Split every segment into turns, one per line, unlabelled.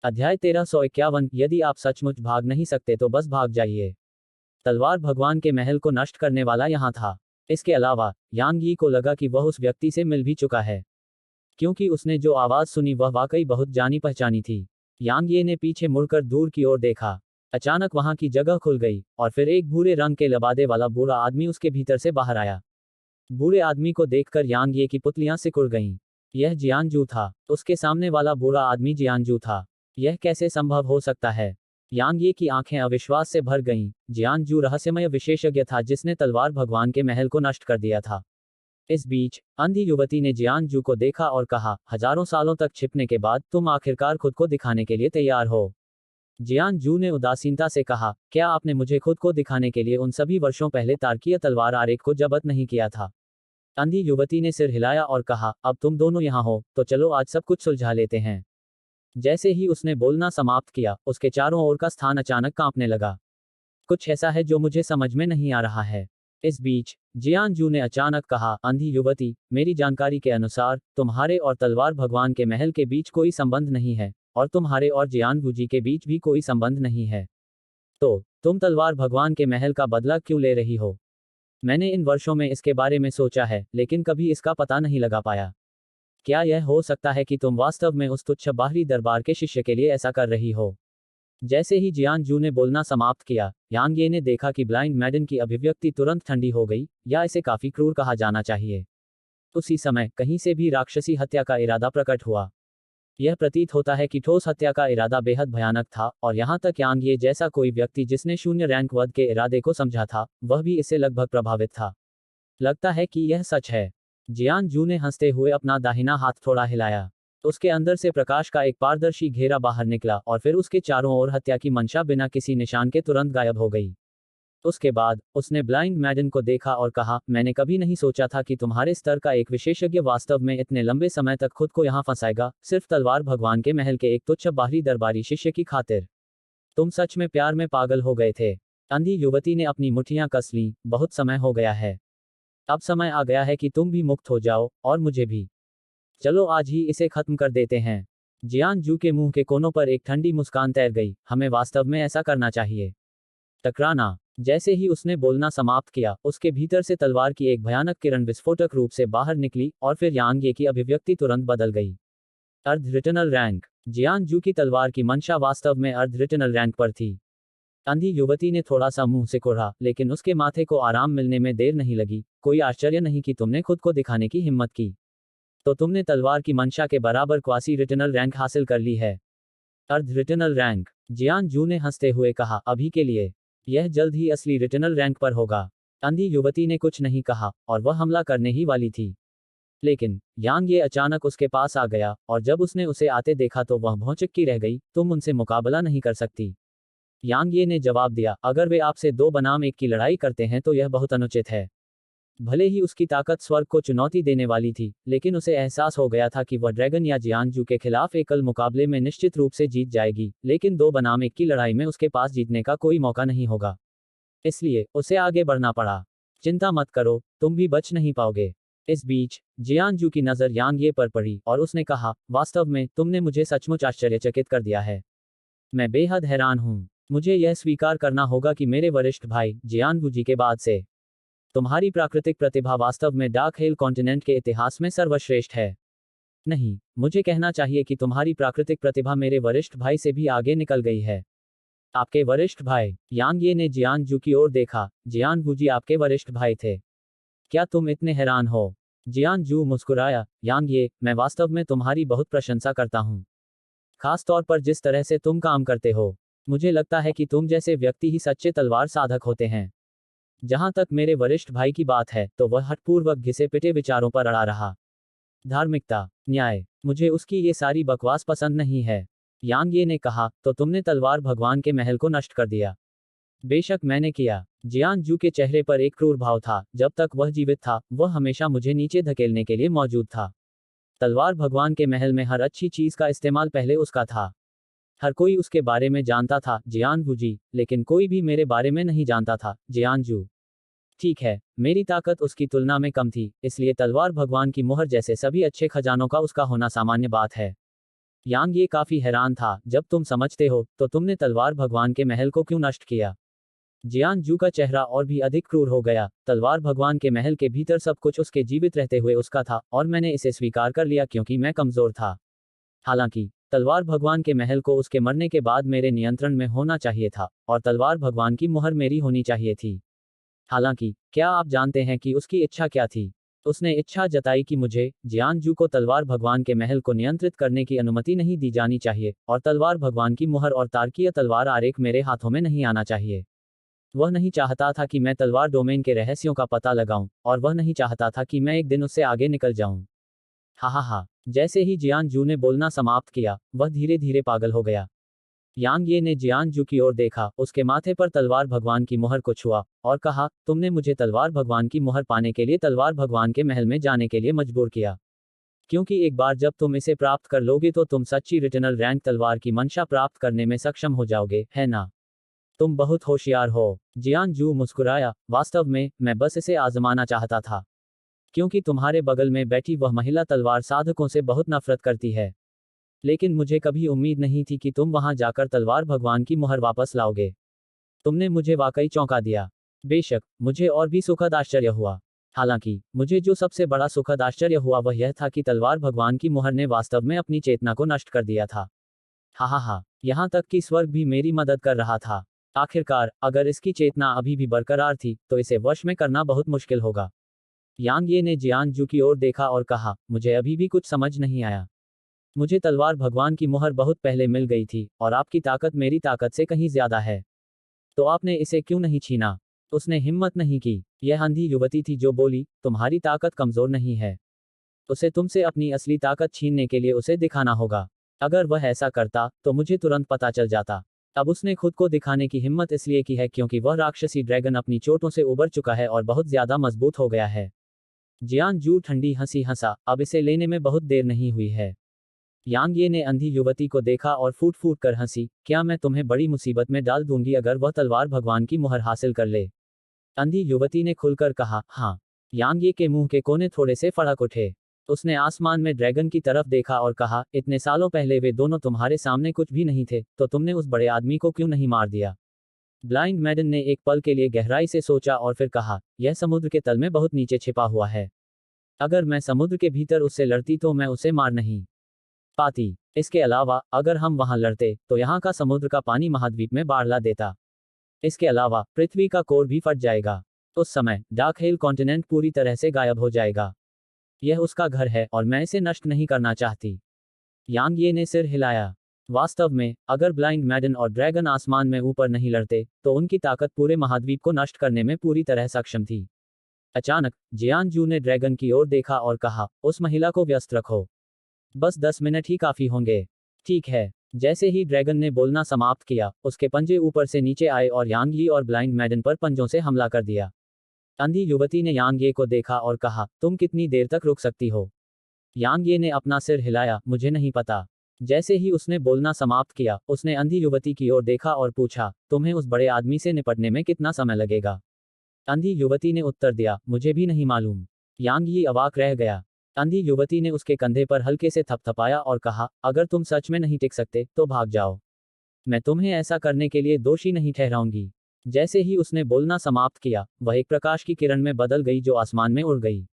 अध्याय 1351। यदि आप सचमुच भाग नहीं सकते तो बस भाग जाइए। तलवार भगवान के महल को नष्ट करने वाला यहाँ था। इसके अलावा यांग यी को लगा कि वह उस व्यक्ति से मिल भी चुका है, क्योंकि उसने जो आवाज सुनी वह वाकई बहुत जानी पहचानी थी। यांग ये ने पीछे मुड़कर दूर की ओर देखा। अचानक वहां की जगह खुल गई और फिर एक भूरे रंग के लबादे वाला बूढ़ा आदमी उसके भीतर से बाहर आया। बूढ़े आदमी को देखकर यांग ये की पुतलियां सिकुड़ गईं। यह जियानजू था। उसके सामने वाला बूढ़ा आदमी जियानजू था। यह कैसे संभव हो सकता है? यांग ये की आंखें अविश्वास से भर गईं। जियानजू रहस्यमय विशेषज्ञ था जिसने तलवार भगवान के महल को नष्ट कर दिया था। इस बीच अंधी युवती ने जियानजू को देखा और कहा, हजारों सालों तक छिपने के बाद तुम आखिरकार खुद को दिखाने के लिए तैयार हो। जियानजू ने उदासीनता से कहा, क्या आपने मुझे खुद को दिखाने के लिए उन सभी वर्षों पहले तार्किक तलवार आरेख को जब्त नहीं किया था? अंधी युवती ने सिर हिलाया और कहा, अब तुम दोनों यहाँ हो तो चलो आज सब कुछ सुलझा लेते हैं। जैसे ही उसने बोलना समाप्त किया, उसके चारों ओर का स्थान अचानक कांपने लगा। कुछ ऐसा है जो मुझे समझ में नहीं आ रहा है। इस बीच जियानजू ने अचानक कहा, अंधी युवती, मेरी जानकारी के अनुसार तुम्हारे और तलवार भगवान के महल के बीच कोई संबंध नहीं है, और तुम्हारे और जियानजू जी के बीच भी कोई संबंध नहीं है। तो तुम तलवार भगवान के महल का बदला क्यों ले रही हो? मैंने इन वर्षों में इसके बारे में सोचा है, लेकिन कभी इसका पता नहीं लगा पाया। क्या यह हो सकता है कि तुम वास्तव में उस तुच्छ बाहरी दरबार के शिष्य के लिए ऐसा कर रही हो? जैसे ही जियानजू ने बोलना समाप्त किया, यांग ये ने देखा कि ब्लाइंड मैडन की अभिव्यक्ति तुरंत ठंडी हो गई, या इसे काफी क्रूर कहा जाना चाहिए। उसी समय कहीं से भी राक्षसी हत्या का इरादा प्रकट हुआ। यह प्रतीत होता है कि ठोस हत्या का इरादा बेहद भयानक था, और यहाँ तक यांग ये जैसा कोई व्यक्ति जिसने शून्य रैंक वध के इरादे को समझा था, वह भी इससे लगभग प्रभावित था। लगता है कि यह सच है। जियानजू ने हंसते हुए अपना दाहिना हाथ थोड़ा हिलाया। उसके अंदर से प्रकाश का एक पारदर्शी घेरा बाहर निकला और फिर उसके चारों ओर हत्या की मंशा बिना किसी निशान के तुरंत गायब हो गई। उसके बाद उसने ब्लाइंड मैडन को देखा और कहा, मैंने कभी नहीं सोचा था कि तुम्हारे स्तर का एक विशेषज्ञ वास्तव में इतने लंबे समय तक खुद को यहाँ फंसाएगा, सिर्फ तलवार भगवान के महल के एक तुच्छ बाहरी दरबारी शिष्य की खातिर। तुम सच में प्यार में पागल हो गए थे। अंधी युवती ने अपनी मुठ्ठियां कस लीं। बहुत समय हो गया है। अब समय आ गया है कि तुम भी मुक्त हो जाओ, और मुझे भी। चलो आज ही इसे खत्म कर देते हैं। जियानजू के मुंह के कोनों पर एक ठंडी मुस्कान तैर गई। हमें वास्तव में ऐसा करना चाहिए। टकराना। जैसे ही उसने बोलना समाप्त किया, उसके भीतर से तलवार की एक भयानक किरण विस्फोटक रूप से बाहर निकली, और फिर यांग ये की अभिव्यक्ति तुरंत बदल गई। अर्ध रिटर्नल रैंक। जियानजू की तलवार की मंशा वास्तव में अर्ध रिटर्नल रैंक पर थी। अंधी युवती ने थोड़ा सा मुंह सिकोड़ा, लेकिन उसके माथे को आराम मिलने में देर नहीं लगी। कोई आश्चर्य नहीं कि तुमने खुद को दिखाने की हिम्मत की। तो तुमने तलवार की मंशा के बराबर क्वासी रिटर्नल रैंक हासिल कर ली है। अर्ध रिटर्नल रैंक। जियानजू ने हंसते हुए कहा, अभी के लिए। यह जल्द ही असली रिटर्नल रैंक पर होगा। अंधी युवती ने कुछ नहीं कहा, और वह हमला करने ही वाली थी। लेकिन यांग ये अचानक उसके पास आ गया, और जब उसने उसे आते देखा तो वह भौंचक्की रह गई। तुम उनसे मुकाबला नहीं कर सकती। यांग ये ने जवाब दिया, अगर वे आपसे 2 बनाम 1 की लड़ाई करते हैं तो यह बहुत अनुचित है। भले ही उसकी ताकत स्वर्ग को चुनौती देने वाली थी, लेकिन उसे एहसास हो गया था कि वह ड्रैगन या जियानजू के खिलाफ एकल मुकाबले में निश्चित रूप से जीत जाएगी, लेकिन 2 बनाम 1 की लड़ाई में उसके पास जीतने का कोई मौका नहीं होगा। इसलिए उसे आगे बढ़ना पड़ा। चिंता मत करो, तुम भी बच नहीं पाओगे। इस बीच जियानजू की नजर यांग ये पर पड़ी, और उसने कहा, वास्तव में तुमने मुझे सचमुच आश्चर्यचकित कर दिया है। मैं बेहद हैरान हूँ। मुझे यह स्वीकार करना होगा कि मेरे वरिष्ठ भाई जियानजू जी के बाद से तुम्हारी प्राकृतिक प्रतिभा वास्तव में डार्क हेल कॉन्टिनेंट के इतिहास में सर्वश्रेष्ठ है। नहीं, मुझे कहना चाहिए कि तुम्हारी प्राकृतिक प्रतिभा मेरे वरिष्ठ भाई से भी आगे निकल गई है। आपके वरिष्ठ भाई? यांग ये ने जियानजू की ओर देखा। जियानजू जी आपके वरिष्ठ भाई थे? क्या तुम इतने हैरान हो? जियानजू मुस्कुराया। यांग ये, मैं वास्तव में तुम्हारी बहुत प्रशंसा करता हूँ। खास तौर पर जिस तरह से तुम काम करते हो। मुझे लगता है कि तुम जैसे व्यक्ति ही सच्चे तलवार साधक होते हैं। जहां तक मेरे वरिष्ठ भाई की बात है, तो वह हठपूर्वक घिसे पिटे विचारों पर अड़ा रहा। धार्मिकता, न्याय, मुझे उसकी ये सारी बकवास पसंद नहीं है। यांग ये ने कहा, तो तुमने तलवार भगवान के महल को नष्ट कर दिया? बेशक मैंने किया। जियानजू के चेहरे पर एक क्रूर भाव था। जब तक वह जीवित था, वह हमेशा मुझे नीचे धकेलने के लिए मौजूद था। तलवार भगवान के महल में हर अच्छी चीज का इस्तेमाल पहले उसका था। हर कोई उसके बारे में जानता था, जियानजू जी, लेकिन कोई भी मेरे बारे में नहीं जानता था, जियानजू। ठीक है, मेरी ताकत उसकी तुलना में कम थी, इसलिए तलवार भगवान की मुहर जैसे सभी अच्छे खजानों का उसका होना सामान्य बात है। यांग ये काफी हैरान था, जब तुम समझते हो तो तुमने तलवार भगवान के महल को क्यों नष्ट किया। जियान जू का चेहरा और भी अधिक क्रूर हो गया। तलवार भगवान के महल के भीतर सब कुछ उसके जीवित रहते हुए उसका था, और मैंने इसे स्वीकार कर लिया क्योंकि मैं कमजोर था। हालांकि तलवार भगवान के महल को उसके मरने के बाद मेरे नियंत्रण में होना चाहिए था, और तलवार भगवान की मुहर मेरी होनी चाहिए थी। हालांकि क्या आप जानते हैं कि उसकी इच्छा क्या थी। उसने इच्छा जताई कि मुझे, जियान जू को, तलवार भगवान के महल को नियंत्रित करने की अनुमति नहीं दी जानी चाहिए, और तलवार भगवान की मुहर और तारकीय तलवार आरेख मेरे हाथों में नहीं आना चाहिए। वह नहीं चाहता था कि मैं तलवार डोमेन के रहस्यों का पता लगाऊं, और वह नहीं चाहता था कि मैं एक दिन उससे आगे निकल जाऊं। हा हा हा। जैसे ही जियान जू ने बोलना समाप्त किया, वह धीरे धीरे पागल हो गया। यांग ये ने जियान जू की ओर देखा, उसके माथे पर तलवार भगवान की मुहर को छुआ, और कहा, तुमने मुझे तलवार भगवान की मुहर पाने के लिए तलवार भगवान के महल में जाने के लिए मजबूर किया। क्योंकि एक बार जब तुम इसे प्राप्त कर लोगे तो तुम सच्ची रिटर्नल रैंक तलवार की मंशा प्राप्त करने में सक्षम हो जाओगे, है ना। तुम बहुत होशियार हो। जियान जू मुस्कुराया, वास्तव में मैं बस इसे आजमाना चाहता था। क्योंकि तुम्हारे बगल में बैठी वह महिला तलवार साधकों से बहुत नफरत करती है। लेकिन मुझे कभी उम्मीद नहीं थी कि तुम वहां जाकर तलवार भगवान की मुहर वापस लाओगे। तुमने मुझे वाकई चौंका दिया। बेशक, मुझे और भी सुखद आश्चर्य हुआ। हालांकि मुझे जो सबसे बड़ा सुखद आश्चर्य हुआ वह यह था कि तलवार भगवान की मुहर ने वास्तव में अपनी चेतना को नष्ट कर दिया था। हा हा हा। यहाँ तक कि स्वर्ग भी मेरी मदद कर रहा था। आखिरकार, अगर इसकी चेतना अभी भी बरकरार थी, तो इसे वश में करना बहुत मुश्किल होगा। यांग ये ने जियान जू की ओर देखा और कहा, मुझे अभी भी कुछ समझ नहीं आया। मुझे तलवार भगवान की मुहर बहुत पहले मिल गई थी, और आपकी ताकत मेरी ताकत से कहीं ज्यादा है। तो आपने इसे क्यों नहीं छीना। उसने हिम्मत नहीं की। यह अंधी युवती थी जो बोली, तुम्हारी ताकत कमजोर नहीं है। उसे तुमसे अपनी असली ताकत छीनने के लिए उसे दिखाना होगा। अगर वह ऐसा करता तो मुझे तुरंत पता चल जाता। अब उसने खुद को दिखाने की हिम्मत इसलिए की है क्योंकि वह राक्षसी ड्रैगन अपनी चोटों से उबर चुका है और बहुत ज्यादा मजबूत हो गया है। जियान जू ठंडी हंसी हंसा, अब इसे लेने में बहुत देर नहीं हुई है। यांग ये ने अंधी युवती को देखा और फूट फूट कर हंसी, क्या मैं तुम्हें बड़ी मुसीबत में डाल दूंगी अगर वह तलवार भगवान की मुहर हासिल कर ले। अंधी युवती ने खुलकर कहा, हाँ। यांग ये के मुंह के कोने थोड़े से फड़क उठे। उसने आसमान में ड्रैगन की तरफ देखा और कहा, इतने सालों पहले वे दोनों तुम्हारे सामने कुछ भी नहीं थे, तो तुमने उस बड़े आदमी को क्यों नहीं मार दिया। ब्लाइंड मैडन ने एक पल के लिए गहराई से सोचा और फिर कहा, यह समुद्र के तल में बहुत नीचे छिपा हुआ है। अगर मैं समुद्र के भीतर उससे लड़ती तो मैं उसे मार नहीं पाती। इसके अलावा, अगर हम वहां लड़ते तो यहाँ का समुद्र का पानी महाद्वीप में बाढ़ ला देता। इसके अलावा, पृथ्वी का कोर भी फट जाएगा। उस समय डार्क हेल कॉन्टिनेंट पूरी तरह से गायब हो जाएगा। यह उसका घर है और मैं इसे नष्ट नहीं करना चाहती। यांग ये ने सिर हिलाया। वास्तव में, अगर ब्लाइंड मैडन और ड्रैगन आसमान में ऊपर नहीं लड़ते, तो उनकी ताकत पूरे महाद्वीप को नष्ट करने में पूरी तरह सक्षम थी। अचानक, जियान जू ने ड्रैगन की ओर देखा और कहा, उस महिला को व्यस्त रखो। बस 10 मिनट ही काफी होंगे। ठीक है। जैसे ही ड्रैगन ने बोलना समाप्त किया, उसके पंजे ऊपर से नीचे आए और यांग यी और ब्लाइंड मैडन पर पंजों से हमला कर दिया। अंधी युवती ने यांग ये को देखा और कहा, तुम कितनी देर तक रुक सकती हो। यांग ये ने अपना सिर हिलाया, मुझे नहीं पता। जैसे ही उसने बोलना समाप्त किया, उसने अंधी युवती की ओर देखा और पूछा, तुम्हें उस बड़े आदमी से निपटने में कितना समय लगेगा। अंधी युवती ने उत्तर दिया, मुझे भी नहीं मालूम। यांग यी अवाक रह गया। अंधी युवती ने उसके कंधे पर हल्के से थपथपाया और कहा, अगर तुम सच में नहीं टिक सकते तो भाग जाओ। मैं तुम्हें ऐसा करने के लिए दोषी नहीं ठहराऊंगी। जैसे ही उसने बोलना समाप्त किया, वह एक प्रकाश की किरण में बदल गई जो आसमान में उड़ गई।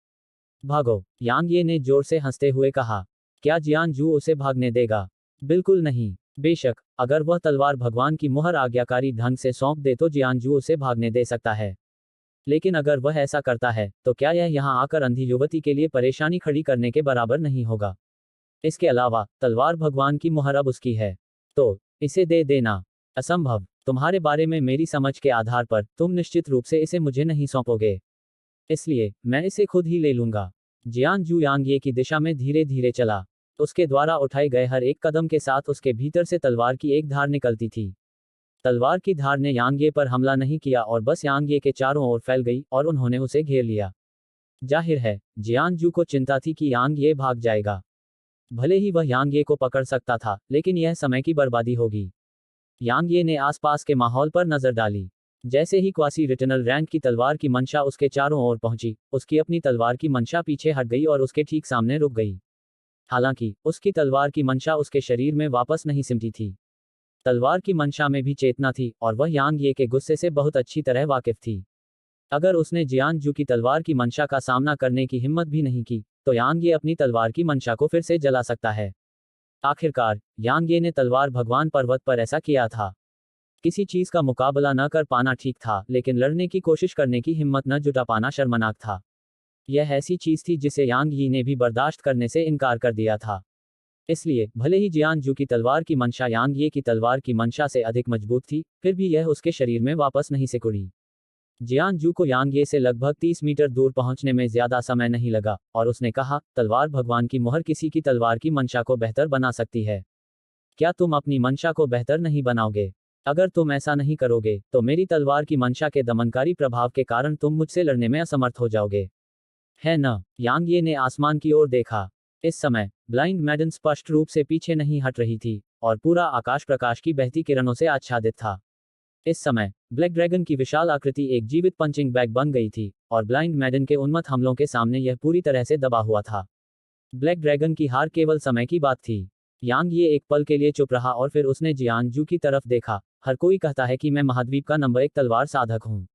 भागो, यांग ये ने जोर से हंसते हुए कहा। क्या जियान जू उसे भागने देगा। बिल्कुल नहीं। बेशक, अगर वह तलवार भगवान की मुहर आज्ञाकारी ढंग से सौंप दे तो जियान जू उसे भागने दे सकता है। लेकिन अगर वह ऐसा करता है, तो क्या यह यहाँ आकर अंधी युवती के लिए परेशानी खड़ी करने के बराबर नहीं होगा। इसके अलावा, तलवार भगवान की मुहर अब उसकी है। तो इसे दे देना असंभव। तुम्हारे बारे में मेरी समझ के आधार पर तुम निश्चित रूप से इसे मुझे नहीं सौंपोगे। इसलिए मैं इसे खुद ही ले लूंगा। जियान जू यांग ये की दिशा में धीरे धीरे चला। उसके द्वारा उठाए गए हर एक कदम के साथ उसके भीतर से तलवार की एक धार निकलती थी। तलवार की धार ने यांगे पर हमला नहीं किया और बस यांगे के चारों ओर फैल गई और उन्होंने उसे घेर लिया। जाहिर है, जियान जू को चिंता थी कि यांगे भाग जाएगा। भले ही वह यांगे को पकड़ सकता था, लेकिन यह समय की बर्बादी होगी। यांगे ने आसपास के माहौल पर नजर डाली। जैसे ही क्वासी रिटर्नल रैंक की तलवार की मंशा उसके चारों ओर पहुंची, उसकी अपनी तलवार की मंशा पीछे हट गई और उसके ठीक सामने रुक गई। हालांकि उसकी तलवार की मंशा उसके शरीर में वापस नहीं सिमटी थी। तलवार की मंशा में भी चेतना थी और वह यांग ये के गुस्से से बहुत अच्छी तरह वाकिफ थी। अगर उसने जियान जू की तलवार की मंशा का सामना करने की हिम्मत भी नहीं की, तो यांग ये अपनी तलवार की मंशा को फिर से जला सकता है। आखिरकार यांग ये ने तलवार भगवान पर्वत पर ऐसा किया था। किसी चीज का मुकाबला न कर पाना ठीक था, लेकिन लड़ने की कोशिश करने की हिम्मत न जुटा पाना शर्मनाक था। यह ऐसी चीज थी जिसे यांग यी ने भी बर्दाश्त करने से इनकार कर दिया था। इसलिए भले ही जियान जू की तलवार की मंशा यांग ये की तलवार की मंशा से अधिक मजबूत थी, फिर भी यह उसके शरीर में वापस नहीं सिकुड़ी। जियान जू को यांग ये से लगभग 30 मीटर दूर पहुंचने में ज्यादा समय नहीं लगा, और उसने कहा, तलवार भगवान की मुहर किसी की तलवार की मंशा को बेहतर बना सकती है। क्या तुम अपनी मंशा को बेहतर नहीं बनाओगे? अगर तुम ऐसा नहीं करोगे, तो मेरी तलवार की मंशा के दमनकारी प्रभाव के कारण तुम मुझसे लड़ने में असमर्थ हो जाओगे, है न? यांग ये ने आसमान की ओर देखा। इस समय ब्लाइंड मैडन स्पष्ट रूप से पीछे नहीं हट रही थी, और पूरा आकाश प्रकाश की बहती किरणों से आच्छादित था। इस समय ब्लैक ड्रैगन की विशाल आकृति एक जीवित पंचिंग बैग बन गई थी, और ब्लाइंड मैडन के उन्मत्त हमलों के सामने यह पूरी तरह से दबा हुआ था। ब्लैक ड्रैगन की हार केवल समय की बात थी। यांग ये एक पल के लिए चुप रहा और फिर उसने जियान जू की तरफ देखा। हर कोई कहता है कि मैं महाद्वीप का नंबर 1 तलवार साधक हूँ।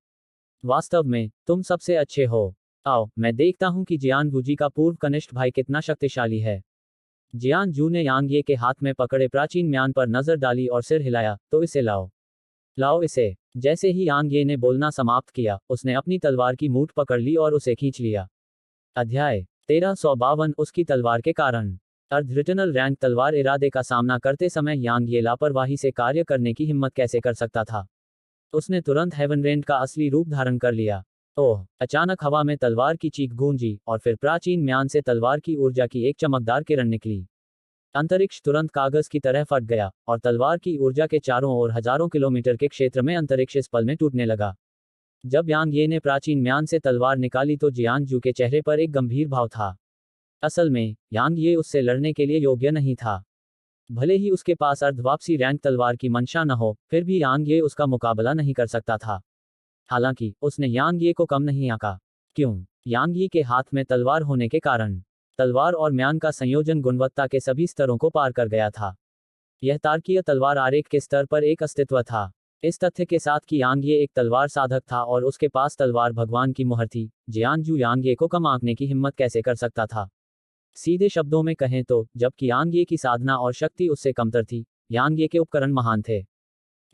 वास्तव में तुम सबसे अच्छे हो। आओ, मैं देखता हूँ कि जियान वूजी का पूर्व कनिष्ठ भाई कितना शक्तिशाली है। जियान जू ने यांग ये के हाथ में पकड़े प्राचीन म्यान पर नजर डाली और सिर हिलाया, तो इसे लाओ। लाओ इसे। जैसे ही यांग ये ने बोलना समाप्त किया, उसने अपनी तलवार की मूठ पकड़ ली और उसे खींच लिया। अध्याय 1352 उसकी तलवार के कारण। अर्धरिटनल रैंक तलवार इरादे का सामना करते समय यांग ये लापरवाही से कार्य करने की हिम्मत कैसे कर सकता था? उसने तुरंत हेवन रेंट का असली रूप धारण कर लिया। ओह! अचानक हवा में तलवार की चीख गूंजी, और फिर प्राचीन म्यान से तलवार की ऊर्जा की एक चमकदार किरण निकली। अंतरिक्ष तुरंत कागज की तरह फट गया, और तलवार की ऊर्जा के चारों ओर हजारों किलोमीटर के क्षेत्र में अंतरिक्ष इस पल में टूटने लगा। जब यांग ये ने प्राचीन म्यान से तलवार निकाली तो जियान जू के चेहरे पर एक गंभीर भाव था। असल में यांग ये उससे लड़ने के लिए योग्य नहीं था। भले ही उसके पास अर्धवापसी रैंक तलवार की मंशा न हो, फिर भी यांग ये उसका मुकाबला नहीं कर सकता था। हालांकि उसने यांग ये को कम नहीं आंका। क्यों? यांग ये के हाथ में तलवार होने के कारण। तलवार और म्यान का संयोजन गुणवत्ता के सभी स्तरों को पार कर गया था। यह तार्किक तलवार आरेख के स्तर पर एक अस्तित्व था। इस तथ्य के साथ कि यांग ये एक तलवार साधक था और उसके पास तलवार भगवान की मुहर थी, जियान जू यांग ये को कम आंकने की हिम्मत कैसे कर सकता था? सीधे शब्दों में कहें तो, जबकि यांग ये की साधना और शक्ति उससे कमतर थी, यांग ये के उपकरण महान थे।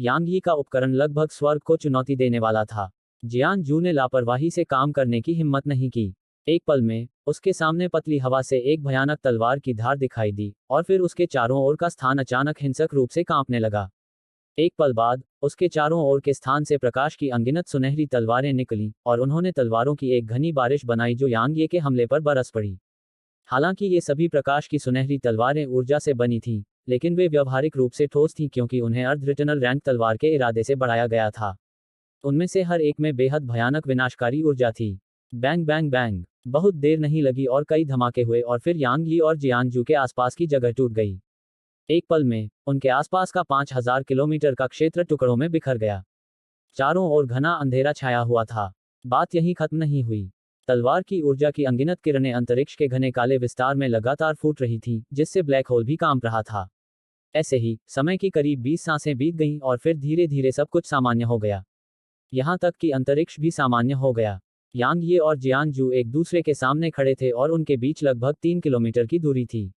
यांग ये का उपकरण लगभग स्वर्ग को चुनौती देने वाला था। जियान जू ने लापरवाही से काम करने की हिम्मत नहीं की। एक पल में उसके सामने पतली हवा से एक भयानक तलवार की धार दिखाई दी, और फिर उसके चारों ओर का स्थान अचानक हिंसक रूप से कांपने लगा। एक पल बाद उसके चारों ओर के स्थान से प्रकाश की अनगिनत सुनहरी तलवारें निकलीं, और उन्होंने तलवारों की एक घनी बारिश बनाई जो यांग ये के हमले पर बरस पड़ी। हालांकि ये सभी प्रकाश की सुनहरी तलवारें ऊर्जा से बनी थीं, लेकिन वे व्यवहारिक रूप से ठोस थीं क्योंकि उन्हें अर्धरिटनल रैंक तलवार के इरादे से बढ़ाया गया था। उनमें से हर एक में बेहद भयानक विनाशकारी ऊर्जा थी। Bang bang bang. बहुत देर नहीं लगी और कई धमाके हुए, और फिर यांग ये और जियान जू के आसपास की जगह टूट गई। एक पल में उनके आसपास का 5000 किलोमीटर का क्षेत्र टुकड़ों में बिखर गया। चारों ओर घना अंधेरा छाया हुआ था। बात यहीं खत्म नहीं हुई। तलवार की ऊर्जा की अनगिनत किरणें अंतरिक्ष के घने काले विस्तार में लगातार फूट रही थीं, जिससे ब्लैक होल भी कांप रहा था। ऐसे ही समय की करीब 20 सांसें बीत गईं और फिर धीरे धीरे सब कुछ सामान्य हो गया। यहां तक कि अंतरिक्ष भी सामान्य हो गया। यांग ये और जियान जू एक दूसरे के सामने खड़े थे और उनके बीच लगभग 3 किलोमीटर की दूरी थी।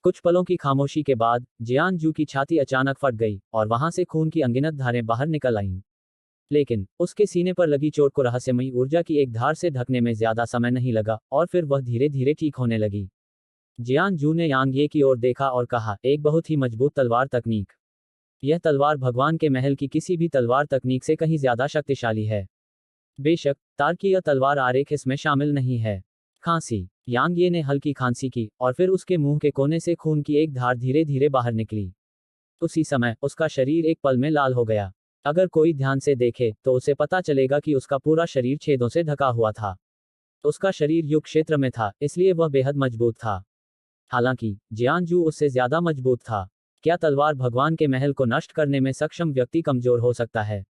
कुछ पलों की खामोशी के बाद जियान जू की छाती अचानक फट गई, और वहां से खून की अनगिनत धारें बाहर निकल आईं। लेकिन उसके सीने पर लगी चोट को रहस्यमयी ऊर्जा की एक धार से ढकने में ज्यादा समय नहीं लगा, और फिर वह धीरे धीरे ठीक होने लगी। जियान जू ने यांग ये की ओर देखा और कहा, एक बहुत ही मजबूत तलवार तकनीक। यह तलवार भगवान के महल की किसी भी तलवार तकनीक से कहीं ज्यादा शक्तिशाली है। बेशक तार्किक तलवार आरेख इसमें शामिल नहीं है। खांसी। यांग ये ने हल्की खांसी की, और फिर उसके मुंह के कोने से खून की एक धार धीरे धीरे बाहर निकली। उसी समय उसका शरीर एक पल में लाल हो गया। अगर कोई ध्यान से देखे तो उसे पता चलेगा कि उसका पूरा शरीर छेदों से ढका हुआ था। उसका शरीर युग क्षेत्र में था, इसलिए वह बेहद मजबूत था। हालांकि जियान जू उससे ज्यादा मजबूत था। क्या तलवार भगवान के महल को नष्ट करने में सक्षम व्यक्ति कमजोर हो सकता है?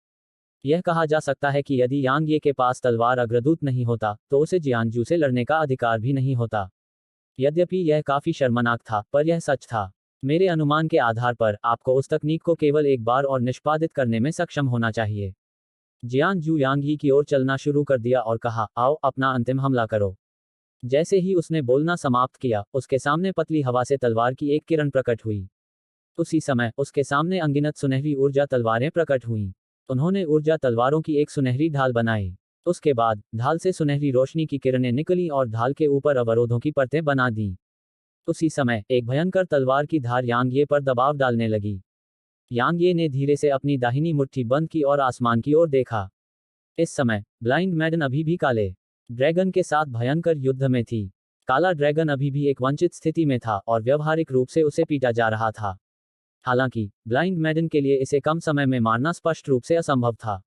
यह कहा जा सकता है कि यदि यांग ये के पास तलवार अग्रदूत नहीं होता, तो उसे जियान जू से लड़ने का अधिकार भी नहीं होता। यद्यपि यह काफी शर्मनाक था, पर यह सच था। मेरे अनुमान के आधार पर आपको उस तकनीक को केवल एक बार और निष्पादित करने में सक्षम होना चाहिए। जियान जू यांग यी की ओर चलना शुरू कर दिया और कहा, आओ अपना अंतिम हमला करो। जैसे ही उसने बोलना समाप्त किया, उसके सामने पतली हवा से तलवार की एक किरण प्रकट हुई। उसी समय उसके सामने अनगिनत सुनहरी ऊर्जा तलवारें प्रकट हुईं। उन्होंने ऊर्जा तलवारों की एक सुनहरी ढाल बनाई। उसके बाद ढाल से सुनहरी रोशनी की किरणें निकली और ढाल के ऊपर अवरोधों की परतें बना दी। उसी समय एक भयंकर तलवार की धार यांग ये पर दबाव डालने लगी। यांग ये ने धीरे से अपनी दाहिनी मुट्ठी बंद की और आसमान की ओर देखा। इस समय ब्लाइंड मैडन अभी भी काले ड्रैगन के साथ भयंकर युद्ध में थी। काला ड्रैगन अभी भी एक वंचित स्थिति में था और व्यवहारिक रूप से उसे पीटा जा रहा था। हालांकि ब्लाइंड मैडन के लिए इसे कम समय में मारना स्पष्ट रूप से असंभव था।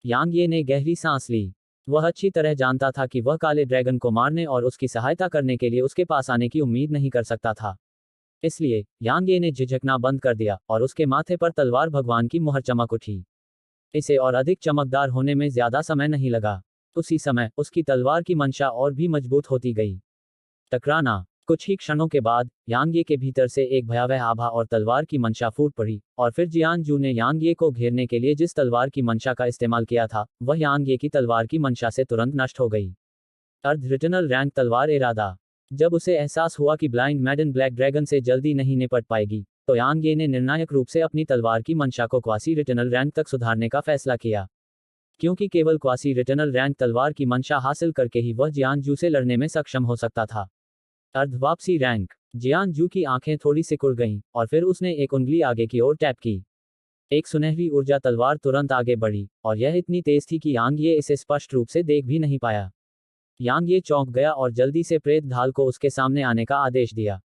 यांग ये ने गहरी सांस ली। वह अच्छी तरह जानता था कि वह काले ड्रैगन को मारने और उसकी सहायता करने के लिए उसके पास आने की उम्मीद नहीं कर सकता था। इसलिए यांग ये ने झिझकना बंद कर दिया और उसके माथे पर तलवार भगवान की मुहर चमक उठी। इसे और अधिक चमकदार होने में ज्यादा समय नहीं लगा। उसी समय उसकी तलवार की मंशा और भी मजबूत होती गई। टकराना। कुछ ही क्षणों के बाद यांग ये के भीतर से एक भयावह आभा और तलवार की मंशा फूट पड़ी, और फिर जियान जू ने यांग ये को घेरने के लिए जिस तलवार की मंशा का इस्तेमाल किया था, वह यांग ये की तलवार की मंशा से तुरंत नष्ट हो गई। अर्ध रिटर्नल रैंक तलवार इरादा। जब उसे एहसास हुआ कि ब्लाइंड मैडन ब्लैक ड्रैगन से जल्दी नहीं निपट पाएगी, तो यांग ये ने निर्णायक रूप से अपनी तलवार की मंशा को क्वासी रिटर्नल रैंक तक सुधारने का फैसला किया। क्योंकि केवल क्वासी रिटर्नल रैंक तलवार की मंशा हासिल करके ही वह जियान जू से लड़ने में सक्षम हो सकता था। अर्ध वापसी रैंक। जियान जू की आंखें थोड़ी सिकुड़ गईं, और फिर उसने एक उंगली आगे की ओर टैप की। एक सुनहरी ऊर्जा तलवार तुरंत आगे बढ़ी, और यह इतनी तेज थी कि यांग ये इसे स्पष्ट रूप से देख भी नहीं पाया। यांग ये चौंक गया और जल्दी से प्रेत ढाल को उसके सामने आने का आदेश दिया।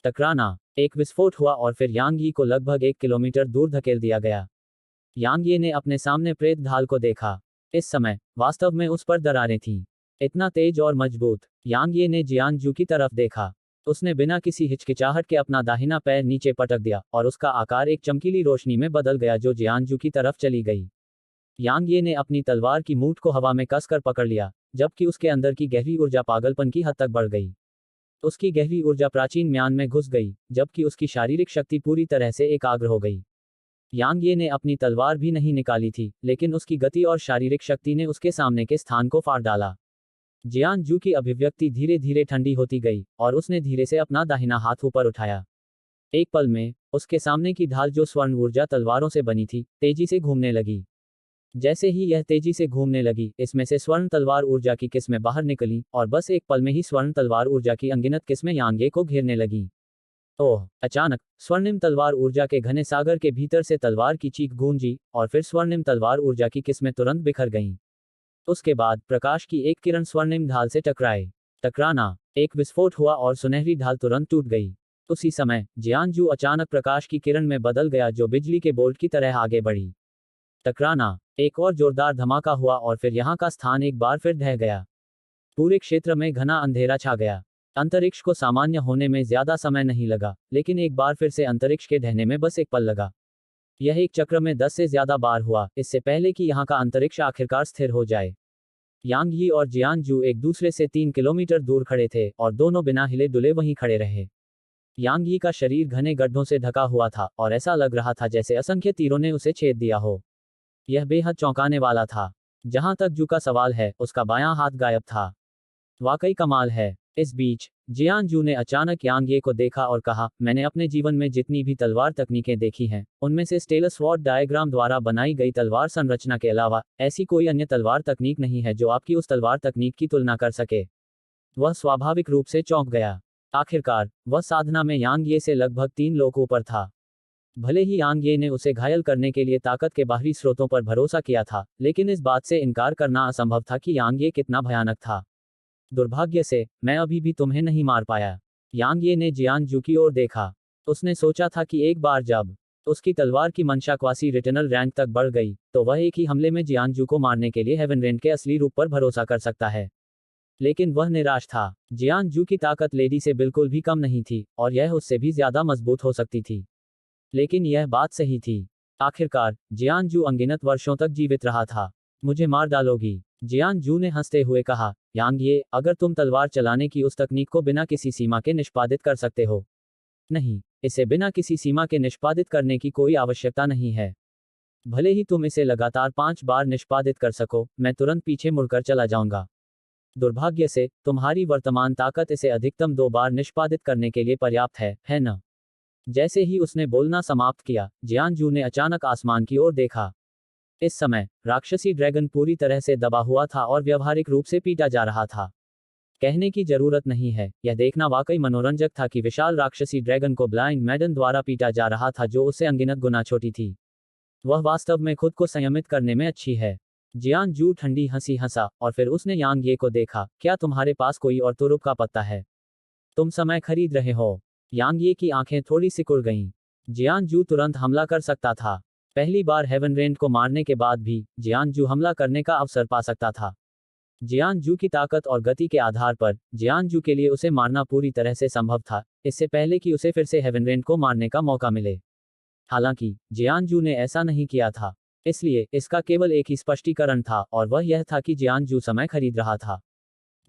टकराना। एक विस्फोट हुआ और फिर यांग यी को लगभग 1 किलोमीटर दूर धकेल दिया गया। यांग ये ने अपने सामने प्रेत ढाल को देखा। इस समय वास्तव में उस पर दरारें थीं। इतना तेज और मजबूत। यांग ये ने जियान जू की तरफ देखा। उसने बिना किसी हिचकिचाहट के अपना दाहिना पैर नीचे पटक दिया और उसका आकार एक चमकीली रोशनी में बदल गया जो जियान जू की तरफ चली गई। यांग ये ने अपनी तलवार की मूठ को हवा में कसकर पकड़ लिया, जबकि उसके अंदर की गहरी ऊर्जा पागलपन की हद तक बढ़ गई। उसकी गहरी ऊर्जा प्राचीन म्यान में घुस गई, जबकि उसकी शारीरिक शक्ति पूरी तरह से एकाग्र हो गई। यांग ये ने अपनी तलवार भी नहीं निकाली थी, लेकिन उसकी गति और शारीरिक शक्ति ने उसके सामने के स्थान को फाड़ डाला। जियान जू की अभिव्यक्ति धीरे धीरे ठंडी होती गई, और उसने धीरे से अपना दाहिना हाथ ऊपर उठाया। एक पल में उसके सामने की ढाल जो स्वर्ण ऊर्जा तलवारों से बनी थी, तेजी से घूमने लगी। जैसे ही यह तेजी से घूमने लगी, इसमें से स्वर्ण तलवार ऊर्जा की किस्में बाहर निकली, और बस एक पल में ही स्वर्ण तलवार ऊर्जा की अनगिनत किस्में यांग ये को घेरने लगी। ओह! अचानक स्वर्णिम तलवार ऊर्जा के घने सागर के भीतर से तलवार की चीख गूंजी, और फिर स्वर्णिम तलवार ऊर्जा की किस्में तुरंत बिखर गईं। उसके बाद प्रकाश की एक किरण स्वर्णिम ढाल से टकराए। टकराना। एक विस्फोट हुआ और सुनहरी ढाल तुरंत टूट गई। उसी समय जियान जू अचानक प्रकाश की किरण में बदल गया जो बिजली के बोल्ट की तरह आगे बढ़ी। टकराना। एक और जोरदार धमाका हुआ और फिर यहाँ का स्थान एक बार फिर ढह गया। पूरे क्षेत्र में घना अंधेरा छा गया। अंतरिक्ष को सामान्य होने में ज्यादा समय नहीं लगा, लेकिन एक बार फिर से अंतरिक्ष के ढहने में बस एक पल लगा। यह एक चक्र में 10 से ज्यादा बार हुआ, इससे पहले कि यहाँ का अंतरिक्ष आखिरकार स्थिर हो जाए। यांग यी और जियान जू एक दूसरे से 3 किलोमीटर दूर खड़े थे, और दोनों बिना हिले डुले वहीं खड़े रहे। यांग यी का शरीर घने गड्ढों से ढका हुआ था, और ऐसा लग रहा था जैसे असंख्य तीरों ने उसे छेद दिया हो। यह बेहद चौंकाने वाला था। जहां तक जू का सवाल है, उसका बायां हाथ गायब था। वाकई कमाल है। इस बीच जियान जू ने अचानक यांग ये को देखा और कहा, मैंने अपने जीवन में जितनी भी तलवार तकनीकें देखी हैं, उनमें से स्टेलस स्वॉर्ड डायग्राम द्वारा बनाई गई तलवार संरचना के अलावा ऐसी कोई अन्य तलवार तकनीक नहीं है जो आपकी उस तलवार तकनीक की तुलना कर सके। वह स्वाभाविक रूप से चौंक गया। आखिरकार वह साधना में यांग ये से लगभग 3 लोग ऊपर था। भले ही यांग ये ने उसे घायल करने के लिए ताकत के बाहरी स्रोतों पर भरोसा किया था, लेकिन इस बात से इनकार करना असंभव था कि यांग ये कितना भयानक था। दुर्भाग्य से मैं अभी भी तुम्हें नहीं मार पाया। यांग ये ने जियान जू की ओर देखा। उसने सोचा था कि एक बार जब उसकी तलवार की मंशा क्वासी रिटर्नल रैंक तक बढ़ गई, तो वह एक ही हमले में जियान जू को मारने के लिए हेवन रेंट के असली रूप पर भरोसा कर सकता है। लेकिन वह निराश था। जियान जू की ताकत लेडी से बिल्कुल भी कम नहीं थी, और यह उससे भी ज्यादा मजबूत हो सकती थी। लेकिन यह बात सही थी। आखिरकार जियान जू अनगिनत वर्षों तक जीवित रहा था। मुझे मार डालोगी? जियान जू ने हंसते हुए कहा। यांग ये, अगर तुम तलवार चलाने की उस तकनीक को बिना किसी सीमा के निष्पादित कर सकते हो। नहीं, इसे बिना किसी सीमा के निष्पादित करने की कोई आवश्यकता नहीं है। भले ही तुम इसे लगातार 5 बार निष्पादित कर सको, मैं तुरंत पीछे मुड़कर चला जाऊंगा। दुर्भाग्य से, तुम्हारी वर्तमान ताकत इसे अधिकतम 2 बार निष्पादित करने के लिए पर्याप्त है न? जैसे ही उसने बोलना समाप्त किया, जियानजू ने अचानक आसमान की ओर देखा। इस समय, राक्षसी ड्रैगन पूरी तरह से दबा हुआ था और व्यावहारिक रूप से पीटा जा रहा था। कहने की जरूरत नहीं है, यह देखना वाकई मनोरंजक था कि विशाल राक्षसी ड्रैगन को ब्लाइंड मैडन द्वारा पीटा जा रहा था जो उससे अनगिनत गुना छोटी थी। वह वास्तव में खुद को संयमित करने में अच्छी है। जियानजू ठंडी हंसी हंसा, और फिर उसने यांग ये को देखा, क्या तुम्हारे पास कोई और तुरुप का पत्ता है? तुम समय खरीद रहे हो? यांग ये की आंखें थोड़ी सिकुड़ गईं। जियानजू तुरंत हमला कर सकता था। पहली बार हेवन रेंट को मारने के बाद भी, जियानजू हमला करने का अवसर पा सकता था। जियानजू की ताकत और गति के आधार पर, जियानजू के लिए उसे मारना पूरी तरह से संभव था, इससे पहले कि उसे फिर से हेवन रेंट को मारने का मौका मिले। हालांकि, जियानजू ने ऐसा नहीं किया था। इसलिए, इसका केवल एक ही स्पष्टीकरण था, और वह यह था कि जियानजू समय खरीद रहा था।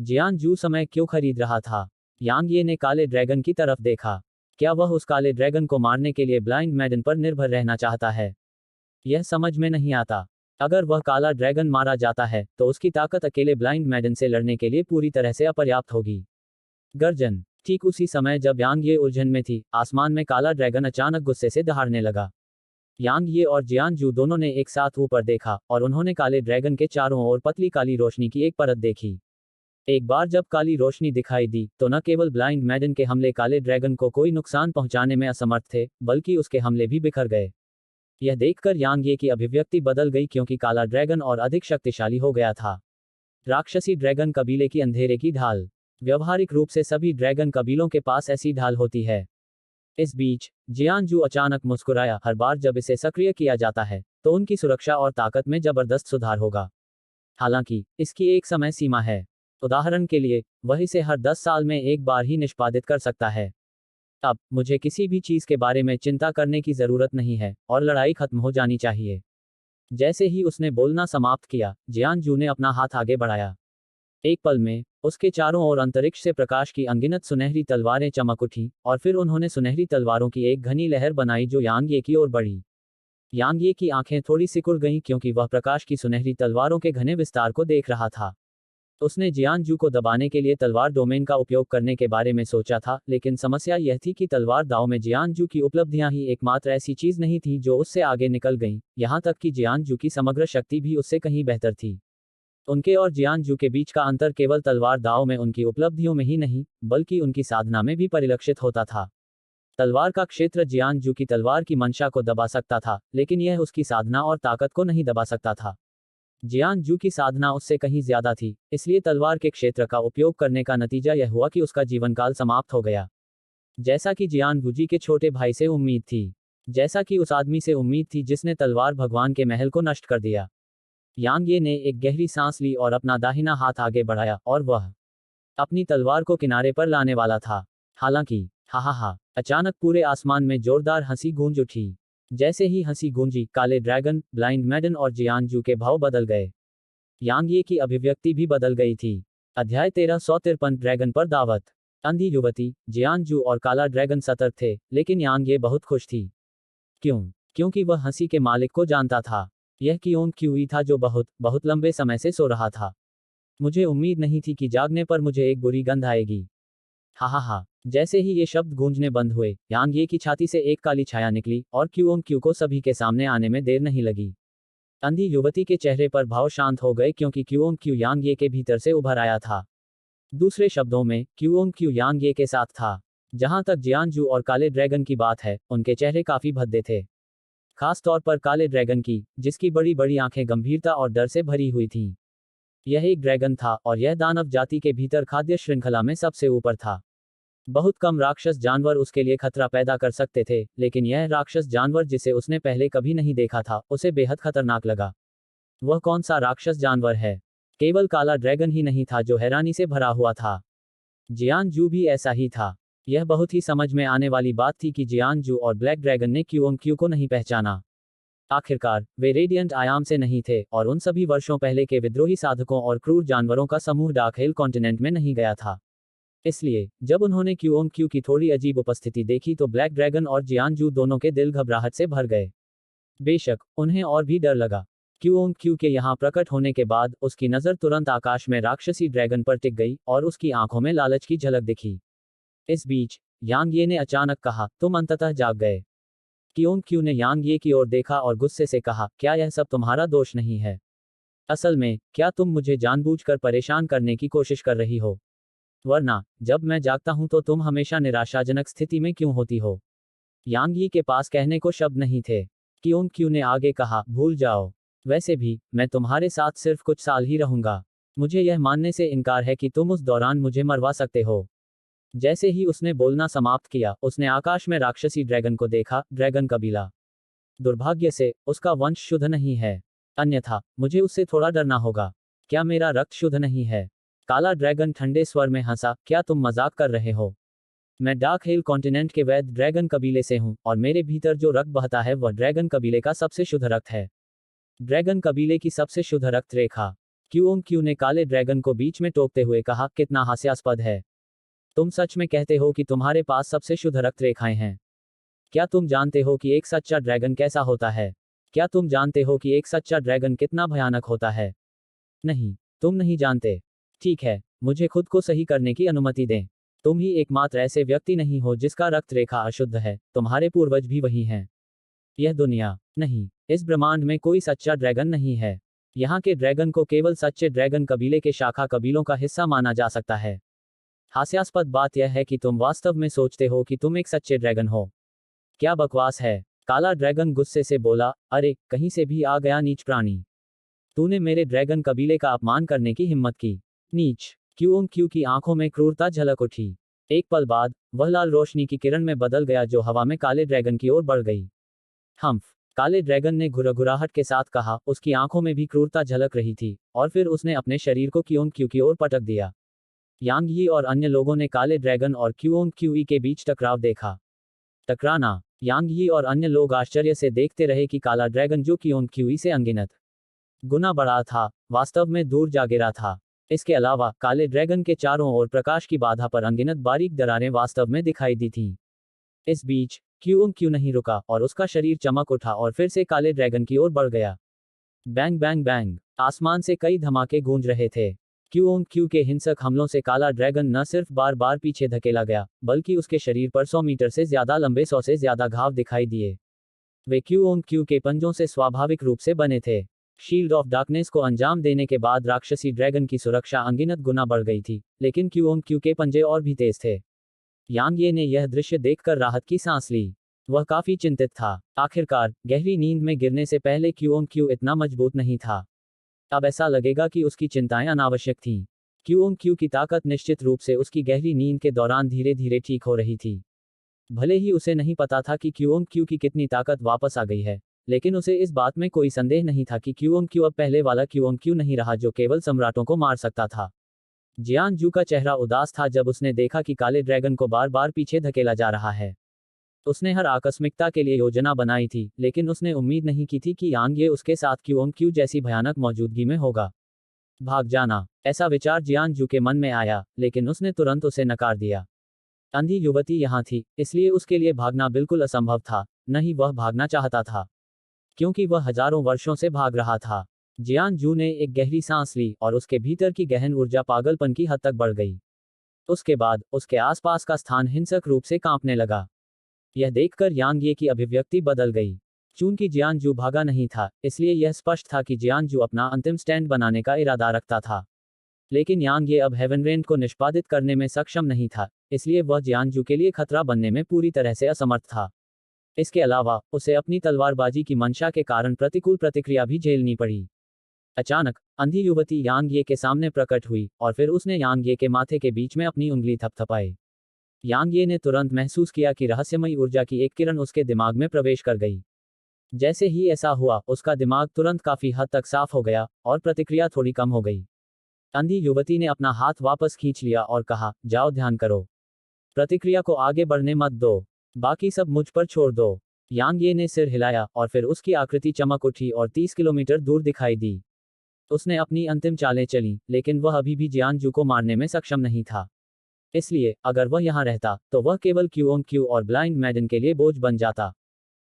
जियानजू समय क्यों खरीद रहा था? यांग ये ने काले ड्रैगन की तरफ देखा। क्या वह उस काले ड्रैगन को मारने के लिए ब्लाइंड मैडन पर निर्भर रहना चाहता है? यह समझ में नहीं आता। अगर वह काला ड्रैगन मारा जाता है, तो उसकी ताकत अकेले ब्लाइंड मैडन से लड़ने के लिए पूरी तरह से अपर्याप्त होगी। गर्जन। ठीक उसी समय जब यांग ये उलझन में थी, आसमान में काला ड्रैगन अचानक गुस्से से दहाड़ने लगा। यांग ये और जियानजू दोनों ने एक साथ ऊपर देखा, और उन्होंने काले ड्रैगन के चारों ओर पतली काली रोशनी की एक परत देखी। एक बार जब काली रोशनी दिखाई दी, तो न केवल ब्लाइंड मैडन के हमले काले ड्रैगन को कोई नुकसान पहुंचाने में असमर्थ थे, बल्कि उसके हमले भी बिखर गए। यह देखकर यांग ये की अभिव्यक्ति बदल गई क्योंकि काला ड्रैगन और अधिक शक्तिशाली हो गया था। राक्षसी ड्रैगन कबीले की अंधेरे की ढाल। व्यावहारिक रूप से सभी ड्रैगन कबीलों के पास ऐसी ढाल होती है। इस बीच, जियानजू अचानक मुस्कुराया, हर बार जब इसे सक्रिय किया जाता है, तो उनकी सुरक्षा और ताकत में जबरदस्त सुधार होगा। हालांकि, इसकी एक समय सीमा है। उदाहरण के लिए, वह इसे हर 10 साल में एक बार ही निष्पादित कर सकता है। अब, मुझे किसी भी चीज के बारे में चिंता करने की जरूरत नहीं है, और लड़ाई खत्म हो जानी चाहिए। जैसे ही उसने बोलना समाप्त किया, जियानजू ने अपना हाथ आगे बढ़ाया। एक पल में, उसके चारों ओर अंतरिक्ष से प्रकाश की अनगिनत सुनहरी तलवारें चमक उठी, और फिर उन्होंने सुनहरी तलवारों की एक घनी लहर बनाई जो यांग ये की ओर बढ़ी। यांग ये की आंखें थोड़ी सिकुड़ गईं क्योंकि वह प्रकाश की सुनहरी तलवारों के घने विस्तार को देख रहा था। उसने जियानजू को दबाने के लिए तलवार डोमेन का उपयोग करने के बारे में सोचा था, लेकिन समस्या यह थी कि तलवार दाव में जियानजू की उपलब्धियां ही एकमात्र ऐसी चीज नहीं थी जो उससे आगे निकल गईं, यहां तक कि जियानजू की समग्र शक्ति भी उससे कहीं बेहतर थी। उनके और जियानजू के बीच का अंतर केवल तलवार दाव में उनकी उपलब्धियों में ही नहीं, बल्कि उनकी साधना में भी परिलक्षित होता था। तलवार का क्षेत्र जियानजू की तलवार की मंशा को दबा सकता था, लेकिन यह उसकी साधना और ताकत को नहीं दबा सकता था। जियानजू की साधना उससे कहीं ज्यादा थी, इसलिए तलवार के क्षेत्र का उपयोग करने का नतीजा यह हुआ कि उसका जीवनकाल समाप्त हो गया। जैसा कि जियानजू जी के छोटे भाई से उम्मीद थी। जैसा कि उस आदमी से उम्मीद थी जिसने तलवार भगवान के महल को नष्ट कर दिया। यांग ये ने एक गहरी सांस ली और अपना दाहिना हाथ आगे बढ़ाया, और वह अपनी तलवार को किनारे पर लाने वाला था। हालांकि, हा, अचानक पूरे आसमान में जोरदार हंसी गूंज उठी। जैसे ही हंसी गूंजी, काले ड्रैगन, ब्लाइंड मैडन और जियानजू के भाव बदल गए। यांग ये की अभिव्यक्ति भी बदल गई थी। अध्याय 1353 ड्रैगन पर दावत। अंधी युवती, जियानजू और काला ड्रैगन सतर्क थे, लेकिन यांग ये बहुत खुश थी। क्यों? क्योंकि वह हंसी के मालिक को जानता था। यह कियोन क्यूई था जो बहुत लंबे समय से सो रहा था। मुझे उम्मीद नहीं थी कि जागने पर मुझे एक बुरी गंध आएगी। हा। जैसे ही ये शब्द गूंजने बंद हुए, यांग ये की छाती से एक काली छाया निकली, और क्यूओन क्यू को सभी के सामने आने में देर नहीं लगी। अंधी युवती के चेहरे पर भाव शांत हो गए क्योंकि क्यूओन क्यू यांग ये के भीतर से उभर आया था। दूसरे शब्दों में, क्यूओन क्यू यांग ये के साथ था। जहां तक जियानजू और काले ड्रैगन की बात है, उनके चेहरे काफी भद्दे थे। खास तौर पर काले ड्रैगन की, जिसकी बड़ी बड़ी आंखें गंभीरता और डर से भरी हुई थीं। यह एक ड्रैगन था, और यह दानव जाति के भीतर खाद्य श्रृंखला में सबसे ऊपर था। बहुत कम राक्षस जानवर उसके लिए खतरा पैदा कर सकते थे, लेकिन यह राक्षस जानवर जिसे उसने पहले कभी नहीं देखा था, उसे बेहद खतरनाक लगा। वह कौन सा राक्षस जानवर है? केवल काला ड्रैगन ही नहीं था जो हैरानी से भरा हुआ था। जियानजू भी ऐसा ही था। यह बहुत ही समझ में आने वाली बात थी कि जियानजू और ब्लैक ड्रैगन ने क्यूओन क्यू को नहीं पहचाना। आखिरकार वे रेडियंट आयाम से नहीं थे और उन सभी वर्षों पहले के विद्रोही साधकों और क्रूर जानवरों का समूह डार्क हिल कॉन्टिनेंट में नहीं गया था। इसलिए जब उन्होंने क्यूओंग क्यू की थोड़ी अजीब उपस्थिति देखी तो ब्लैक ड्रैगन और जियानजू दोनों के दिल घबराहट से भर गए। बेशक उन्हें और भी डर लगा। क्यूओंग क्यू के यहाँ प्रकट होने के बाद उसकी नज़र तुरंत आकाश में राक्षसी ड्रैगन पर टिक गई और उसकी आंखों में लालच की झलक दिखी। इस बीच यांग ये ने अचानक कहा, तुम अंततः जाग गए। क्यूओंग क्यू ने यांग ये की ओर देखा और गुस्से से कहा, क्या यह सब तुम्हारा दोष नहीं है? असल में क्या तुम मुझे जानबूझकर परेशान करने की कोशिश कर रही हो? वरना जब मैं जागता हूं तो तुम हमेशा निराशाजनक स्थिति में क्यों होती हो? यांग यी के पास कहने को शब्द नहीं थे। क्यूओंग क्यू ने आगे कहा, भूल जाओ। वैसे भी मैं तुम्हारे साथ सिर्फ कुछ साल ही रहूंगा। मुझे यह मानने से इनकार है कि तुम उस दौरान मुझे मरवा सकते हो। जैसे ही उसने बोलना समाप्त किया उसने आकाश में राक्षसी ड्रैगन को देखा। ड्रैगन कबीला दुर्भाग्य से उसका वंश शुद्ध नहीं है, अन्यथा मुझे उससे थोड़ा डरना होगा। क्या मेरा रक्त शुद्ध नहीं है? काला ड्रैगन ठंडे स्वर में हंसा, क्या तुम मजाक कर रहे हो? मैं डार्क हिल कॉन्टिनेंट के वैध ड्रैगन कबीले से हूं और मेरे भीतर जो रक्त बहता है वह ड्रैगन कबीले का सबसे शुद्ध रक्त है। ड्रैगन कबीले की सबसे शुद्ध रक्त रेखा। क्यूओंग क्यू ने काले ड्रैगन को बीच में टोकते हुए कहा, कितना हास्यास्पद है। तुम सच में कहते हो कि तुम्हारे पास सबसे शुद्ध रक्त रेखाएं हैं? क्या तुम जानते हो कि एक सच्चा ड्रैगन कैसा होता है? क्या तुम जानते हो कि एक सच्चा ड्रैगन कितना भयानक होता है? नहीं, तुम नहीं जानते। ठीक है, मुझे खुद को सही करने की अनुमति दें। तुम ही एकमात्र ऐसे व्यक्ति नहीं हो जिसका रक्त रेखा अशुद्ध है, तुम्हारे पूर्वज भी वही हैं। यह दुनिया नहीं, इस ब्रह्मांड में कोई सच्चा ड्रैगन नहीं है। यहाँ के ड्रैगन को केवल सच्चे ड्रैगन कबीले के शाखा कबीलों का हिस्सा माना जा सकता है। हास्यास्पद बात यह है कि तुम वास्तव में सोचते हो कि तुम एक सच्चे ड्रैगन हो। क्या बकवास है। काला ड्रैगन गुस्से से बोला, अरे कहीं से भी आ गया नीच प्राणी। तूने मेरे ड्रैगन कबीले का अपमान करने की हिम्मत की। नीच। क्यूओंग क्यू की आंखों में क्रूरता झलक उठी। एक पल बाद वह लाल रोशनी की किरण में बदल गया जो हवा में काले ड्रैगन की ओर बढ़ गई। हम्फ। काले ड्रैगन ने घुरघुराहट के साथ कहा, उसकी आंखों में भी क्रूरता झलक रही थी, और फिर उसने अपने शरीर को क्यूओंग क्यू की ओर पटक दिया। यांग यी और अन्य लोगों ने काले ड्रैगन और क्यूओंग क्यूई के बीच टकराव देखा। टकराना। यांग यी और अन्य लोग आश्चर्य से देखते रहे कि काला ड्रैगन जो क्यूओंग क्यूई से अनगिनत गुना बड़ा था, वास्तव में दूर जा गिरा था। इसके अलावा काले ड्रैगन के चारों ओर प्रकाश की बाधा पर अनगिनत बारीक दरारें वास्तव में दिखाई दी थीं। इस बीच क्यूओंग क्यू नहीं रुका और उसका शरीर चमक उठा और फिर से काले ड्रैगन की ओर बढ़ गया। Bang bang bang. आसमान से कई धमाके गूंज रहे थे। क्यूओंग क्यू के हिंसक हमलों से काला ड्रैगन न सिर्फ बार बार पीछे धकेला गया, बल्कि उसके शरीर पर 100 मीटर से ज्यादा लंबे 100 से ज्यादा घाव दिखाई दिए। वे क्यूओंग क्यू के पंजों से स्वाभाविक रूप से बने थे। शील्ड ऑफ डार्कनेस को अंजाम देने के बाद राक्षसी ड्रैगन की सुरक्षा अनगिनत गुना बढ़ गई थी, लेकिन क्यूओंग क्यू के पंजे और भी तेज थे। यांग ये ने यह दृश्य देखकर राहत की सांस ली। वह काफी चिंतित था। आखिरकार गहरी नींद में गिरने से पहले क्यूओंग क्यू इतना मजबूत नहीं था। अब ऐसा लगेगा कि उसकी चिंताएं अनावश्यक थीं। क्यूओंग क्यू की ताकत निश्चित रूप से उसकी गहरी नींद के दौरान धीरे धीरे ठीक हो रही थी। भले ही उसे नहीं पता था कि क्यूओंग क्यू की कितनी ताकत वापस आ गई है, लेकिन उसे इस बात में कोई संदेह नहीं था कि क्यूओंग क्यू अब पहले वाला क्यूओंग क्यू नहीं रहा जो केवल सम्राटों को मार सकता था। जियानजू का चेहरा उदास था जब उसने देखा कि काले ड्रैगन को बार बार पीछे धकेला जा रहा है। उसने हर आकस्मिकता के लिए योजना बनाई थी, लेकिन उसने उम्मीद नहीं की थी कि यांग ये उसके साथ क्यूओंग क्यू जैसी भयानक मौजूदगी में होगा। भाग जाना, ऐसा विचार जियानजू के मन में आया, लेकिन उसने तुरंत उसे नकार दिया। अंधी युवती यहाँ थी, इसलिए उसके लिए भागना बिल्कुल असंभव था। न ही वह भागना चाहता था, क्योंकि वह हजारों वर्षों से भाग रहा था। जियानजू ने एक गहरी सांस ली और उसके भीतर की गहन ऊर्जा पागलपन की हद तक बढ़ गई। उसके बाद उसके आसपास का स्थान हिंसक रूप से कांपने लगा। यह देखकर यांग ये की अभिव्यक्ति बदल गई। चूंकि जियानजू भागा नहीं था, इसलिए यह स्पष्ट था कि जियानजू अपना अंतिम स्टैंड बनाने का इरादा रखता था। लेकिन यांग ये अब हेवनरेंट को निष्पादित करने में सक्षम नहीं था, इसलिए वह जियानजू के लिए खतरा बनने में पूरी तरह से असमर्थ था। इसके अलावा उसे अपनी तलवारबाजी की मंशा के कारण प्रतिकूल प्रतिक्रिया भी झेलनी पड़ी। अचानक अंधी युवती यांग ये के सामने प्रकट हुई और फिर उसने यांग ये के माथे के बीच में अपनी उंगली थपथपाई। यांग ये ने तुरंत महसूस किया कि रहस्यमयी ऊर्जा की एक किरण उसके दिमाग में प्रवेश कर गई। जैसे ही ऐसा हुआ, उसका दिमाग तुरंत काफी हद तक साफ हो गया और प्रतिक्रिया थोड़ी कम हो गई। अंधी युवती ने अपना हाथ वापस खींच लिया और कहा, जाओ ध्यान करो। प्रतिक्रिया को आगे बढ़ने मत दो। बाकी सब मुझ पर छोड़ दो। यांग ये ने सिर हिलाया और फिर उसकी आकृति चमक उठी और 30 किलोमीटर दूर दिखाई दी। उसने अपनी अंतिम चालें चली, लेकिन वह अभी भी जियानजू को मारने में सक्षम नहीं था। इसलिए अगर वह यहाँ रहता तो वह केवल क्यूओंग क्यू और ब्लाइंड मैडन के लिए बोझ बन जाता।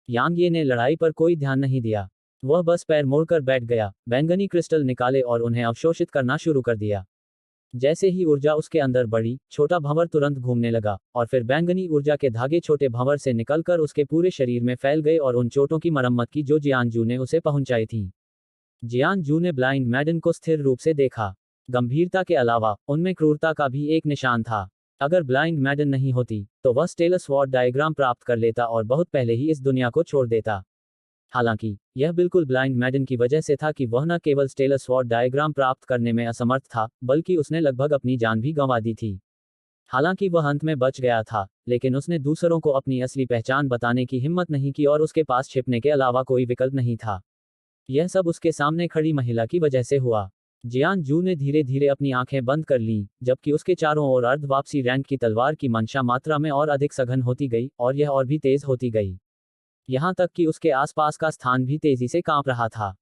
यांग ये ने लड़ाई पर कोई ध्यान नहीं दिया। वह बस पैर मोड़कर बैठ गया, बैंगनी क्रिस्टल निकाले और उन्हें अवशोषित करना शुरू कर दिया। जैसे ही ऊर्जा उसके अंदर बढ़ी, छोटा भंवर तुरंत घूमने लगा, और फिर बैंगनी ऊर्जा के धागे छोटे भंवर से निकलकर उसके पूरे शरीर में फैल गए और उन चोटों की मरम्मत की जो जियानजू ने उसे पहुंचाई थी। जियानजू ने ब्लाइंड मैडन को स्थिर रूप से देखा। गंभीरता के अलावा उनमें क्रूरता का भी एक निशान था। अगर ब्लाइंड मैडन नहीं होती तो वह स्टेलस वॉर्ड डायग्राम प्राप्त कर लेता और बहुत पहले ही इस दुनिया को छोड़ देता। हालांकि यह बिल्कुल ब्लाइंड मैडन की वजह से था कि वह न केवल स्टेलस वॉर्ड डायग्राम प्राप्त करने में असमर्थ था, बल्कि उसने लगभग अपनी जान भी गंवा दी थी। हालांकि वह अंत में बच गया था, लेकिन उसने दूसरों को अपनी असली पहचान बताने की हिम्मत नहीं की और उसके पास छिपने के अलावा कोई विकल्प नहीं था। यह सब उसके सामने खड़ी महिला की वजह से हुआ। जियानजू ने धीरे धीरे अपनी आंखें बंद कर लीं, जबकि उसके चारों ओर अर्ध वापसी रैंक की तलवार की मंशा मात्रा में और अधिक सघन होती गई, और यह और भी तेज होती गई। यहां तक कि उसके आसपास का स्थान भी तेजी से कांप रहा था।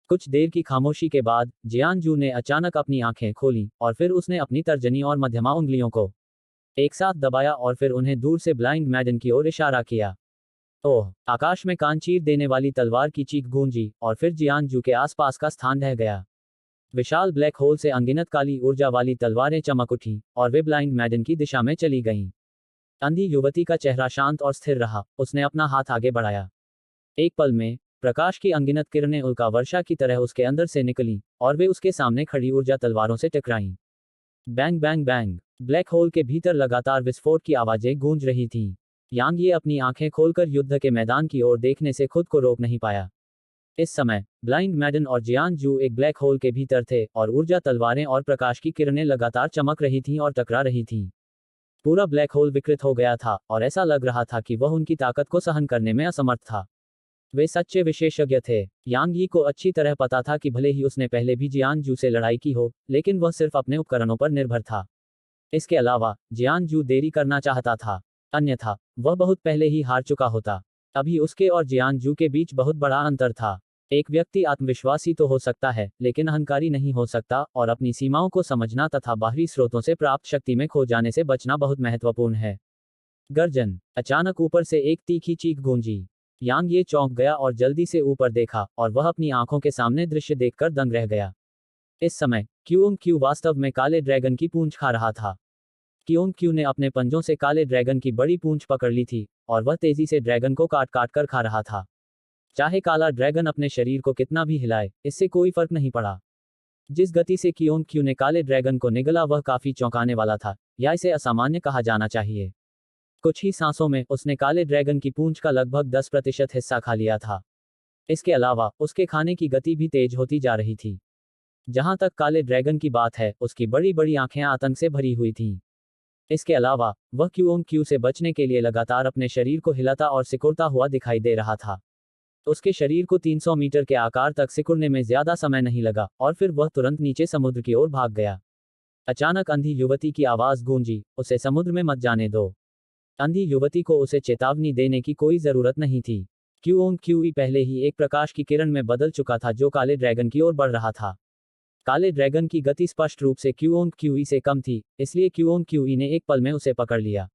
कुछ देर की खामोशी के बाद जियानजू ने अचानक अपनी आंखें खोलीं, और फिर उसने अपनी तर्जनी और मध्यमा उंगलियों को एक साथ दबाया और फिर उन्हें दूर से ब्लाइंड मैडन की ओर इशारा किया। ओह! आकाश में कान चीर देने वाली तलवार की चीख गूंजी, और फिर जियानजू के आसपास का स्थान ढह गया। विशाल ब्लैक होल से अनगिनत काली ऊर्जा वाली तलवारें चमक उठीं, और वे ब्लाइंड मैडन की दिशा में चली गईं। अंधी युवती का चेहरा शांत और स्थिर रहा, उसने अपना हाथ आगे बढ़ाया। एक पल में प्रकाश की अनगिनत किरणें उल्का वर्षा की तरह उसके अंदर से निकलीं, और वे उसके सामने खड़ी ऊर्जा तलवारों से टकराईं। Bang bang bang! Black hole के भीतर लगातार विस्फोट की आवाजें गूंज रही थीं। यांग ये अपनी आंखें खोलकर युद्ध के मैदान की ओर देखने से खुद को रोक नहीं पाया। इस समय ब्लाइंड मैडन और जियानजू एक ब्लैक होल के भीतर थे, और ऊर्जा तलवारें और प्रकाश की किरणें लगातार चमक रही थीं और टकरा रही थीं। पूरा ब्लैक होल विकृत हो गया था, और ऐसा लग रहा था कि वह उनकी ताकत को सहन करने में असमर्थ था। वे सच्चे विशेषज्ञ थे। यांग यी को अच्छी तरह पता था कि भले ही उसने पहले भी जियानजू से लड़ाई की हो, लेकिन वह सिर्फ अपने उपकरणों पर निर्भर था। इसके अलावा जियानजू देरी करना चाहता था, अन्यथा वह बहुत पहले ही हार चुका होता। अभी उसके और जियानजू के बीच बहुत बड़ा अंतर था। एक व्यक्ति आत्मविश्वासी तो हो सकता है, लेकिन अहंकारी नहीं हो सकता, और अपनी सीमाओं को समझना तथा बाहरी स्रोतों से प्राप्त शक्ति में खो जाने से बचना बहुत महत्वपूर्ण है। गर्जन! अचानक ऊपर से एक तीखी चीख गूंजी। यांग ये चौंक गया और जल्दी से ऊपर देखा, और वह अपनी आंखों के सामने दृश्य देखकर दंग रह गया। इस समय क्यूओंग क्यू वास्तव में काले ड्रैगन की पूंछ खा रहा था। क्यूओंग क्यू ने अपने पंजों से काले ड्रैगन की बड़ी पूंछ पकड़ ली थी, और वह तेजी से ड्रैगन को काट काट कर खा रहा था। चाहे काला ड्रैगन अपने शरीर को कितना भी हिलाए, इससे कोई फर्क नहीं पड़ा। जिस गति से क्यूओंग क्यू ने काले ड्रैगन को निगला वह काफी चौंकाने वाला था, या इसे असामान्य कहा जाना चाहिए। कुछ ही सांसों में उसने काले ड्रैगन की पूंछ का लगभग 10% हिस्सा खा लिया था। इसके अलावा उसके खाने की गति भी तेज होती जा रही थी। जहां तक काले ड्रैगन की बात है, उसकी बड़ी बड़ी आंखें आतंक से भरी हुई थीं। इसके अलावा वह क्यूओंग क्यू से बचने के लिए लगातार अपने शरीर को हिलाता और सिकुड़ता हुआ दिखाई दे रहा था। उसके शरीर को 300 मीटर के आकार तक सिकुड़ने में ज्यादा समय नहीं लगा, और फिर वह तुरंत नीचे समुद्र की ओर भाग गया। अचानक अंधी युवती की आवाज गूंजी, उसे समुद्र में मत जाने दो। अंधी युवती को उसे चेतावनी देने की कोई जरूरत नहीं थी। क्यूओंग क्यूई पहले ही एक प्रकाश की किरण में बदल चुका था जो काले ड्रैगन की ओर बढ़ रहा था। काले ड्रैगन की गति स्पष्ट रूप से क्यूओंग क्यूई से कम थी, इसलिए क्यूओंग क्यूई ने एक पल में उसे पकड़ लिया।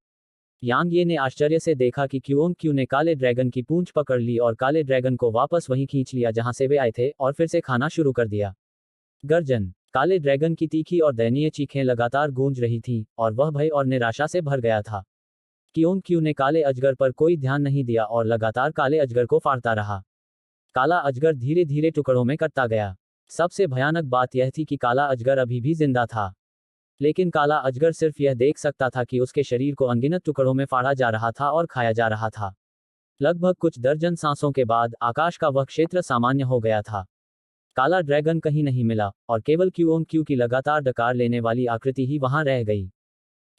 यांग ये ने आश्चर्य से देखा कि क्यूओंग क्यू ने काले ड्रैगन की पूंछ पकड़ ली और काले ड्रैगन को वापस वहीं खींच लिया जहां से वे आए थे, और फिर से खाना शुरू कर दिया। गर्जन! काले ड्रैगन की तीखी और दयनीय चीखें लगातार गूंज रही थीं, और वह भय और निराशा से भर गया था। क्यूओंग क्यू ने काले अजगर पर कोई ध्यान नहीं दिया और लगातार काले अजगर को फाड़ता रहा। काला अजगर धीरे धीरे टुकड़ों में कटता गया। सबसे भयानक बात यह थी कि काला अजगर अभी भी जिंदा था, लेकिन काला अजगर सिर्फ यह देख सकता था कि उसके शरीर को अनगिनत टुकड़ों में फाड़ा जा रहा था और खाया जा रहा था। लगभग कुछ दर्जन सांसों के बाद आकाश का वह क्षेत्र सामान्य हो गया था। काला ड्रैगन कहीं नहीं मिला, और केवल क्यूओंग क्यू की लगातार डकार लेने वाली आकृति ही वहां रह गई।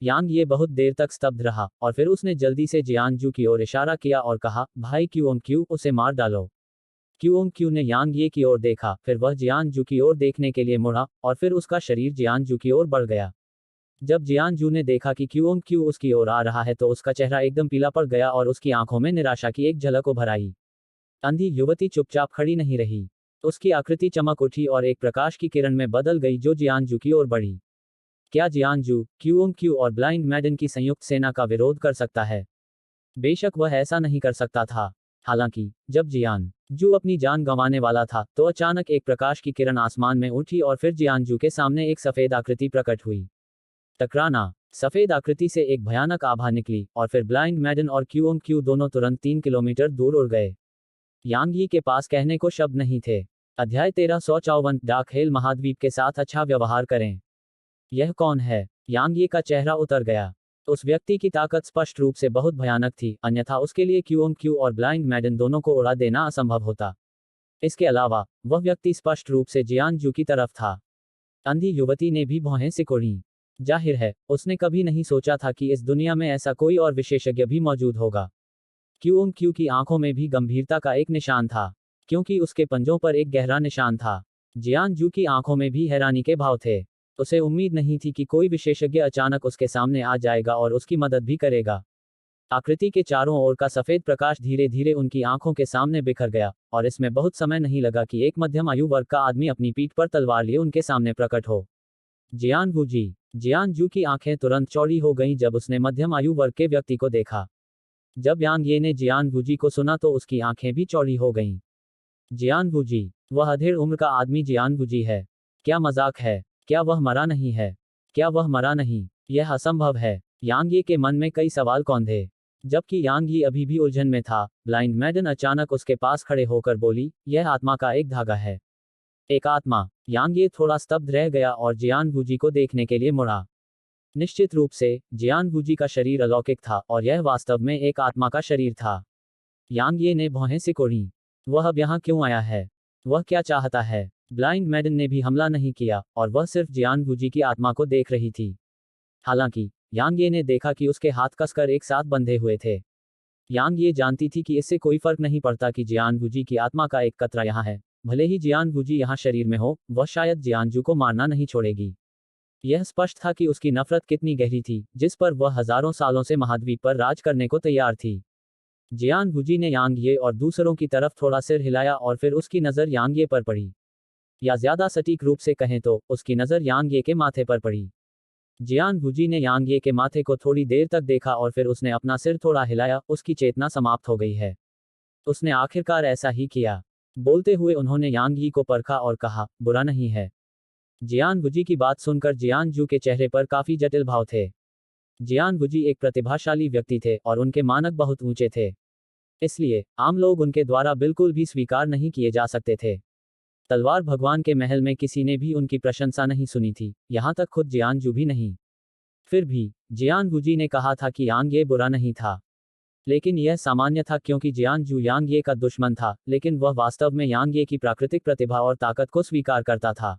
यांग ये बहुत देर तक स्तब्ध रहा, और फिर उसने जल्दी से जियानजू की ओर इशारा किया और कहा, भाई क्यूओंग क्यू, उसे मार डालो। क्यूओंग क्यू ने यांग ये की ओर देखा, फिर वह जियानजू की ओर देखने के लिए मुड़ा, और फिर उसका शरीर जियानजू की ओर बढ़ गया। जब जियानजू ने देखा कि क्यों क्यों उसकी ओर आ रहा है तो उसका चेहरा एकदम पीला पड़ गया और उसकी आंखों में निराशा की एक झलक उभर आई। अंधी युवती चुपचाप खड़ी नहीं रही। उसकी आकृति चमक उठी और एक प्रकाश की किरण में बदल गई जो जियानजू की ओर बढ़ी। क्या जियानजू क्यू और ब्लाइंड मैडन की संयुक्त सेना का विरोध कर सकता है? बेशक वह ऐसा नहीं कर सकता था। हालांकि जब जियानजू अपनी जान गंवाने वाला था तो अचानक एक प्रकाश की किरण आसमान में उठी और फिर जियानजू के सामने एक सफेद आकृति प्रकट हुई। टकराना। सफेद आकृति से एक भयानक आभा निकली और फिर ब्लाइंड मैडन और क्यू दोनों तुरंत 3 किलोमीटर दूर उड़ गए। यांग यी के पास कहने को शब्द नहीं थे। अध्याय 1354 डार्क हेल महाद्वीप के साथ अच्छा व्यवहार करें। यह कौन है? यांग यी का चेहरा उतर गया। उस व्यक्ति की ताकत स्पष्ट रूप से बहुत भयानक थी, अन्यथा उसके लिए क्यू और ब्लाइंड मैडन दोनों को उड़ा देना असंभव होता। इसके अलावा वह व्यक्ति स्पष्ट रूप से जियानजू की तरफ था। अंधी युवती ने भी भौहें सिकोड़ी। जाहिर है उसने कभी नहीं सोचा था कि इस दुनिया में ऐसा कोई और विशेषज्ञ भी मौजूद होगा। क्यू की आंखों में भी गंभीरता का एक निशान था, क्योंकि उसके पंजों पर एक गहरा निशान था। जियानजू की आंखों में भी हैरानी के भाव थे। उसे उम्मीद नहीं थी कि कोई विशेषज्ञ अचानक उसके सामने आ जाएगा और उसकी मदद भी करेगा। आकृति के चारों ओर का सफेद प्रकाश धीरे धीरे उनकी आंखों के सामने बिखर गया और इसमें बहुत समय नहीं लगा कि एक मध्यम आयु वर्ग का आदमी अपनी पीठ पर तलवार लिए उनके सामने प्रकट हो। जियानजू की आंखें तुरंत चौड़ी हो गईं जब उसने मध्यम आयु वर्ग के व्यक्ति को देखा। जब यांग ये ने जियानवू को सुना तो उसकी आंखें भी चौड़ी हो गईं। जियानवू, वह अधेड़ उम्र का आदमी जियानवू है। क्या मजाक है? क्या वह मरा नहीं है? क्या वह मरा नहीं? यह असंभव है। यांग ये के मन में कई सवाल कौंधे। जबकि यांग ये अभी भी उलझन में था, ब्लाइंड मैडन अचानक उसके पास खड़े होकर बोली, यह आत्मा का एक धागा है। एक आत्मा। यांग ये थोड़ा स्तब्ध रह गया और जियानवू को देखने के लिए मुड़ा। निश्चित रूप से जियानवू का शरीर अलौकिक था और यह वास्तव में एक आत्मा का शरीर था। यांग ये ने भौहें सिकोड़ी। वह अब यहाँ क्यों आया है? वह क्या चाहता है? ब्लाइंड मैडन ने भी हमला नहीं किया और वह सिर्फ जियानवू की आत्मा को देख रही थी। हालांकि यांग ये ने देखा कि उसके हाथ कसकर एक साथ बंधे हुए थे। यांग ये जानती थी कि इससे कोई फर्क नहीं पड़ता कि जियानवू की आत्मा का एक कतरा यहाँ है, भले ही जियानवू यहाँ शरीर में हो, वह शायद जियानजू को मारना नहीं छोड़ेगी। यह स्पष्ट था कि उसकी नफरत कितनी गहरी थी, जिस पर वह हजारों सालों से महाद्वीप पर राज करने को तैयार थी। जियानवू ने यांग ये और दूसरों की तरफ थोड़ा सिर हिलाया और फिर उसकी नज़र यांग ये पर पड़ी। या ज्यादा सटीक रूप से कहें तो उसकी नज़र यांग ये के माथे पर पड़ी। जियानवू ने यांग ये के माथे को थोड़ी देर तक देखा और फिर उसने अपना सिर थोड़ा हिलाया। उसकी चेतना समाप्त हो गई है। उसने आखिरकार ऐसा ही किया। बोलते हुए उन्होंने यांग ये को परखा और कहा, बुरा नहीं है। जियानवू की बात सुनकर जियानजू के चेहरे पर काफी जटिल भाव थे। जियानवू एक प्रतिभाशाली व्यक्ति थे और उनके मानक बहुत ऊंचे थे, इसलिए आम लोग उनके द्वारा बिल्कुल भी स्वीकार नहीं किए जा सकते थे। तलवार भगवान के महल में किसी ने भी उनकी प्रशंसा नहीं सुनी थी, यहाँ तक खुद जियानजू भी नहीं। फिर भी जियानवू ने कहा था कि यांग ये बुरा नहीं था, लेकिन यह सामान्य था क्योंकि जियानजू यांग ये का दुश्मन था, लेकिन वह वास्तव में यांग ये की प्राकृतिक प्रतिभा और ताकत को स्वीकार करता था।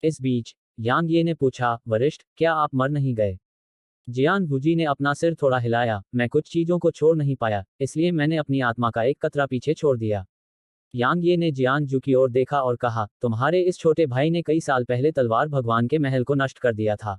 इस बीच यांग ये ने पूछा, वरिष्ठ, क्या आप मर नहीं गए? जियानवू ने अपना सिर थोड़ा हिलाया, मैं कुछ चीजों को छोड़ नहीं पाया, इसलिए मैंने अपनी आत्मा का एक कतरा पीछे छोड़ दिया। यांग ये ने जियानजू की ओर देखा और कहा, तुम्हारे इस छोटे भाई ने कई साल पहले तलवार भगवान के महल को नष्ट कर दिया था।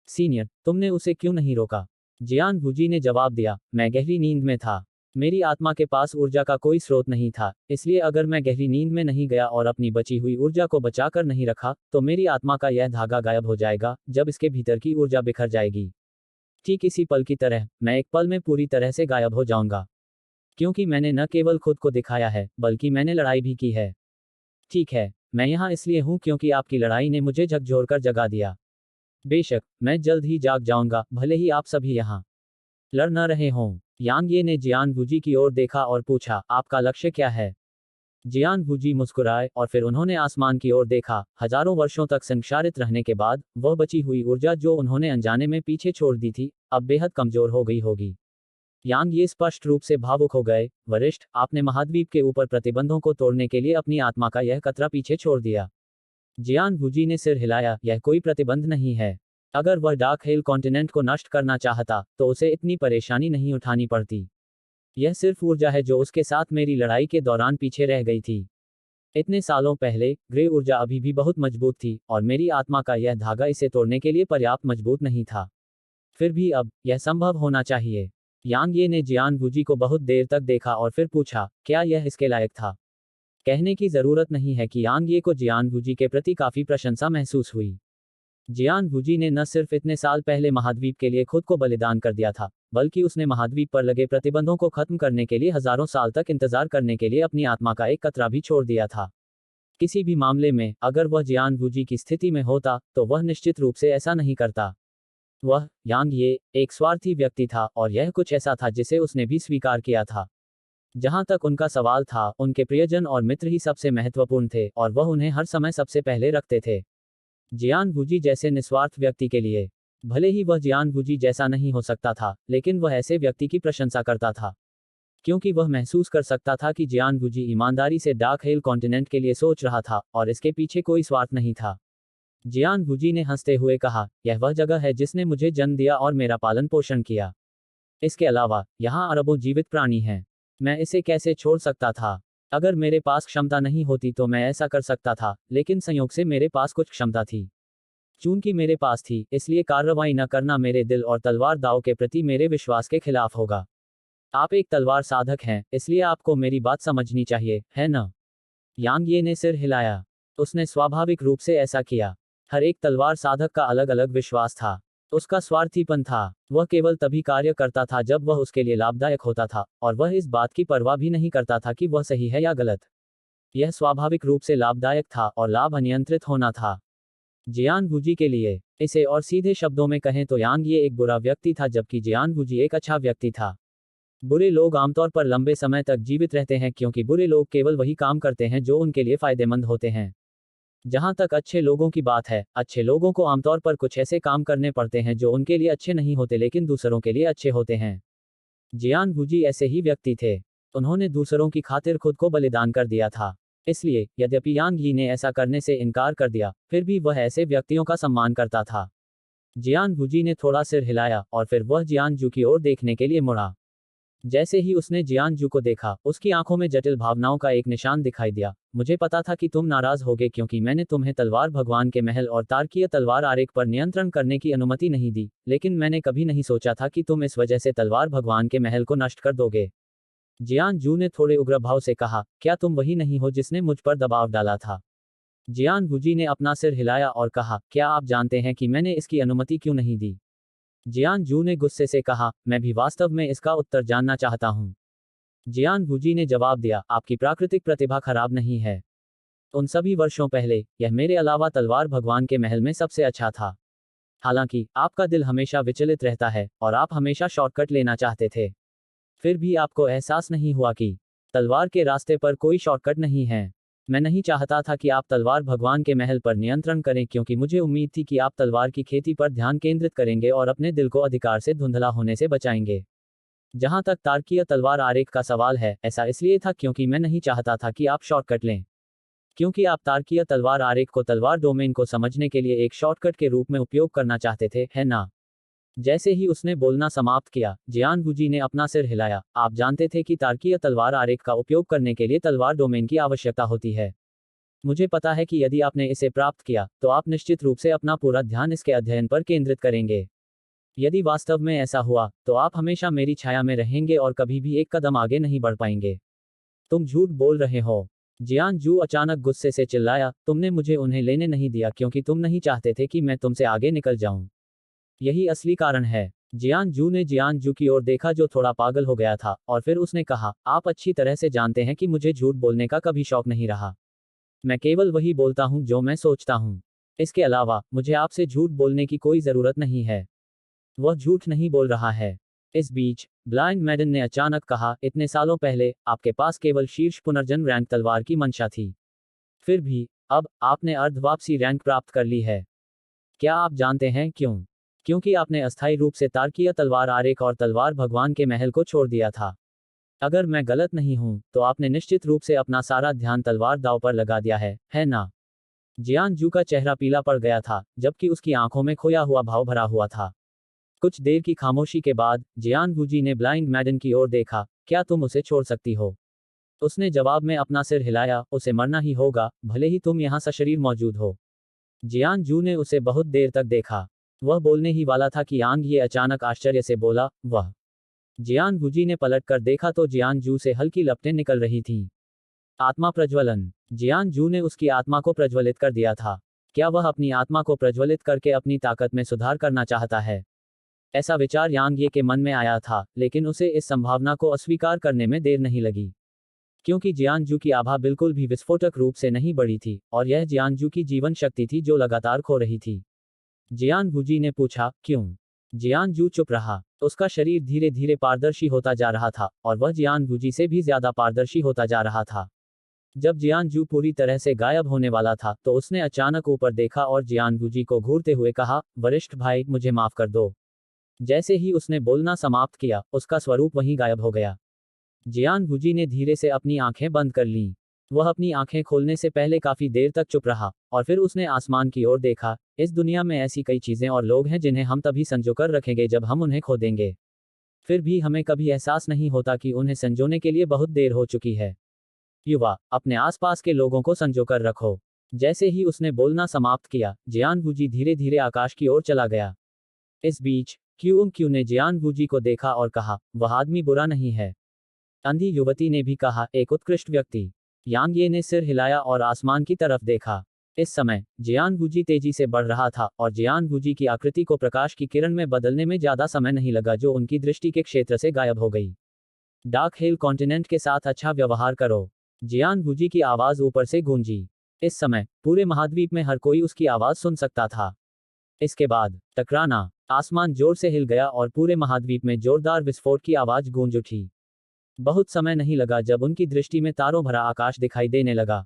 सीनियर, तुमने उसे क्यों नहीं रोका? जियानवू ने जवाब दिया, मैं गहरी नींद में था। मेरी आत्मा के पास ऊर्जा का कोई स्रोत नहीं था, इसलिए अगर मैं गहरी नींद में नहीं गया और अपनी बची हुई ऊर्जा को बचाकर नहीं रखा तो मेरी आत्मा का यह धागा गायब हो जाएगा जब इसके भीतर की ऊर्जा बिखर जाएगी। ठीक इसी पल की तरह मैं एक पल में पूरी तरह से गायब हो जाऊंगा, क्योंकि मैंने न केवल खुद को दिखाया है बल्कि मैंने लड़ाई भी की है। ठीक है, मैं यहाँ इसलिए हूँ क्योंकि आपकी लड़ाई ने मुझे झकझोरकर जगा दिया। बेशक मैं जल्द ही जाग जाऊंगा, भले ही आप सभी यहाँ लड़ न रहे हों। यांग ये ने जियानवू की ओर देखा और पूछा, आपका लक्ष्य क्या है? जियानवू मुस्कुराए और फिर उन्होंने आसमान की ओर देखा। हजारों वर्षों तक संक्षारित रहने के बाद वह बची हुई ऊर्जा जो उन्होंने अनजाने में पीछे छोड़ दी थी, अब बेहद कमजोर हो गई होगी। यांग ये स्पष्ट रूप से भावुक हो गए, वरिष्ठ, आपने महाद्वीप के ऊपर प्रतिबंधों को तोड़ने के लिए अपनी आत्मा का यह कतरा पीछे छोड़ दिया। जियानवू ने सिर हिलाया, यह कोई प्रतिबंध नहीं है। अगर वह डार्क हेल कॉन्टिनेंट को नष्ट करना चाहता तो उसे इतनी परेशानी नहीं उठानी पड़ती। यह सिर्फ ऊर्जा है जो उसके साथ मेरी लड़ाई के दौरान पीछे रह गई थी। इतने सालों पहले ग्रे ऊर्जा अभी भी बहुत मजबूत थी और मेरी आत्मा का यह धागा इसे तोड़ने के लिए पर्याप्त मजबूत नहीं था। फिर भी अब यह संभव होना चाहिए। यांग ये ने जियान वूजी को बहुत देर तक देखा और फिर पूछा, क्या यह इसके लायक था? कहने की जरूरत नहीं है कि यांग ये को जियान वूजी के प्रति काफी प्रशंसा महसूस हुई। जियान वूजी ने न सिर्फ इतने साल पहले महाद्वीप के लिए खुद को बलिदान कर दिया था, बल्कि उसने महाद्वीप पर लगे प्रतिबंधों को खत्म करने के लिए हजारों साल तक इंतजार करने के लिए अपनी आत्मा का एक कतरा भी छोड़ दिया था। किसी भी मामले में अगर वह जियान वूजी की स्थिति में होता तो वह निश्चित रूप से ऐसा नहीं करता। वह यांग ये एक स्वार्थी व्यक्ति था और यह कुछ ऐसा था जिसे उसने भी स्वीकार किया था। जहां तक उनका सवाल था, उनके प्रियजन और मित्र ही सबसे महत्वपूर्ण थे और वह उन्हें हर समय सबसे पहले रखते थे। जियान वूजी जैसे निस्वार्थ व्यक्ति के लिए, भले ही वह जियान वूजी जैसा नहीं हो सकता था, लेकिन वह ऐसे व्यक्ति की प्रशंसा करता था क्योंकि वह महसूस कर सकता था कि जियान वूजी ईमानदारी से डार्क हेल कॉन्टिनेंट के लिए सोच रहा था और इसके पीछे कोई स्वार्थ नहीं था। जियान वूजी ने हंसते हुए कहा, यह वह जगह है जिसने मुझे जन्म दिया और मेरा पालन पोषण किया। इसके अलावा यहाँ अरबों जीवित प्राणी हैं। मैं इसे कैसे छोड़ सकता था? अगर मेरे पास क्षमता नहीं होती तो मैं ऐसा कर सकता था, लेकिन संयोग से मेरे पास कुछ क्षमता थी। चूंकि मेरे पास थी, इसलिए कार्रवाई न करना मेरे दिल और तलवार दाव के प्रति मेरे विश्वास के खिलाफ होगा। आप एक तलवार साधक हैं, इसलिए आपको मेरी बात समझनी चाहिए, है न? यांग ये ने सिर हिलाया। उसने स्वाभाविक रूप से ऐसा किया। हर एक तलवार साधक का अलग अलग विश्वास था। उसका स्वार्थीपन था। वह केवल तभी कार्य करता था जब वह उसके लिए लाभदायक होता था, और वह इस बात की परवाह भी नहीं करता था कि वह सही है या गलत। यह स्वाभाविक रूप से लाभदायक था और लाभ अनियंत्रित होना था। जियान वूजी के लिए, इसे और सीधे शब्दों में कहें तो यांग ये एक बुरा व्यक्ति था जबकि जियान वूजी एक अच्छा व्यक्ति था। बुरे लोग आमतौर पर लंबे समय तक जीवित रहते हैं क्योंकि बुरे लोग केवल वही काम करते हैं जो उनके लिए फायदेमंद होते हैं। जहां तक अच्छे लोगों की बात है, अच्छे लोगों को आमतौर पर कुछ ऐसे काम करने पड़ते हैं जो उनके लिए अच्छे नहीं होते लेकिन दूसरों के लिए अच्छे होते हैं। जियान वूजी ऐसे ही व्यक्ति थे। उन्होंने दूसरों की खातिर खुद को बलिदान कर दिया था। इसलिए यद्यपि यांग यी ने ऐसा करने से इनकार कर दिया, फिर भी वह ऐसे व्यक्तियों का सम्मान करता था। जियान वूजी ने थोड़ा सिर हिलाया और फिर वह जियान जू की ओर देखने के लिए मुड़ा। जैसे ही उसने जियान जू को देखा, उसकी आंखों में जटिल भावनाओं का एक निशान दिखाई दिया। मुझे पता था कि तुम नाराज होगे क्योंकि मैंने तुम्हें तलवार भगवान के महल और तार्कीय तलवार आरेख पर नियंत्रण करने की अनुमति नहीं दी, लेकिन मैंने कभी नहीं सोचा था कि तुम इस वजह से तलवार भगवान के महल को नष्ट कर दोगे। जियान जू ने थोड़े उग्र भाव से कहा, क्या तुम वही नहीं हो जिसने मुझ पर दबाव डाला था? जियान वूजी ने अपना सिर हिलाया और कहा, क्या आप जानते हैं कि मैंने इसकी अनुमति क्यों नहीं दी? जियान जू ने गुस्से से कहा, मैं भी वास्तव में इसका उत्तर जानना चाहता हूं। जियान वूजी ने जवाब दिया, आपकी प्राकृतिक प्रतिभा खराब नहीं है। उन सभी वर्षों पहले, यह मेरे अलावा तलवार भगवान के महल में सबसे अच्छा था। हालांकि आपका दिल हमेशा विचलित रहता है और आप हमेशा शॉर्टकट लेना चाहते थे। फिर भी आपको एहसास नहीं हुआ कि तलवार के रास्ते पर कोई शॉर्टकट नहीं है। मैं नहीं चाहता था कि आप तलवार भगवान के महल पर नियंत्रण करें क्योंकि मुझे उम्मीद थी कि आप तलवार की खेती पर ध्यान केंद्रित करेंगे और अपने दिल को अधिकार से धुंधला होने से बचाएंगे। जहां तक तार्कीय तलवार आरेख का सवाल है, ऐसा इसलिए था क्योंकि मैं नहीं चाहता था कि आप शॉर्टकट लें। क्योंकि आप तार्कीय तलवार आरेख को तलवार डोमेन को समझने के लिए एक शॉर्टकट के रूप में उपयोग करना चाहते थे, है ना? जैसे ही उसने बोलना समाप्त किया, जियान वूजी ने अपना सिर हिलाया। आप जानते थे कि तार्कीय तलवार आरेख का उपयोग करने के लिए तलवार डोमेन की आवश्यकता होती है। मुझे पता है कि यदि आपने इसे प्राप्त किया, तो आप निश्चित रूप से अपना पूरा ध्यान इसके अध्ययन पर केंद्रित करेंगे। यदि वास्तव में ऐसा हुआ, तो आप हमेशा मेरी छाया में रहेंगे और कभी भी एक कदम आगे नहीं बढ़ पाएंगे। तुम झूठ बोल रहे हो। जियान जू अचानक गुस्से से चिल्लाया, तुमने मुझे उन्हें लेने नहीं दिया क्योंकि तुम नहीं चाहते थे कि मैं तुमसे आगे निकल जाऊं। यही असली कारण है। जियान जू ने जियान जू की ओर देखा जो थोड़ा पागल हो गया था, और फिर उसने कहा, आप अच्छी तरह से जानते हैं कि मुझे झूठ बोलने का कभी शौक नहीं रहा। मैं केवल वही बोलता हूं जो मैं सोचता हूं। इसके अलावा मुझे आपसे झूठ बोलने की कोई जरूरत नहीं है। वह झूठ नहीं बोल रहा है। इस बीच ब्लाइंड मैडन ने अचानक कहा, इतने सालों पहले आपके पास केवल शीर्ष पुनर्जन्म रैंक तलवार की मंशा थी। फिर भी अब आपने अर्ध वापसी रैंक प्राप्त कर ली है। क्या आप जानते हैं क्यों? क्योंकि आपने अस्थायी रूप से तार्कीय तलवार आरेख और तलवार भगवान के महल को छोड़ दिया था। अगर मैं गलत नहीं हूं, तो आपने निश्चित रूप से अपना सारा ध्यान तलवार दांव पर लगा दिया है ना? जियान जू का चेहरा पीला पड़ गया था, जबकि उसकी आंखों में खोया हुआ भाव भरा हुआ था। कुछ देर की खामोशी के बाद, जियान वूजी ने ब्लाइंड मैडन की ओर देखा, क्या तुम उसे छोड़ सकती हो? उसने जवाब में अपना सिर हिलाया, उसे मरना ही होगा, भले ही तुम यहाँ सशरीर मौजूद हो। जियान जू ने उसे बहुत देर तक देखा। वह बोलने ही वाला था कि यांग ये अचानक आश्चर्य से बोला, वह। जियान गुजी ने पलट कर देखा तो जियान जू से हल्की लपटें निकल रही थीं। आत्मा प्रज्वलन। जियान जू ने उसकी आत्मा को प्रज्वलित कर दिया था। क्या वह अपनी आत्मा को प्रज्वलित करके अपनी ताकत में सुधार करना चाहता है? ऐसा विचार यांग ये के मन में आया था, लेकिन उसे इस संभावना को अस्वीकार करने में देर नहीं लगी। क्योंकि जियानजू की आभा बिल्कुल भी विस्फोटक रूप से नहीं बढ़ी थी, और यह जियानजू की जीवन शक्ति थी जो लगातार खो रही थी। जियान गुजी ने पूछा, क्यों? जियानजू चुप रहा। उसका शरीर धीरे धीरे पारदर्शी होता जा रहा था, और वह जियान गुजी से भी ज्यादा पारदर्शी होता जा रहा था। जब जियानजू पूरी तरह से गायब होने वाला था तो उसने अचानक ऊपर देखा और जियान गुजी को घूरते हुए कहा, वरिष्ठ भाई, मुझे माफ कर दो। जैसे ही उसने बोलना समाप्त किया, उसका स्वरूप वहीं गायब हो गया। जियान गुजी ने धीरे से अपनी आंखें बंद कर लीं। वह अपनी आंखें खोलने से पहले काफी देर तक चुप रहा, और फिर उसने आसमान की ओर देखा। इस दुनिया में ऐसी कई चीजें और लोग हैं जिन्हें हम तभी संजो कर रखेंगे जब हम उन्हें खो देंगे। फिर भी हमें कभी एहसास नहीं होता कि उन्हें संजोने के लिए बहुत देर हो चुकी है। युवा, अपने आसपास के लोगों को संजो कर रखो। जैसे ही उसने बोलना समाप्त किया, जियान गुजी धीरे धीरे आकाश की ओर चला गया। इस बीच क्यू ने जियान गुजी को देखा और कहा, वह आदमी बुरा नहीं है। अंधी युवती ने भी कहा, एक उत्कृष्ट व्यक्ति। यांग ये ने सिर हिलाया और आसमान की तरफ देखा। इस समय जियान गुजी तेजी से बढ़ रहा था, और जियान गुजी की आकृति को प्रकाश की किरण में बदलने में ज्यादा समय नहीं लगा जो उनकी दृष्टि के क्षेत्र से गायब हो गई। डार्क हिल कॉन्टिनेंट के साथ अच्छा व्यवहार करो। जियान गुजी की आवाज ऊपर से गूंजी। इस समय पूरे महाद्वीप में हर कोई उसकी आवाज सुन सकता था। इसके बाद टकराना। आसमान जोर से हिल गया और पूरे महाद्वीप में जोरदार विस्फोट की आवाज गूंज उठी। बहुत समय नहीं लगा जब उनकी दृष्टि में तारों भरा आकाश दिखाई देने लगा।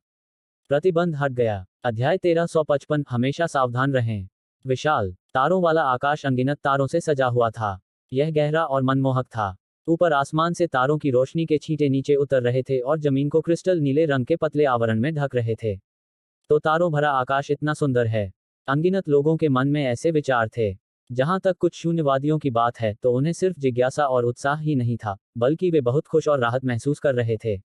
प्रतिबंध हट गया। अध्याय 1355। हमेशा सावधान रहें। विशाल तारों वाला आकाश अनगिनत तारों से सजा हुआ था। यह गहरा और मनमोहक था। ऊपर आसमान से तारों की रोशनी के छींटे नीचे उतर रहे थे और जमीन को क्रिस्टल नीले रंग के पतले आवरण में ढक रहे थे। तो तारों भरा आकाश इतना सुंदर है। अनगिनत लोगों के मन में ऐसे विचार थे। जहां तक कुछ शून्यवादियों की बात है तो उन्हें सिर्फ जिज्ञासा और उत्साह ही नहीं था, बल्कि वे बहुत खुश और राहत महसूस कर रहे थे।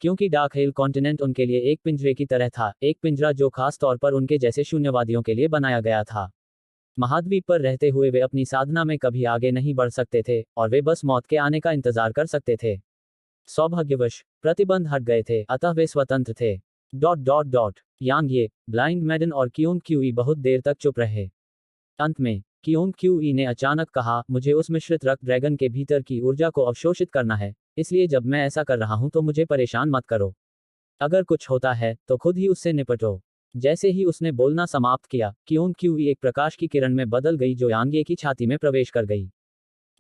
क्योंकि डार्क हिल कॉन्टिनेंट उनके लिए एक पिंजरे की तरह था, एक पिंजरा जो खास तौर पर उनके जैसे शून्यवादियों के लिए बनाया गया था। महाद्वीप पर रहते हुए वे अपनी साधना में कभी आगे नहीं बढ़ सकते थे, और वे बस मौत के आने का इंतजार कर सकते थे। सौभाग्यवश प्रतिबंध हट गए थे, अतः वे स्वतंत्र थे। यांग ये, ब्लाइंड मैडन और कियोंग क्यूई बहुत देर तक चुप रहे। अंत में कियोंग क्यूई ने अचानक कहा, मुझे उस मिश्रित रक्त ड्रैगन के भीतर की ऊर्जा को अवशोषित करना है, इसलिए जब मैं ऐसा कर रहा हूं तो मुझे परेशान मत करो। अगर कुछ होता है तो खुद ही उससे निपटो। जैसे ही उसने बोलना समाप्त किया, कियोंग क्यूई एक प्रकाश की किरण में बदल गई जो यांग ये की छाती में प्रवेश कर गई।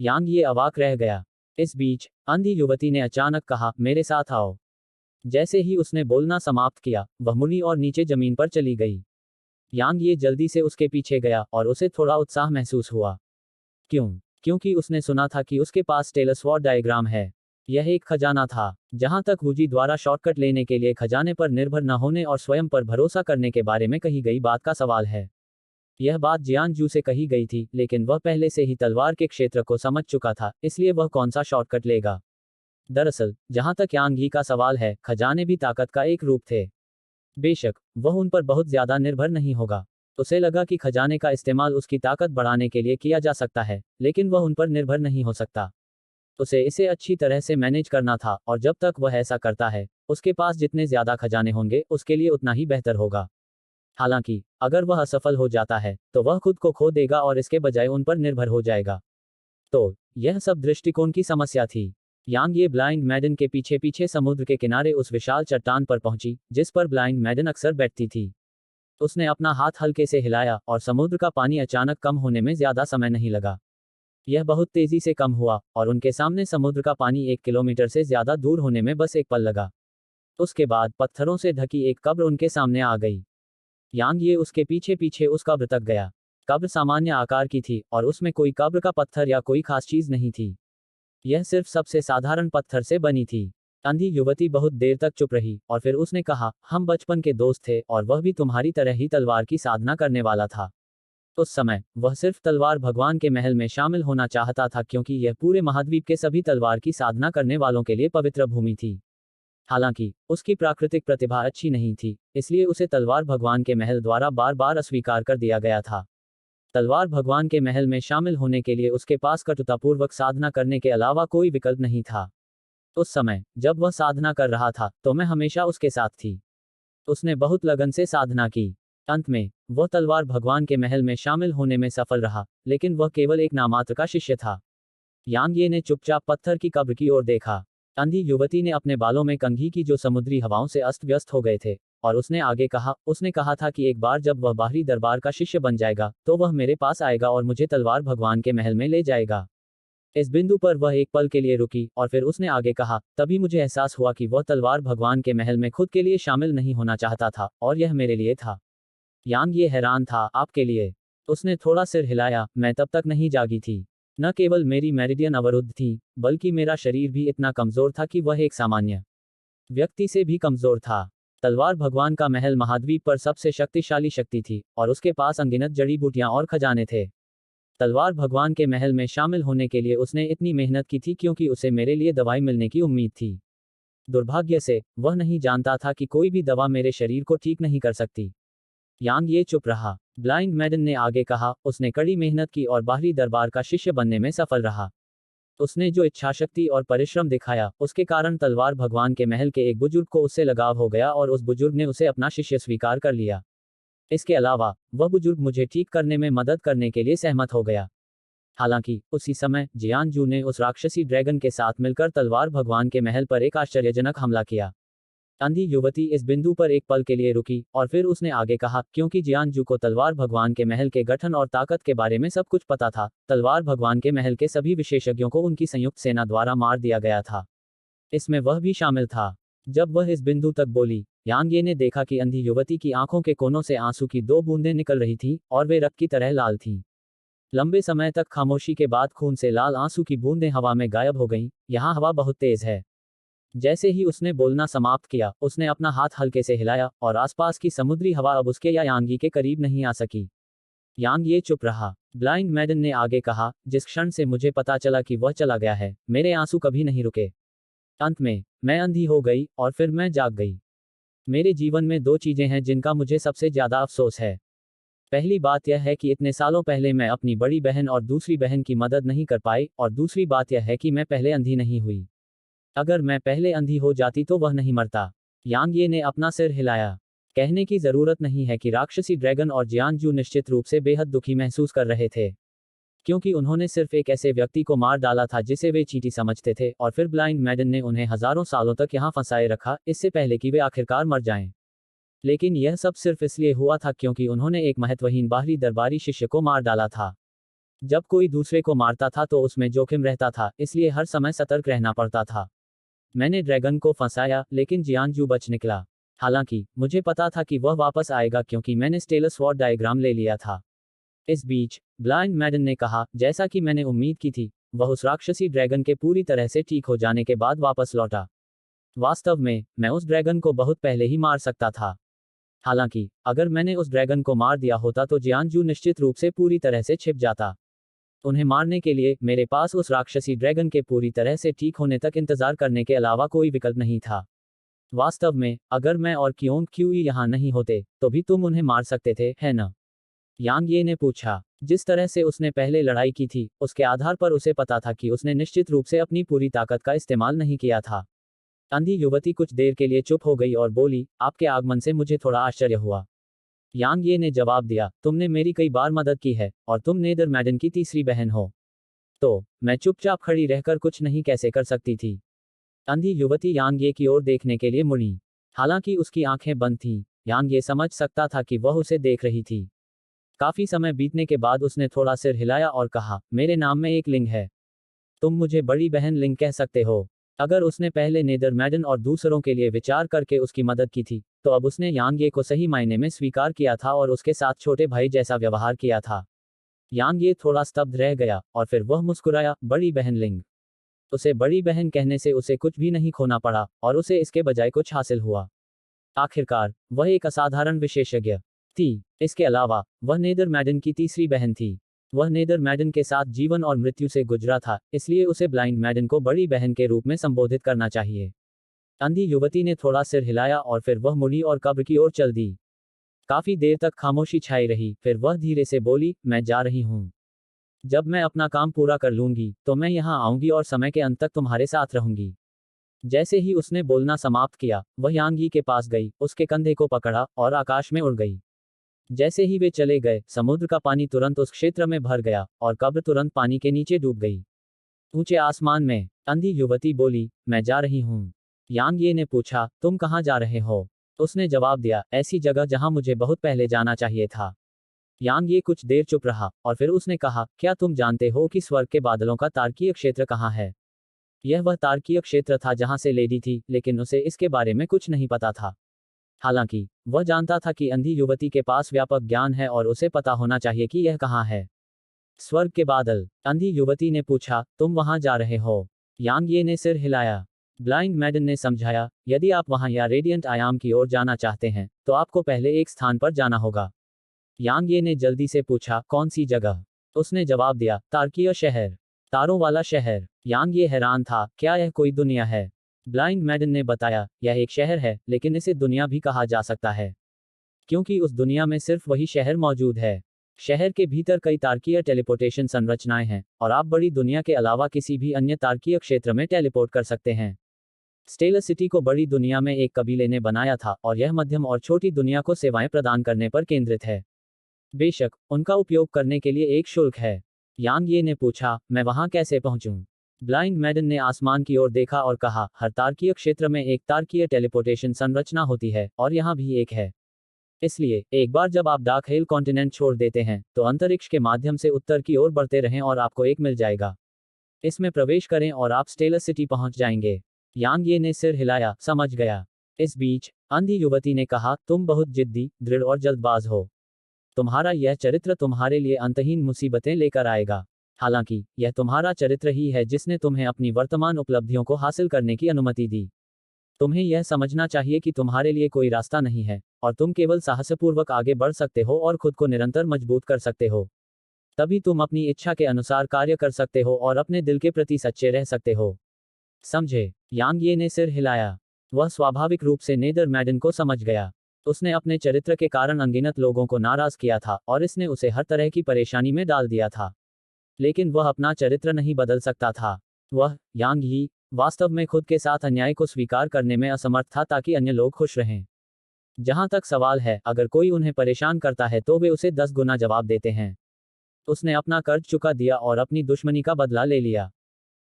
यांग ये अवाक रह गया। इस बीच अंधी युवती ने अचानक कहा, मेरे साथ आओ। जैसे ही उसने बोलना समाप्त किया, वह मुड़ी और नीचे जमीन पर चली गई। यांग ये जल्दी से उसके पीछे गया और उसे थोड़ा उत्साह महसूस हुआ। क्यों? क्योंकि उसने सुना था कि उसके पास टेलस्वॉर्ड डायग्राम है। यह एक खजाना था। जहां तक वूजी द्वारा शॉर्टकट लेने के लिए खजाने पर निर्भर न होने और स्वयं पर भरोसा करने के बारे में कही गई बात का सवाल है। यह बात जियान जू से कही गई थी, लेकिन वह पहले से ही तलवार के क्षेत्र को समझ चुका था, इसलिए वह कौन सा शॉर्टकट लेगा। दरअसल जहां तक यांग यी का सवाल है, खजाने भी ताकत का एक रूप थे। बेशक वह उन पर बहुत ज्यादा निर्भर नहीं होगा। उसे लगा कि खजाने का इस्तेमाल उसकी ताकत बढ़ाने के लिए किया जा सकता है, लेकिन वह उन पर निर्भर नहीं हो सकता। उसे इसे अच्छी तरह से मैनेज करना था, और जब तक वह ऐसा करता है, उसके पास जितने ज्यादा खजाने होंगे उसके लिए उतना ही बेहतर होगा। हालांकि अगर वह असफल हो जाता है तो वह खुद को खो देगा और इसके बजाय उन पर निर्भर हो जाएगा। तो यह सब दृष्टिकोण की समस्या थी। यांग ये ब्लाइंड मैडन के पीछे पीछे समुद्र के किनारे उस विशाल चट्टान पर पहुंची जिस पर ब्लाइंड मैडन अक्सर बैठती थी। उसने अपना हाथ हल्के से हिलाया और समुद्र का पानी अचानक कम होने में ज्यादा समय नहीं लगा। यह बहुत तेजी से कम हुआ और उनके सामने समुद्र का पानी 1 किलोमीटर से ज्यादा दूर होने में बस एक पल लगा। उसके बाद पत्थरों से ढकी एक कब्र उनके सामने आ गई। यांग ये उसके पीछे पीछे उस कब्र तक गया। कब्र सामान्य आकार की थी और उसमें कोई कब्र का पत्थर या कोई खास चीज नहीं थी। यह सिर्फ सबसे साधारण पत्थर से बनी थी। अंधी युवती बहुत देर तक चुप रही और फिर उसने कहा, हम बचपन के दोस्त थे और वह भी तुम्हारी तरह ही तलवार की साधना करने वाला था। उस समय वह सिर्फ तलवार भगवान के महल में शामिल होना चाहता था क्योंकि यह पूरे महाद्वीप के सभी तलवार की साधना करने वालों के लिए पवित्र भूमि थी। हालांकि उसकी प्राकृतिक प्रतिभा अच्छी नहीं थी, इसलिए उसे तलवार भगवान के महल द्वारा बार बार अस्वीकार कर दिया गया था। तलवार भगवान के महल में शामिल होने के लिए उसके पास कठोरतापूर्वक साधना करने के अलावा कोई विकल्प नहीं था। उस समय जब वह साधना कर रहा था तो मैं हमेशा उसके साथ थी। उसने बहुत लगन से साधना की। अंत में वह तलवार भगवान के महल में शामिल होने में सफल रहा, लेकिन वह केवल एक नामात्र का शिष्य था। यांग ये ने चुपचाप पत्थर की कब्र की ओर देखा। अंधी युवती ने अपने बालों में कंघी की जो समुद्री हवाओं से अस्त व्यस्त हो गए थे, और उसने कहा था कि एक बार जब वह बाहरी दरबार का शिष्य बन जाएगा तो वह मेरे पास आएगा और मुझे तलवार भगवान के महल में ले जाएगा। इस बिंदु पर वह एक पल के लिए रुकी और फिर उसने आगे कहा, तभी मुझे एहसास हुआ कि वह तलवार भगवान के महल में खुद के लिए शामिल नहीं होना चाहता था, और यह मेरे लिए था। यांग ये हैरान था, आपके लिए? उसने थोड़ा सिर हिलाया। मैं तब तक नहीं जागी थी। न केवल मेरी मेरिडियन अवरुद्ध थी, बल्कि मेरा शरीर भी इतना कमजोर था कि वह एक सामान्य व्यक्ति से भी कमजोर था। तलवार भगवान का महल महाद्वीप पर सबसे शक्तिशाली शक्ति थी, और उसके पास अनगिनत जड़ी बूटियां और खजाने थे। तलवार भगवान के महल में शामिल होने के लिए उसने इतनी मेहनत की थी क्योंकि उसे मेरे लिए दवाई मिलने की उम्मीद थी। दुर्भाग्य से वह नहीं जानता था कि कोई भी दवा मेरे शरीर को ठीक नहीं कर सकती। यांग ये चुप रहा। ब्लाइंड मैडन ने आगे कहा, उसने कड़ी मेहनत की और बाहरी दरबार का शिष्य बनने में सफल रहा। उसने जो इच्छाशक्ति और परिश्रम दिखाया, उसके कारण तलवार भगवान के महल के एक बुजुर्ग को उससे लगाव हो गया और उस बुजुर्ग ने उसे अपना शिष्य स्वीकार कर लिया। इसके अलावा वह बुजुर्ग मुझे ठीक करने में मदद करने के लिए सहमत हो गया। हालांकि उसी समय जियानजू ने उस राक्षसी ड्रैगन के साथ मिलकर तलवार भगवान के महल पर एक आश्चर्यजनक हमला किया। अंधी युवती इस बिंदु पर एक पल के लिए रुकी और फिर उसने आगे कहा, क्योंकि जियानजू को तलवार भगवान के महल के गठन और ताकत के बारे में सब कुछ पता था। तलवार भगवान के महल के सभी विशेषज्ञों को उनकी संयुक्त सेना द्वारा मार दिया गया था। इसमें वह भी शामिल था। जब वह इस बिंदु तक बोली, यांग ये ने देखा कि अंधी युवती की आंखों के कोनों से आंसू की 2 बूंदें निकल रही थीं, और वे रक्त की तरह लाल थीं। लंबे समय तक खामोशी के बाद खून से लाल आंसू की बूंदें हवा में गायब हो गईं। यहाँ हवा बहुत तेज है। जैसे ही उसने बोलना समाप्त किया, उसने अपना हाथ हल्के से हिलाया, और आसपास की समुद्री हवा अब उसके या यांगी के करीब नहीं आ सकी। यांग ये चुप रहा। ब्लाइंड मैडन ने आगे कहा, जिस क्षण से मुझे पता चला कि वह चला गया है, मेरे आंसू कभी नहीं रुके। अंत में मैं अंधी हो गई और फिर मैं जाग गई। मेरे जीवन में 2 चीजें हैं जिनका मुझे सबसे ज्यादा अफसोस है। पहली बात यह है कि इतने सालों पहले मैं अपनी बड़ी बहन और दूसरी बहन की मदद नहीं कर पाई, और दूसरी बात यह है कि मैं पहले अंधी नहीं हुई। अगर मैं पहले अंधी हो जाती तो वह नहीं मरता। यांग ये ने अपना सिर हिलाया। कहने की जरूरत नहीं है कि राक्षसी ड्रैगन और जियानजू निश्चित रूप से बेहद दुखी महसूस कर रहे थे, क्योंकि उन्होंने सिर्फ एक ऐसे व्यक्ति को मार डाला था जिसे वे चींटी समझते थे, और फिर ब्लाइंड मैडन ने उन्हें हजारों सालों तक यहाँ फंसाए रखा, इससे पहले कि वे आखिरकार मर जाएं। लेकिन यह सब सिर्फ इसलिए हुआ था क्योंकि उन्होंने एक महत्वहीन बाहरी दरबारी शिष्य को मार डाला था। जब कोई दूसरे को मारता था तो उसमें जोखिम रहता था, इसलिए हर समय सतर्क रहना पड़ता था। मैंने ड्रैगन को फंसाया, लेकिन जियानजू बच निकला। हालांकि मुझे पता था कि वह वापस आएगा क्योंकि मैंने स्टेलस स्वॉर्ड डायग्राम ले लिया था। इस बीच ब्लाइंड मैडन ने कहा, जैसा कि मैंने उम्मीद की थी, वह उस राक्षसी ड्रैगन के पूरी तरह से ठीक हो जाने के बाद वापस लौटा। वास्तव में मैं उस ड्रैगन को बहुत पहले ही मार सकता था। हालांकि अगर मैंने उस ड्रैगन को मार दिया होता तो जियानजू निश्चित रूप से पूरी तरह से छिप जाता। उन्हें मारने के लिए मेरे पास उस राक्षसी ड्रैगन के पूरी तरह से ठीक होने तक इंतजार करने के अलावा कोई विकल्प नहीं था। वास्तव में अगर मैं और क्यों यहाँ नहीं होते तो भी तुम उन्हें मार सकते थे, है न? यांग ये ने पूछा। जिस तरह से उसने पहले लड़ाई की थी, उसके आधार पर उसे पता था कि उसने निश्चित रूप से अपनी पूरी ताकत का इस्तेमाल नहीं किया था। अंधी युवती कुछ देर के लिए चुप हो गई और बोली, आपके आगमन से मुझे थोड़ा आश्चर्य हुआ। यांग ये ने जवाब दिया, तुमने मेरी कई बार मदद की है, और तुम नेदर मैडन की तीसरी बहन हो। तो मैं चुपचाप खड़ी रहकर कुछ नहीं कैसे कर सकती थी? अंधी युवती यांग ये की ओर देखने के लिए मुड़ी। हालांकि उसकी आंखें बंद थीं, यांग ये समझ सकता था कि वह उसे देख रही थी। काफी समय बीतने के बाद उसने थोड़ा सिर हिलाया और कहा, मेरे नाम में एक लिंग है। तुम मुझे बड़ी बहन लिंग कह सकते हो। अगर उसने पहले नेदर मैडन और दूसरों के लिए विचार करके उसकी मदद की थी, तो अब उसने यांग ये को सही मायने में स्वीकार किया था और उसके साथ छोटे भाई जैसा व्यवहार किया था। यांग ये थोड़ा स्तब्ध रह गया और फिर वह मुस्कुराया, बड़ी बहन लिंग। उसे बड़ी बहन कहने से उसे कुछ भी नहीं खोना पड़ा, और उसे इसके बजाय कुछ हासिल हुआ। आखिरकार वह एक असाधारण विशेषज्ञ थी। इसके अलावा वह नेदर मैडन की तीसरी बहन थी। वह नेदर मैडन के साथ जीवन और मृत्यु से गुजरा था, इसलिए उसे ब्लाइंड मैडन को बड़ी बहन के रूप में संबोधित करना चाहिए। अंधी युवती ने थोड़ा सिर हिलाया और फिर वह मुड़ी और कब्र की ओर चल दी। काफी देर तक खामोशी छाई रही, फिर वह धीरे से बोली, मैं जा रही हूँ। जब मैं अपना काम पूरा कर लूंगी तो मैं यहाँ आऊंगी और समय के अंत तक तुम्हारे साथ रहूंगी। जैसे ही उसने बोलना समाप्त किया, वह यांग यी के पास गई, उसके कंधे को पकड़ा और आकाश में उड़ गई। जैसे ही वे चले गए, समुद्र का पानी तुरंत उस क्षेत्र में भर गया और कब्र तुरंत पानी के नीचे डूब गई। ऊंचे आसमान में अंधी युवती बोली, मैं जा रही हूँ। यांग ये ने पूछा, तुम कहाँ जा रहे हो? उसने जवाब दिया, ऐसी जगह जहाँ मुझे बहुत पहले जाना चाहिए था। यांग ये कुछ देर चुप रहा और फिर उसने कहा, क्या तुम जानते हो कि स्वर्ग के बादलों का तारकीय क्षेत्र कहाँ है? यह वह तारकीय क्षेत्र था जहां से लेडी थी, लेकिन उसे इसके बारे में कुछ नहीं पता था। हालांकि वह जानता था कि अंधी युवती के पास व्यापक ज्ञान है और उसे पता होना चाहिए कि यह कहाँ है। स्वर्ग के बादल। अंधी युवती ने पूछा, तुम वहां जा रहे हो? यांग ये ने सिर हिलाया। ब्लाइंड मैडन ने समझाया, यदि आप वहां या रेडियंट आयाम की ओर जाना चाहते हैं तो आपको पहले एक स्थान पर जाना होगा। यांग ये ने जल्दी से पूछा, कौन सी जगह? उसने जवाब दिया, तारकीय शहर। तारों वाला शहर। यांग ये हैरान था, क्या यह कोई दुनिया है? ब्लाइंड मैडन ने बताया, यह एक शहर है, लेकिन इसे दुनिया भी कहा जा सकता है, क्योंकि उस दुनिया में सिर्फ वही शहर मौजूद है। शहर के भीतर कई तारकीय टेलीपोर्टेशन संरचनाएं हैं, और आप बड़ी दुनिया के अलावा किसी भी अन्य तारकीय क्षेत्र में टेलीपोर्ट कर सकते हैं। स्टेलर सिटी को बड़ी दुनिया में एक कबीले ने बनाया था, और यह मध्यम और छोटी दुनिया को सेवाएं प्रदान करने पर केंद्रित है। बेशक, उनका उपयोग करने के लिए एक शुल्क है। यांग ये ने पूछा, मैं वहां कैसे पहुंचूं? ब्लाइंड मैडन ने आसमान की ओर देखा और कहा, हर तारकीय क्षेत्र में एक तारकीय टेलीपोर्टेशन संरचना होती है, और यहाँ भी एक है। इसलिए एक बार जब आप डार्क हेल कॉन्टिनेंट छोड़ देते हैं तो अंतरिक्ष के माध्यम से उत्तर की ओर बढ़ते रहें और आपको एक मिल जाएगा। इसमें प्रवेश करें और आप स्टेलर सिटी पहुंच जाएंगे। यांग ये ने सिर हिलाया, समझ गया। इस बीच अंधी युवती ने कहा, तुम बहुत जिद्दी, दृढ़ और जल्दबाज हो। तुम्हारा यह चरित्र तुम्हारे लिए अंतहीन मुसीबतें लेकर आएगा। हालांकि यह तुम्हारा चरित्र ही है जिसने तुम्हें अपनी वर्तमान उपलब्धियों को हासिल करने की अनुमति दी। तुम्हें यह समझना चाहिए कि तुम्हारे लिए कोई रास्ता नहीं है, और तुम केवल साहसपूर्वक आगे बढ़ सकते हो और खुद को निरंतर मजबूत कर सकते हो। तभी तुम अपनी इच्छा के अनुसार कार्य कर सकते हो और अपने दिल के प्रति सच्चे रह सकते हो। समझे? यांग ये ने सिर हिलाया। वह स्वाभाविक रूप से नेदर मैडन को समझ गया। उसने अपने चरित्र के कारण अनगिनत लोगों को नाराज किया था और इसने उसे हर तरह की परेशानी में डाल दिया था। लेकिन वह अपना चरित्र नहीं बदल सकता था। वह, यांग यी, वास्तव में खुद के साथ अन्याय को स्वीकार करने में असमर्थ था ताकि अन्य लोग खुश रहें। जहां तक सवाल है, अगर कोई उन्हें परेशान करता है तो वे उसे 10 गुना जवाब देते हैं। उसने अपना कर्ज चुका दिया और अपनी दुश्मनी का बदला ले लिया।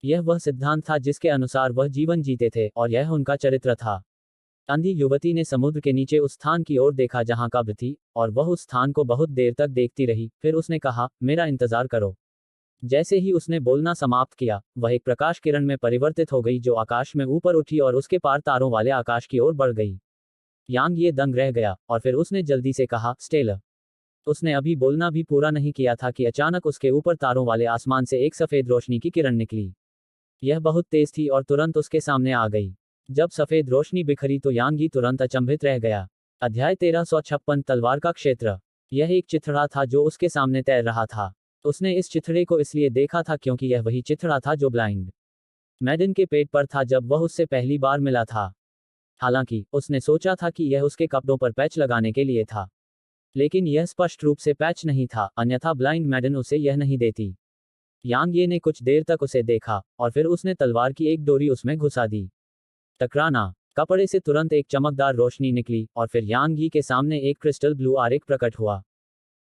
यह वह सिद्धांत था जिसके अनुसार वह जीवन जीते थे, और यह उनका चरित्र था। अंधी युवती ने समुद्र के नीचे उस स्थान की ओर देखा जहां कब्र थी, और वह उस स्थान को बहुत देर तक देखती रही। फिर उसने कहा, मेरा इंतजार करो। जैसे ही उसने बोलना समाप्त किया, वह एक प्रकाश किरण में परिवर्तित हो गई जो आकाश में ऊपर उठी और उसके पार तारों वाले आकाश की ओर बढ़ गई। यांग ये दंग रह गया, और फिर उसने जल्दी से कहा, स्टेलर। उसने अभी बोलना भी पूरा नहीं किया था कि अचानक उसके ऊपर तारों वाले आसमान से एक सफेद रोशनी की किरण निकली। यह बहुत तेज थी और तुरंत उसके सामने आ गई। जब सफेद रोशनी बिखरी तो यांग यी तुरंत अचंभित रह गया। अध्याय 1356, तलवार का क्षेत्र। यह एक चिथड़ा था जो उसके सामने तैर रहा था। उसने इस चिथड़े को इसलिए देखा था क्योंकि यह वही चिथड़ा था जो ब्लाइंड मैडन के पेट पर था जब वह उससे पहली बार मिला था। हालांकि उसने सोचा था कि यह उसके कपड़ों पर पैच लगाने के लिए था, लेकिन यह स्पष्ट रूप से पैच नहीं था, अन्यथा ब्लाइंड मैडन उसे यह नहीं देती। यांग ये ने कुछ देर तक उसे देखा, और फिर उसने तलवार की एक डोरी उसमें घुसा दी। टकराना। कपड़े से तुरंत एक चमकदार रोशनी निकली, और फिर यांग यी के सामने एक क्रिस्टल ब्लू आरेख प्रकट हुआ।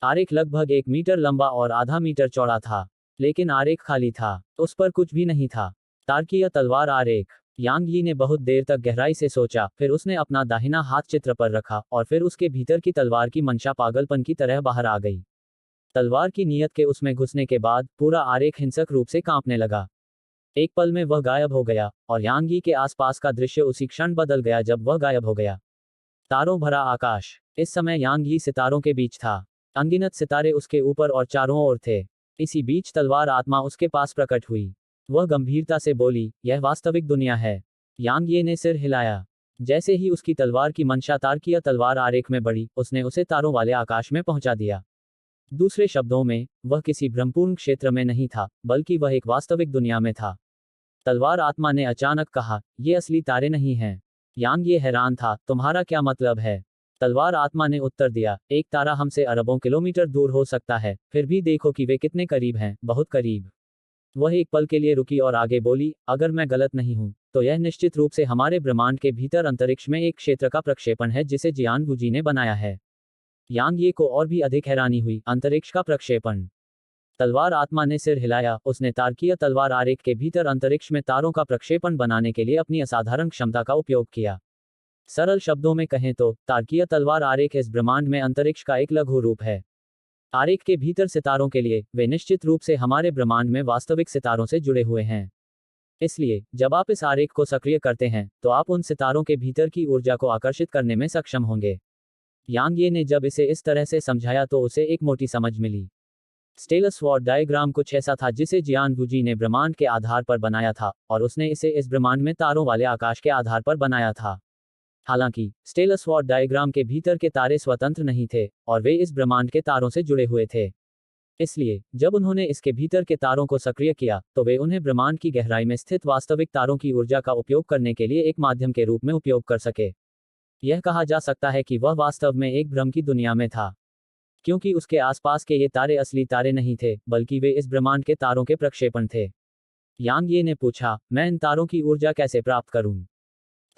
आरेख लगभग 1 मीटर लंबा और आधा मीटर चौड़ा था, लेकिन आरेख खाली था, उस पर कुछ भी नहीं था। तारकीय तलवार आरेख। यांग यी ने बहुत देर तक गहराई से सोचा, फिर उसने अपना दाहिना हाथ चित्र पर रखा, और फिर उसके भीतर की तलवार की मंशा पागलपन की तरह बाहर आ गई। तलवार की नीयत के उसमें घुसने के बाद पूरा आरेख हिंसक रूप से कांपने लगा। एक पल में वह गायब हो गया, और यांग यी के आसपास का दृश्य उसी क्षण बदल गया जब वह गायब हो गया। तारों भरा आकाश। इस समय यांग यी सितारों के बीच था। अनगिनत सितारे उसके ऊपर और चारों ओर थे। इसी बीच तलवार आत्मा उसके पास प्रकट हुई। वह गंभीरता से बोली, यह वास्तविक दुनिया है। यांग ये ने सिर हिलाया। जैसे ही उसकी तलवार की मंशा तारकीय तलवार आरेख में बढ़ी, उसने उसे तारों वाले आकाश में पहुंचा दिया। दूसरे शब्दों में, वह किसी भ्रमपूर्ण क्षेत्र में नहीं था, बल्कि वह एक वास्तविक दुनिया में था। तलवार आत्मा ने अचानक कहा, ये असली तारे नहीं हैं। यांग ये हैरान था, तुम्हारा क्या मतलब है? तलवार आत्मा ने उत्तर दिया, एक तारा हमसे अरबों किलोमीटर दूर हो सकता है, फिर भी देखो कि वे कितने करीब हैं, बहुत करीब। वह एक पल के लिए रुकी और आगे बोली, अगर मैं गलत नहीं हूं, तो यह निश्चित रूप से हमारे ब्रह्मांड के भीतर अंतरिक्ष में एक क्षेत्र का प्रक्षेपण है जिसे जियान वूजी ने बनाया है। यांग ये को और भी अधिक हैरानी हुई, अंतरिक्ष का प्रक्षेपण। तलवार आत्मा ने सिर हिलाया, उसने तारकीय तलवार आरेख के भीतर अंतरिक्ष में तारों का प्रक्षेपण बनाने के लिए अपनी असाधारण क्षमता का उपयोग किया। सरल शब्दों में कहें तो तारकीय तलवार आरेख इस ब्रह्मांड में अंतरिक्ष का एक लघु रूप है। आरेख के भीतर सितारों के लिए वे निश्चित रूप से हमारे ब्रह्मांड में वास्तविक सितारों से जुड़े हुए हैं। इसलिए जब आप इस आरेख को सक्रिय करते हैं तो आप उन सितारों के भीतर की ऊर्जा को आकर्षित करने में सक्षम होंगे। यांग ये ने जब इसे इस तरह से समझाया तो उसे एक मोटी समझ मिली। स्टेलर स्वॉर्ड डायग्राम कुछ ऐसा था जिसे जियान वूजी ने ब्रह्मांड के आधार पर बनाया था, और उसने इसे इस ब्रह्मांड में तारों वाले आकाश के आधार पर बनाया था। हालांकि स्टेलर स्वॉर्ड डायग्राम के भीतर के तारे स्वतंत्र नहीं थे, और वे इस ब्रह्मांड के तारों से जुड़े हुए थे। इसलिए जब उन्होंने इसके भीतर के तारों को सक्रिय किया तो वे उन्हें ब्रह्मांड की गहराई में स्थित वास्तविक तारों की ऊर्जा का उपयोग करने के लिए एक माध्यम के रूप में उपयोग कर सके। यह कहा जा सकता है कि वह वास्तव में एक भ्रम की दुनिया में था, क्योंकि उसके आसपास के ये तारे असली तारे नहीं थे, बल्कि वे इस ब्रह्मांड के तारों के प्रक्षेपण थे। यांग ये ने पूछा, मैं इन तारों की ऊर्जा कैसे प्राप्त करूं?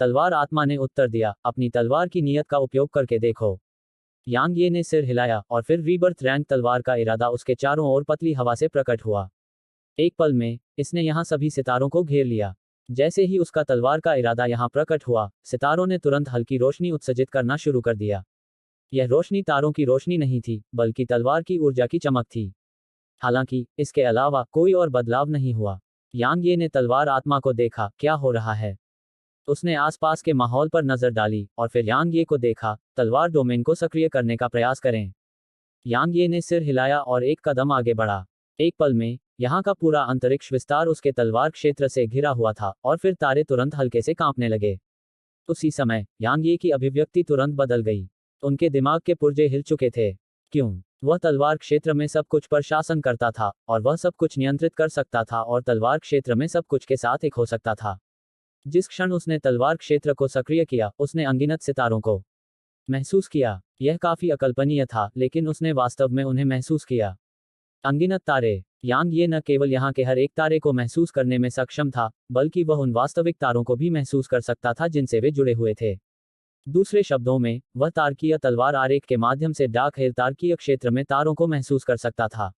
तलवार आत्मा ने उत्तर दिया, अपनी तलवार की नीयत का उपयोग करके देखो। यांग ये ने सिर हिलाया, और फिर रीबर्थ रैंक तलवार का इरादा उसके चारों ओर पतली हवा से प्रकट हुआ। एक पल में इसने यहां सभी सितारों को घेर लिया। जैसे ही उसका तलवार का इरादा यहां प्रकट हुआ, सितारों ने तुरंत हल्की रोशनी उत्सर्जित करना शुरू कर दिया। यह रोशनी तारों की रोशनी नहीं थी, बल्कि तलवार की ऊर्जा की चमक थी। हालांकि इसके अलावा कोई और बदलाव नहीं हुआ। यांग ये ने तलवार आत्मा को देखा, क्या हो रहा है? उसने आसपास के माहौल पर नजर डाली, और फिर यांग ये को देखा, तलवार डोमेन को सक्रिय करने का प्रयास करें। यांग ये ने सिर हिलाया और एक कदम आगे बढ़ा। एक पल में यहाँ का पूरा अंतरिक्ष विस्तार उसके तलवार क्षेत्र से घिरा हुआ था, और फिर तारे तुरंत हल्के से कांपने लगे। उसी समय यांग ये की अभिव्यक्ति तुरंत बदल गई। उनके दिमाग के पुर्जे हिल चुके थे। क्यों? वह तलवार क्षेत्र में सब कुछ पर शासन करता था, और वह सब कुछ नियंत्रित कर सकता था, और तलवार क्षेत्र में सब कुछ के साथ एक हो सकता था। जिस क्षण उसने तलवार क्षेत्र को सक्रिय किया, उसने अनगिनत सितारों को महसूस किया। यह काफी अकल्पनीय था, लेकिन उसने वास्तव में उन्हें महसूस किया। अनगिनत तारे। यांग ये न केवल यहाँ के हर एक तारे को महसूस करने में सक्षम था, बल्कि वह उन वास्तविक तारों को भी महसूस कर सकता था जिनसे वे जुड़े हुए थे। दूसरे शब्दों में, वह तारकीय तलवार आरेख के माध्यम से डार्क हेल तारकीय क्षेत्र में तारों को महसूस कर सकता था।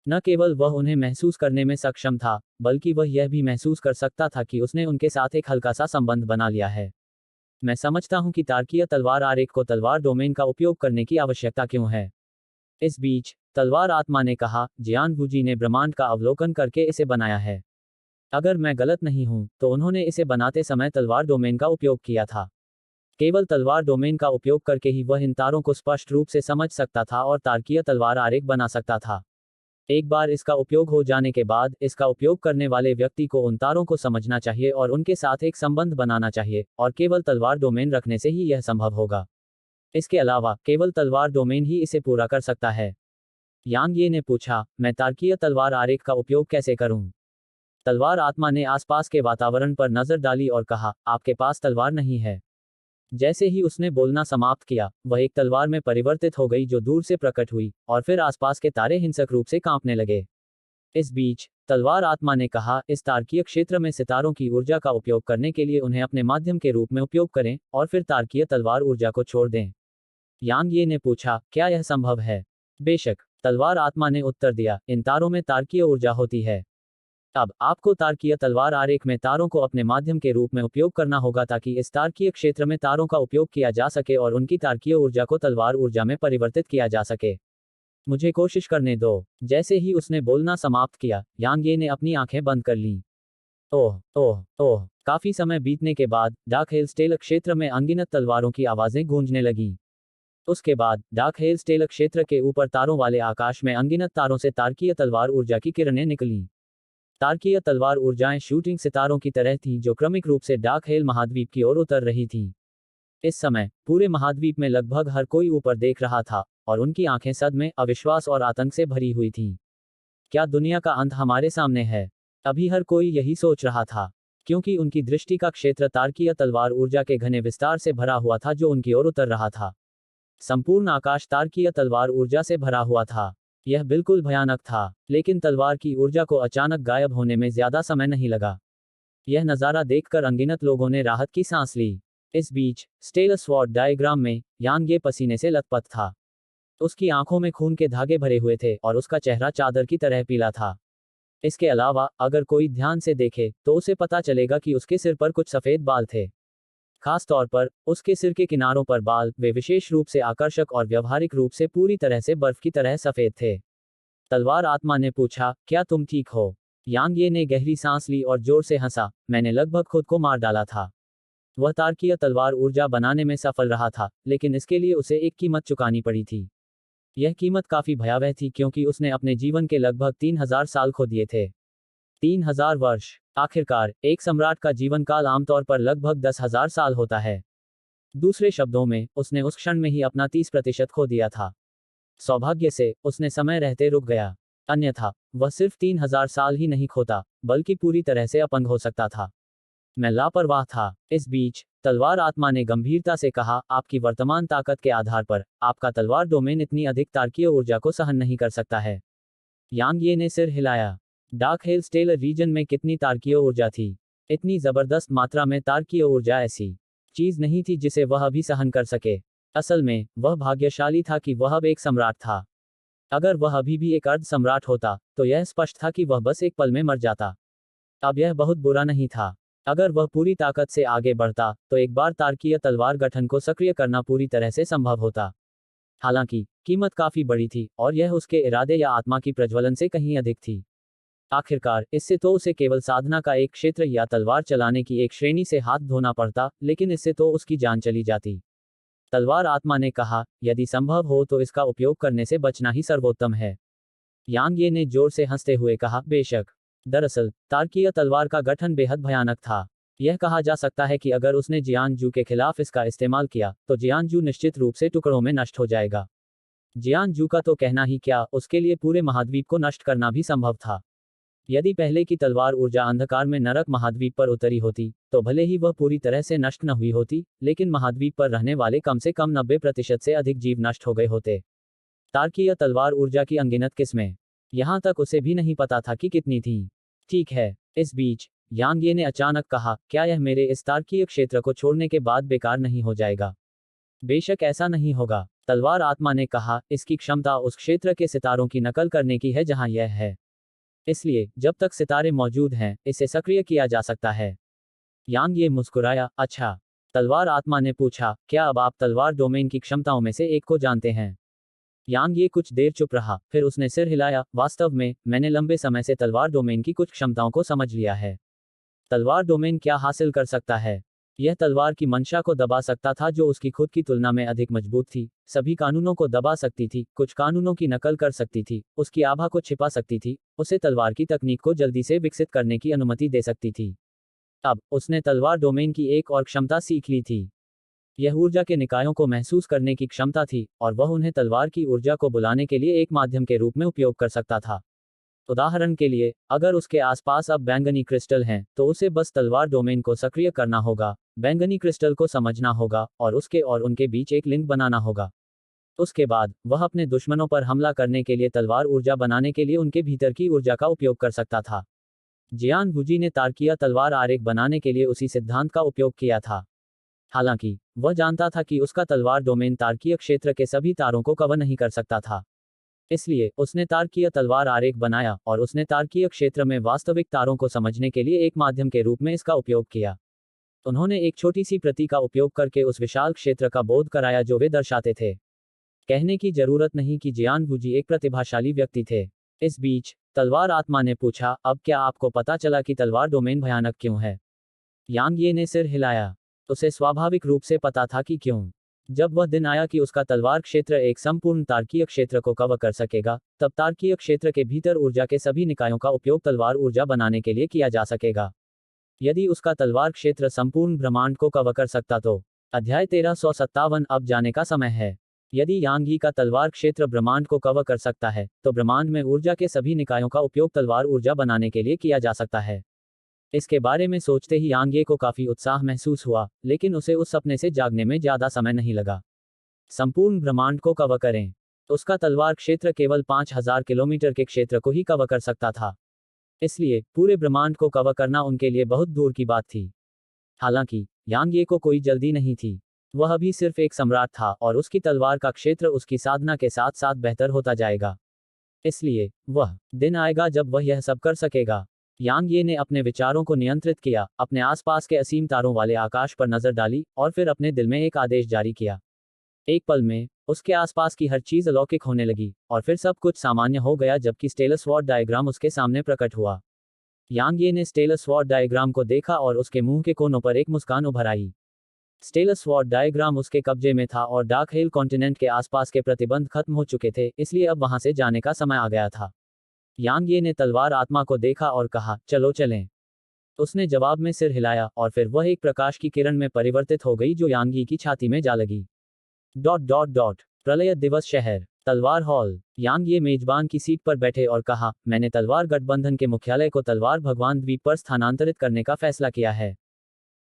न केवल वह उन्हें महसूस करने में सक्षम था, बल्कि वह यह भी महसूस कर सकता था कि उसने उनके साथ एक हल्का सा संबंध बना लिया है। मैं समझता हूं कि तारकीय तलवार आरेख को तलवार डोमेन का उपयोग करने की आवश्यकता क्यों है। इस बीच तलवार आत्मा ने कहा, जियान वूजी ने ब्रह्मांड का अवलोकन करके इसे बनाया है। अगर मैं गलत नहीं हूं, तो उन्होंने इसे बनाते समय तलवार डोमेन का उपयोग किया था। केवल तलवार डोमेन का उपयोग करके ही वह इन तारों को स्पष्ट रूप से समझ सकता था और तारकीय तलवार आरेख बना सकता था। एक बार इसका उपयोग हो जाने के बाद, इसका उपयोग करने वाले व्यक्ति को उन तारों को समझना चाहिए और उनके साथ एक संबंध बनाना चाहिए, और केवल तलवार डोमेन रखने से ही यह संभव होगा। इसके अलावा केवल तलवार डोमेन ही इसे पूरा कर सकता है। यांग ये ने पूछा, मैं तारकीय तलवार आरेख का उपयोग कैसे करूं? तलवार आत्मा ने आसपास के वातावरण पर नजर डाली और कहा, आपके पास तलवार नहीं है। जैसे ही उसने बोलना समाप्त किया, वह एक तलवार में परिवर्तित हो गई जो दूर से प्रकट हुई, और फिर आसपास के तारे हिंसक रूप से कांपने लगे। इस बीच तलवार आत्मा ने कहा, इस तारकीय क्षेत्र में सितारों की ऊर्जा का उपयोग करने के लिए उन्हें अपने माध्यम के रूप में उपयोग करें, और फिर तारकीय तलवार ऊर्जा को छोड़ दें। यांग ये ने पूछा, क्या यह संभव है? बेशक, तलवार आत्मा ने उत्तर दिया, इन तारों में तारकीय ऊर्जा होती है। अब आपको तारकीय तलवार आरेख में तारों को अपने माध्यम के रूप में उपयोग करना होगा ताकि इस तारकीय क्षेत्र में तारों का उपयोग किया जा सके और उनकी तारकीय ऊर्जा को तलवार ऊर्जा में परिवर्तित किया जा सके। मुझे कोशिश करने दो। जैसे ही उसने बोलना समाप्त किया, यांग ये ने अपनी आंखें बंद कर लीं। ओह ओह ओह। काफी समय बीतने के बाद डार्क हेल स्टेल क्षेत्र में अनगिनत तलवारों की आवाजें गूंजने लगीं। उसके बाद डार्क हेल स्टेल क्षेत्र के ऊपर तारों वाले आकाश में अनगिनत तारों से तारकीय तलवार ऊर्जा की किरणें निकलीं। तारकीय तलवार ऊर्जाएं शूटिंग सितारों की तरह थीं जो क्रमिक रूप से डार्क हेल महाद्वीप की ओर उतर रही थीं। इस समय पूरे महाद्वीप में लगभग हर कोई ऊपर देख रहा था, और उनकी आंखें सदमे, अविश्वास और आतंक से भरी हुई थीं। क्या दुनिया का अंत हमारे सामने है? अभी हर कोई यही सोच रहा था, क्योंकि उनकी दृष्टि का क्षेत्र तारकीय तलवार ऊर्जा के घने विस्तार से भरा हुआ था जो उनकी ओर उतर रहा था। संपूर्ण आकाश तारकीय तलवार ऊर्जा से भरा हुआ था। यह बिल्कुल भयानक था, लेकिन तलवार की ऊर्जा को अचानक गायब होने में ज्यादा समय नहीं लगा। यह नज़ारा देखकर अनगिनत लोगों ने राहत की सांस ली। इस बीच स्टेल स्वॉर्ड डायग्राम में यांग ये पसीने से लथपथ था। उसकी आंखों में खून के धागे भरे हुए थे और उसका चेहरा चादर की तरह पीला था। इसके अलावा अगर कोई ध्यान से देखे तो उसे पता चलेगा कि उसके सिर पर कुछ सफेद बाल थे। खास तौर पर उसके सिर के किनारों पर बाल, वे विशेष रूप से आकर्षक और व्यवहारिक रूप से पूरी तरह से बर्फ की तरह सफेद थे। तलवार आत्मा ने पूछा, क्या तुम ठीक हो? यांग ये ने गहरी सांस ली और जोर से हंसा, मैंने लगभग खुद को मार डाला था। वह तारकीय तलवार ऊर्जा बनाने में सफल रहा था, लेकिन इसके लिए उसे एक कीमत चुकानी पड़ी थी। यह कीमत काफी भयावह थी क्योंकि उसने अपने जीवन के लगभग 3000 साल खो दिए थे। 3000 वर्ष। आखिरकार एक सम्राट का जीवन काल आमतौर पर लगभग 10,000 साल होता है। दूसरे शब्दों में, उसने उस क्षण में ही अपना 30% खो दिया था। सौभाग्य से उसने समय रहते रुक गया, अन्यथा वह सिर्फ 3000 साल ही नहीं खोता, बल्कि पूरी तरह से अपंग हो सकता था। मैं लापरवाह था। इस बीच तलवार आत्मा ने गंभीरता से कहा, आपकी वर्तमान ताकत के आधार पर आपका तलवार डोमेन इतनी अधिक तारकीय ऊर्जा को सहन नहीं कर सकता है। यांग ये ने सिर हिलाया। डार्क हेल स्टेलर रीजन में कितनी तारकीय ऊर्जा थी? इतनी जबरदस्त मात्रा में तारकीय ऊर्जा ऐसी चीज नहीं थी जिसे वह अभी सहन कर सके। असल में वह भाग्यशाली था कि वह अब एक सम्राट था। अगर वह अभी भी एक अर्ध सम्राट होता तो यह स्पष्ट था कि वह बस एक पल में मर जाता। अब यह बहुत बुरा नहीं था। अगर वह पूरी ताकत से आगे बढ़ता तो एक बार तारकीय तलवार गठन को सक्रिय करना पूरी तरह से संभव होता। हालांकि कीमत काफी बड़ी थी और यह उसके इरादे या आत्मा की प्रज्वलन से कहीं अधिक थी। आखिरकार इससे तो उसे केवल साधना का एक क्षेत्र या तलवार चलाने की एक श्रेणी से हाथ धोना पड़ता, लेकिन इससे तो उसकी जान चली जाती। तलवार आत्मा ने कहा, यदि संभव हो तो इसका उपयोग करने से बचना ही सर्वोत्तम है। यांग ये ने जोर से हंसते हुए कहा, बेशक। दरअसल तारकीय तलवार का गठन बेहद भयानक था। यह कहा जा सकता है कि अगर उसने जियानजू के खिलाफ इसका इस्तेमाल किया तो जियानजू निश्चित रूप से टुकड़ों में नष्ट हो जाएगा। जियानजू का तो कहना ही क्या, उसके लिए पूरे महाद्वीप को नष्ट करना भी संभव था। यदि पहले की तलवार ऊर्जा अंधकार में नरक महाद्वीप पर उतरी होती तो भले ही वह पूरी तरह से नष्ट न हुई होती, लेकिन महाद्वीप पर रहने वाले कम से कम 90% से अधिक जीव नष्ट हो गए होते। तारकीय तलवार ऊर्जा की अनगिनत किस्में, यहां तक उसे भी नहीं पता था कि कितनी थी। ठीक है। इस बीच यांग ये ने अचानक कहा, क्या यह मेरे इस तारकीय क्षेत्र को छोड़ने के बाद बेकार नहीं हो जाएगा? बेशक ऐसा नहीं होगा। तलवार आत्मा ने कहा, इसकी क्षमता उस क्षेत्र के सितारों की नकल करने की है जहां यह है। इसलिए जब तक सितारे मौजूद हैं इसे सक्रिय किया जा सकता है। यांग ये मुस्कुराया, अच्छा। तलवार आत्मा ने पूछा, क्या अब आप तलवार डोमेन की क्षमताओं में से एक को जानते हैं? यांग ये कुछ देर चुप रहा, फिर उसने सिर हिलाया, वास्तव में मैंने लंबे समय से तलवार डोमेन की कुछ क्षमताओं को समझ लिया है। तलवार डोमेन क्या हासिल कर सकता है? यह तलवार की मंशा को दबा सकता था जो उसकी खुद की तुलना में अधिक मजबूत थी, सभी कानूनों को दबा सकती थी, कुछ कानूनों की नकल कर सकती थी, उसकी आभा को छिपा सकती थी, उसे तलवार की तकनीक को जल्दी से विकसित करने की अनुमति दे सकती थी। अब उसने तलवार डोमेन की एक और क्षमता सीख ली थी। यह ऊर्जा के निकायों को महसूस करने की क्षमता थी और वह उन्हें तलवार की ऊर्जा को बुलाने के लिए एक माध्यम के रूप में उपयोग कर सकता था। उदाहरण के लिए, अगर उसके आसपास अब बैंगनी क्रिस्टल हैं, तो उसे बस तलवार डोमेन को सक्रिय करना होगा, बैंगनी क्रिस्टल को समझना होगा और उसके और उनके बीच एक लिंक बनाना होगा। उसके बाद वह अपने दुश्मनों पर हमला करने के लिए तलवार ऊर्जा बनाने के लिए उनके भीतर की ऊर्जा का उपयोग कर सकता था। जियान वूजी ने तारकीय तलवार आरेख बनाने के लिए उसी सिद्धांत का उपयोग किया था। हालांकि वह जानता था कि उसका तलवार डोमेन तारकीय क्षेत्र के सभी तारों को कवर नहीं कर सकता था। इसलिए उसने तारकीय तलवार आरेख बनाया और उसने तारकीय क्षेत्र में वास्तविक तारों को समझने के लिए एक माध्यम के रूप में इसका उपयोग किया। उन्होंने एक छोटी सी प्रति का उपयोग करके उस विशाल क्षेत्र का बोध कराया जो वे दर्शाते थे। कहने की जरूरत नहीं कि जियान वूजी एक प्रतिभाशाली व्यक्ति थे। इस बीच तलवार आत्मा ने पूछा, अब क्या आपको पता चला कि तलवार डोमेन भयानक क्यों है? यांग ये ने सिर हिलाया। उसे स्वाभाविक रूप से पता था कि क्यों। जब वह दिन आया कि उसका तलवार क्षेत्र एक संपूर्ण तारकीय क्षेत्र को कवर कर सकेगा, तब तारकीय क्षेत्र के भीतर ऊर्जा के सभी निकायों का उपयोग तलवार ऊर्जा बनाने के लिए किया जा सकेगा। यदि उसका तलवार क्षेत्र संपूर्ण ब्रह्मांड को कवर कर सकता तो। अध्याय 1357 अब जाने का समय है। यदि यांग यी का तलवार क्षेत्र ब्रह्मांड को कवर कर सकता है, तो ब्रह्मांड में ऊर्जा के सभी निकायों का उपयोग तलवार ऊर्जा बनाने के लिए किया जा सकता है। इसके बारे में सोचते ही यांग ये को काफी उत्साह महसूस हुआ, लेकिन उसे उस सपने से जागने में ज्यादा समय नहीं लगा। संपूर्ण ब्रह्मांड को कवर करें। उसका तलवार क्षेत्र केवल 5000 किलोमीटर के क्षेत्र को ही कवर कर सकता था। इसलिए पूरे ब्रह्मांड को कवर करना उनके लिए बहुत दूर की बात थी। हालांकि यांग ये को कोई जल्दी नहीं थी। वह भी सिर्फ एक सम्राट था और उसकी तलवार का क्षेत्र उसकी साधना के साथ साथ बेहतर होता जाएगा। इसलिए वह दिन आएगा जब वह यह सब कर सकेगा। यांग ये ने अपने विचारों को नियंत्रित किया, अपने आसपास के असीम तारों वाले आकाश पर नजर डाली और फिर अपने दिल में एक आदेश जारी किया। एक पल में उसके आसपास की हर चीज अलौकिक होने लगी और फिर सब कुछ सामान्य हो गया जबकि स्टेलस स्वॉर्ड डायग्राम उसके सामने प्रकट हुआ। यांग ये ने स्टेलस स्वॉर्ड डायग्राम को देखा और उसके मुंह के कोनों पर एक मुस्कान उभर आई। स्टेलस स्वॉर्ड डायग्राम उसके कब्जे में था और डार्क हेल कॉन्टिनेंट के आसपास के प्रतिबंध खत्म हो चुके थे, इसलिए अब वहां से जाने का समय आ गया था। यांग ये ने तलवार आत्मा को देखा और कहा, चलो चलें। उसने जवाब में सिर हिलाया और फिर वह एक प्रकाश की किरण में परिवर्तित हो गई जो यांग यी की छाती में जा लगी। प्रलय दिवस शहर, तलवार हॉल। यांग ये मेजबान की सीट पर बैठे और कहा, मैंने तलवार गठबंधन के मुख्यालय को तलवार भगवान द्वीप पर स्थानांतरित करने का फैसला किया है।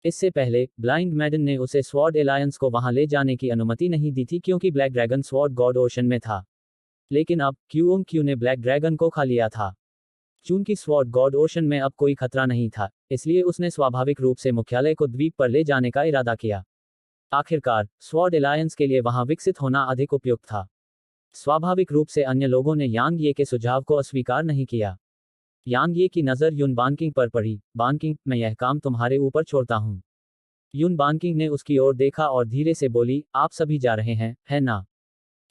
इससे पहले ब्लाइंड मैडन ने उसे स्वॉर्ड एलायंस को वहां ले जाने की अनुमति नहीं दी थी क्योंकि black dragon sword God ocean में था। लेकिन अब क्यू ने ब्लैक ड्रैगन को खा लिया था। चूंकि स्वॉर्ड गॉड ओशन में अब कोई खतरा नहीं था, इसलिए उसने स्वाभाविक रूप से मुख्यालय को द्वीप पर ले जाने का इरादा किया। आखिरकार स्वॉर्ड एलायंस के लिए वहां विकसित होना अधिक उपयुक्त था। स्वाभाविक रूप से अन्य लोगों ने यांग ये के सुझाव को अस्वीकार नहीं किया। यांग ये की नज़र युन बानकिंग पर पड़ी। बानकिंग, मैं यह काम तुम्हारे ऊपर छोड़ता हूं। युन बानकिंग ने उसकी ओर देखा और धीरे से बोली, आप सभी जा रहे हैं, है ना?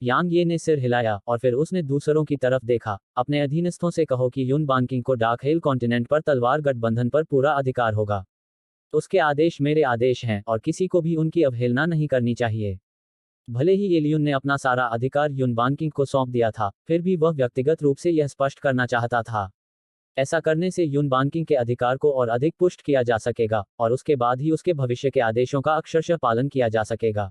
यांग ये ने सिर हिलाया और फिर उसने दूसरों की तरफ देखा। अपने अधीनस्थों से कहो कि युन बानकिंग को डार्क हेल कॉन्टिनेंट पर तलवार गठबंधन पर पूरा अधिकार होगा। उसके आदेश मेरे आदेश हैं और किसी को भी उनकी अवहेलना नहीं करनी चाहिए। भले ही एलियन ने अपना सारा अधिकार युन बानकिंग को सौंप दिया था, फिर भी वह व्यक्तिगत रूप से यह स्पष्ट करना चाहता था। ऐसा करने से युन बानकिंग के अधिकार को और अधिक पुष्ट किया जा सकेगा और उसके बाद ही उसके भविष्य के आदेशों का अक्षरशः पालन किया जा सकेगा।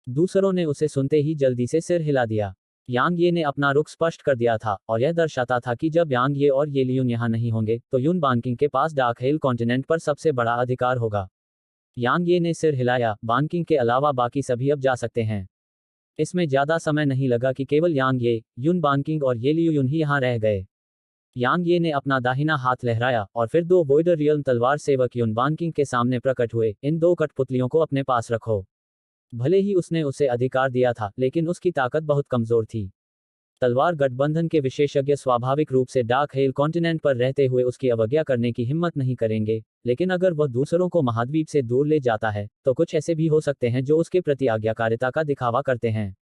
दूसरों ने उसे सुनते ही जल्दी से सिर हिला दिया। यांग ये ने अपना रुख स्पष्ट कर दिया था और यह दर्शाता था कि जब यांग ये और येलियुन यहाँ नहीं होंगे तो युन बानकिंग के पास डार्क हेल कॉन्टिनेंट पर सबसे बड़ा अधिकार होगा। यांग ये ने सिर हिलाया, बानकिंग के अलावा बाकी सभी अब जा सकते हैं। इसमें ज्यादा समय नहीं लगा कि केवल यांग ये, युन बानकिंग और येलियुन ही यहाँ रह गए। यांग ये ने अपना दाहिना हाथ लहराया और फिर दो वॉइडर रियल्म तलवार सेवक युन बानकिंग के सामने प्रकट हुए। इन दो कठपुतलियों को अपने पास रखो। भले ही उसने उसे अधिकार दिया था, लेकिन उसकी ताकत बहुत कमजोर थी। तलवार गठबंधन के विशेषज्ञ स्वाभाविक रूप से डार्क हेल कॉन्टिनेंट पर रहते हुए उसकी अवज्ञा करने की हिम्मत नहीं करेंगे, लेकिन अगर वह दूसरों को महाद्वीप से दूर ले जाता है, तो कुछ ऐसे भी हो सकते हैं जो उसके प्रति आज्ञाकारिता का दिखावा करते हैं।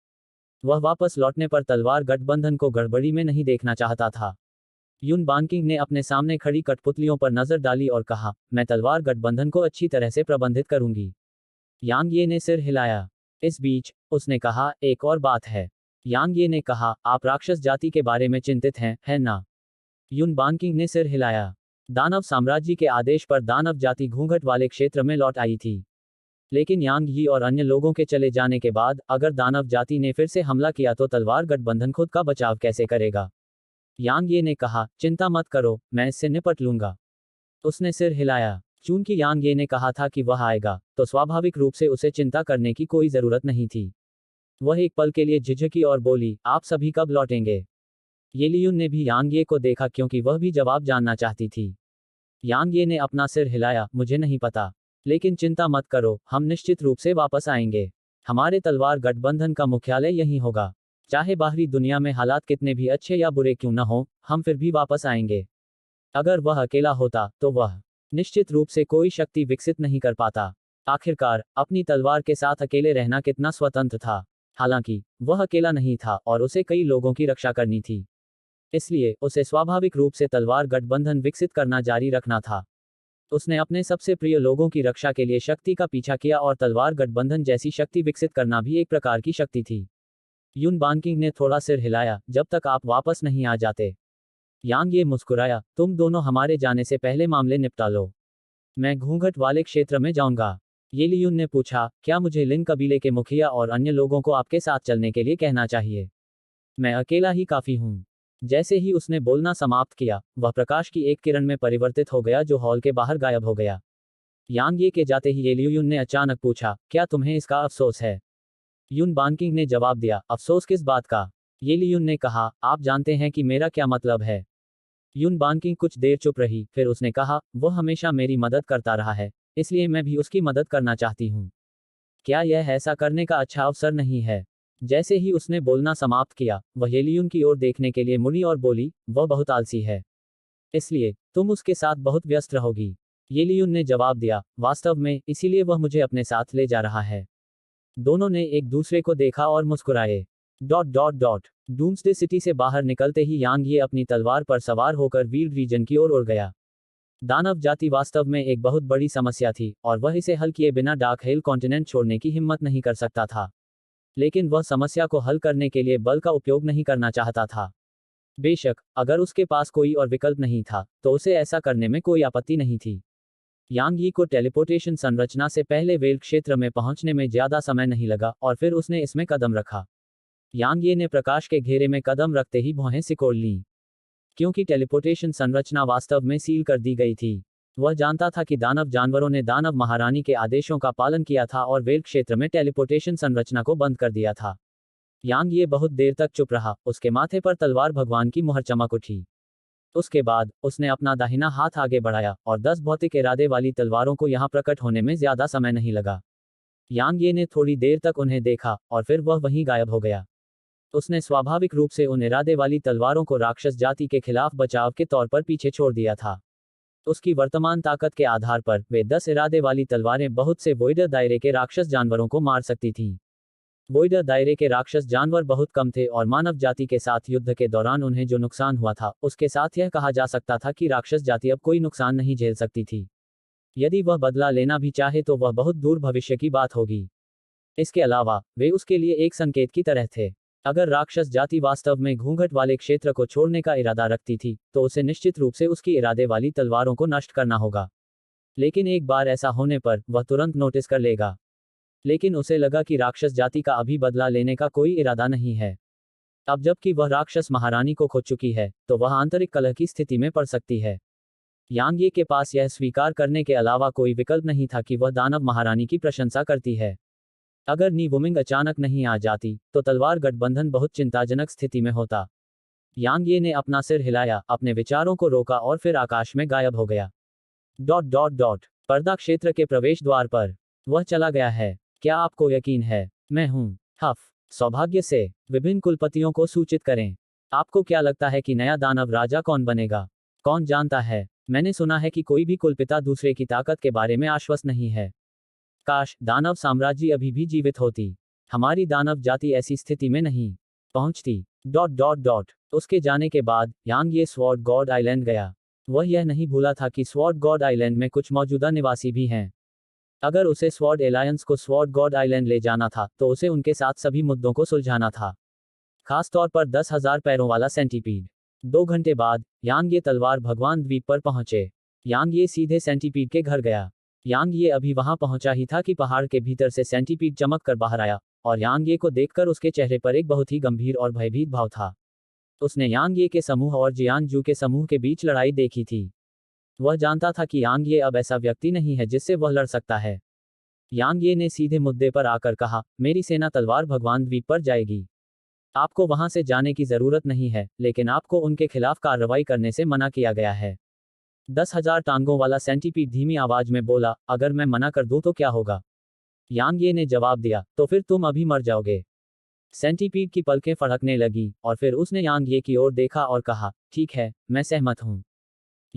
वह वापस लौटने पर तलवार गठबंधन को गड़बड़ी में नहीं देखना चाहता था। युन बानकिंग ने अपने सामने खड़ी कठपुतलियों पर नजर डाली और कहा, मैं तलवार गठबंधन को अच्छी तरह से प्रबंधित करूंगी। यांग ये ने सिर हिलाया। इस बीच उसने कहा, एक और बात है। यांग ये ने कहा, आप राक्षस जाति के बारे में चिंतित हैं, है ना? युन बानकिंग ने सिर हिलाया। दानव साम्राज्य के आदेश पर दानव जाति घूंघट वाले क्षेत्र में लौट आई थी। लेकिन यांग यी और अन्य लोगों के चले जाने के बाद अगर दानव जाति ने फिर से हमला किया तो तलवार गठबंधन खुद का बचाव कैसे करेगा? यांग ये ने कहा, चिंता मत करो, मैं इससे निपट लूंगा। उसने सिर हिलाया। चूंकि यांग ये ने कहा था कि वह आएगा, तो स्वाभाविक रूप से उसे चिंता करने की कोई जरूरत नहीं थी। वह एक पल के लिए झिझकी और बोली, आप सभी कब लौटेंगे? येलियुन ने भी यांग ये को देखा क्योंकि वह भी जवाब जानना चाहती थी। यांग ये ने अपना सिर हिलाया, मुझे नहीं पता, लेकिन चिंता मत करो, हम निश्चित रूप से वापस आएंगे। हमारे तलवार गठबंधन का मुख्यालय यहीं होगा। चाहे बाहरी दुनिया में हालात कितने भी अच्छे या बुरे क्यों न हो, हम फिर भी वापस आएंगे। अगर वह अकेला होता तो वह निश्चित रूप से कोई शक्ति विकसित नहीं कर पाता। आखिरकार अपनी तलवार के साथ अकेले रहना कितना स्वतंत्र था। हालांकि वह अकेला नहीं था और उसे कई लोगों की रक्षा करनी थी, इसलिए उसे स्वाभाविक रूप से तलवार गठबंधन विकसित करना जारी रखना था। उसने अपने सबसे प्रिय लोगों की रक्षा के लिए शक्ति का पीछा किया और तलवार गठबंधन जैसी शक्ति विकसित करना भी एक प्रकार की शक्ति थी। युन बानकिंग ने थोड़ा सिर हिलाया, जब तक आप वापस नहीं आ जाते। यांग ये मुस्कुराया, तुम दोनों हमारे जाने से पहले मामले निपटा लो। मैं घूंघट वाले क्षेत्र में जाऊंगा। ये लियून ने पूछा, क्या मुझे लिन कबीले के मुखिया और अन्य लोगों को आपके साथ चलने के लिए कहना चाहिए? मैं अकेला ही काफी हूँ। जैसे ही उसने बोलना समाप्त किया, वह प्रकाश की एक किरण में परिवर्तित हो गया जो हॉल के बाहर गायब हो गया। यांग ये के जाते ही ये लियून ने अचानक पूछा, क्या तुम्हें इसका अफसोस है? युन बानकिंग ने जवाब दिया, अफसोस किस बात का? ये लियून ने कहा, आप जानते हैं कि मेरा क्या मतलब है। युन बानकिंग कुछ देर चुप रही, फिर उसने कहा, वह हमेशा मेरी मदद करता रहा है, इसलिए मैं भी उसकी मदद करना चाहती हूँ। क्या यह ऐसा करने का अच्छा अवसर नहीं है? जैसे ही उसने बोलना समाप्त किया, वह येलियुन की ओर देखने के लिए मुड़ी और बोली, वह बहुत आलसी है, इसलिए तुम उसके साथ बहुत व्यस्त रहोगी। येलियुन ने जवाब दिया, वास्तव में इसीलिए वह मुझे अपने साथ ले जा रहा है। दोनों ने एक दूसरे को देखा और मुस्कुराए। Dot dot dot doomsday city से बाहर निकलते ही यांग ये अपनी तलवार पर सवार होकर वील्ड रीजन की ओर उड़ गया। दानव जाति वास्तव में एक बहुत बड़ी समस्या थी और वह इसे हल किए बिना डार्क हेल कॉन्टिनेंट छोड़ने की हिम्मत नहीं कर सकता था। लेकिन वह समस्या को हल करने के लिए बल का उपयोग नहीं करना चाहता था। बेशक, अगर उसके पास कोई और विकल्प नहीं था, तो उसे ऐसा करने में कोई आपत्ति नहीं थी। यांग यी को टेलीपोर्टेशन संरचना से पहले वेल क्षेत्र में पहुंचने में ज्यादा समय नहीं लगा और फिर उसने इसमें कदम रखा। यांग ये ने प्रकाश के घेरे में कदम रखते ही भौहें सिकोड़ लीं। क्योंकि टेलीपोर्टेशन संरचना वास्तव में सील कर दी गई थी। वह जानता था कि दानव जानवरों ने दानव महारानी के आदेशों का पालन किया था और वेल क्षेत्र में टेलीपोर्टेशन संरचना को बंद कर दिया था। यांग ये बहुत देर तक चुप रहा, उसके माथे पर तलवार भगवान की मुहर चमक उठी। उसके बाद उसने अपना दाहिना हाथ आगे बढ़ाया और 10 भौतिक इरादे वाली तलवारों को यहां प्रकट होने में ज्यादा समय नहीं लगा। यांग ये ने थोड़ी देर तक उन्हें देखा और फिर वह वहीं गायब हो गया। उसने स्वाभाविक रूप से उन इरादे वाली तलवारों को राक्षस जाति के खिलाफ बचाव के तौर पर पीछे छोड़ दिया था। उसकी वर्तमान ताकत के आधार पर वे 10 इरादे वाली तलवारें बहुत से वोइडर दायरे के राक्षस जानवरों को मार सकती थीं। वोइडर दायरे के राक्षस जानवर बहुत कम थे और मानव जाति के साथ युद्ध के दौरान उन्हें जो नुकसान हुआ था, उसके साथ यह कहा जा सकता था कि राक्षस जाति अब कोई नुकसान नहीं झेल सकती थी। यदि वह बदला लेना भी चाहे तो वह बहुत दूर भविष्य की बात होगी। इसके अलावा वे उसके लिए एक संकेत की तरह थे। अगर राक्षस जाति वास्तव में घूंघट वाले क्षेत्र को छोड़ने का इरादा रखती थी, तो उसे निश्चित रूप से उसकी इरादे वाली तलवारों को नष्ट करना होगा। लेकिन एक बार ऐसा होने पर वह तुरंत नोटिस कर लेगा। लेकिन उसे लगा कि राक्षस जाति का अभी बदला लेने का कोई इरादा नहीं है। अब जबकि वह राक्षस महारानी को खो चुकी है, तो वह आंतरिक कलह की स्थिति में पड़ सकती है। यांग ये के पास यह स्वीकार करने के अलावा कोई विकल्प नहीं था कि वह दानव महारानी की प्रशंसा करती है। अगर नी वुमिंग अचानक नहीं आ जाती, तो तलवार गठबंधन बहुत चिंताजनक स्थिति में होता। यांग ये ने अपना सिर हिलाया, अपने विचारों को रोका और फिर आकाश में गायब हो गया। डॉट डॉट डॉट पर्दा क्षेत्र के प्रवेश द्वार पर वह चला गया है। क्या आपको यकीन है? मैं हूं। हफ सौभाग्य से विभिन्न कुलपतियों को सूचित करें। आपको क्या लगता है कि नया दानव राजा कौन बनेगा? कौन जानता है, मैंने सुना है कि कोई भी कुलपिता दूसरे की ताकत के बारे में आश्वस्त नहीं है। काश दानव साम्राज्य अभी भी जीवित होती। हमारी दानव जाति ऐसी स्थिति में नहीं पहुंचती। डॉट डॉट डॉट उसके जाने के बाद यांग ये स्वॉर्ड गॉड आइलैंड गया। वह यह नहीं भूला था कि स्वॉर्ड गॉड आइलैंड में कुछ मौजूदा निवासी भी हैं। अगर उसे स्वॉर्ड एलायंस को स्वॉर्ड गॉड आइलैंड ले जाना था, तो उसे उनके साथ सभी मुद्दों को सुलझाना था, खास तौर पर 10,000 पैरों वाला सेंटीपीड। 2 घंटे बाद यांग ये तलवार भगवान द्वीप पर पहुंचे। यांग ये सीधे सेंटीपीड के घर गया। यांग ये अभी वहां पहुंचा ही था कि पहाड़ के भीतर से सेंटीपीड चमक कर बाहर आया और यांग ये को देखकर उसके चेहरे पर एक बहुत ही गंभीर और भयभीत भाव था। उसने यांग ये के समूह और जियान जू के समूह के बीच लड़ाई देखी थी। वह जानता था कि यांग ये अब ऐसा व्यक्ति नहीं है जिससे वह लड़ सकता है। यांग ये ने सीधे मुद्दे पर आकर कहा, मेरी सेना तलवार भगवान द्वीप पर जाएगी। आपको वहां से जाने की जरूरत नहीं है, लेकिन आपको उनके खिलाफ कार्रवाई करने से मना किया गया है। 10,000 टांगों वाला सेंटीपीड धीमी आवाज में बोला, अगर मैं मना कर दूं तो क्या होगा? यांग ये ने जवाब दिया, तो फिर तुम अभी मर जाओगे। सेंटीपीड की पलकें फड़कने लगी और फिर उसने यांग ये की ओर देखा और कहा, ठीक है, मैं सहमत हूं।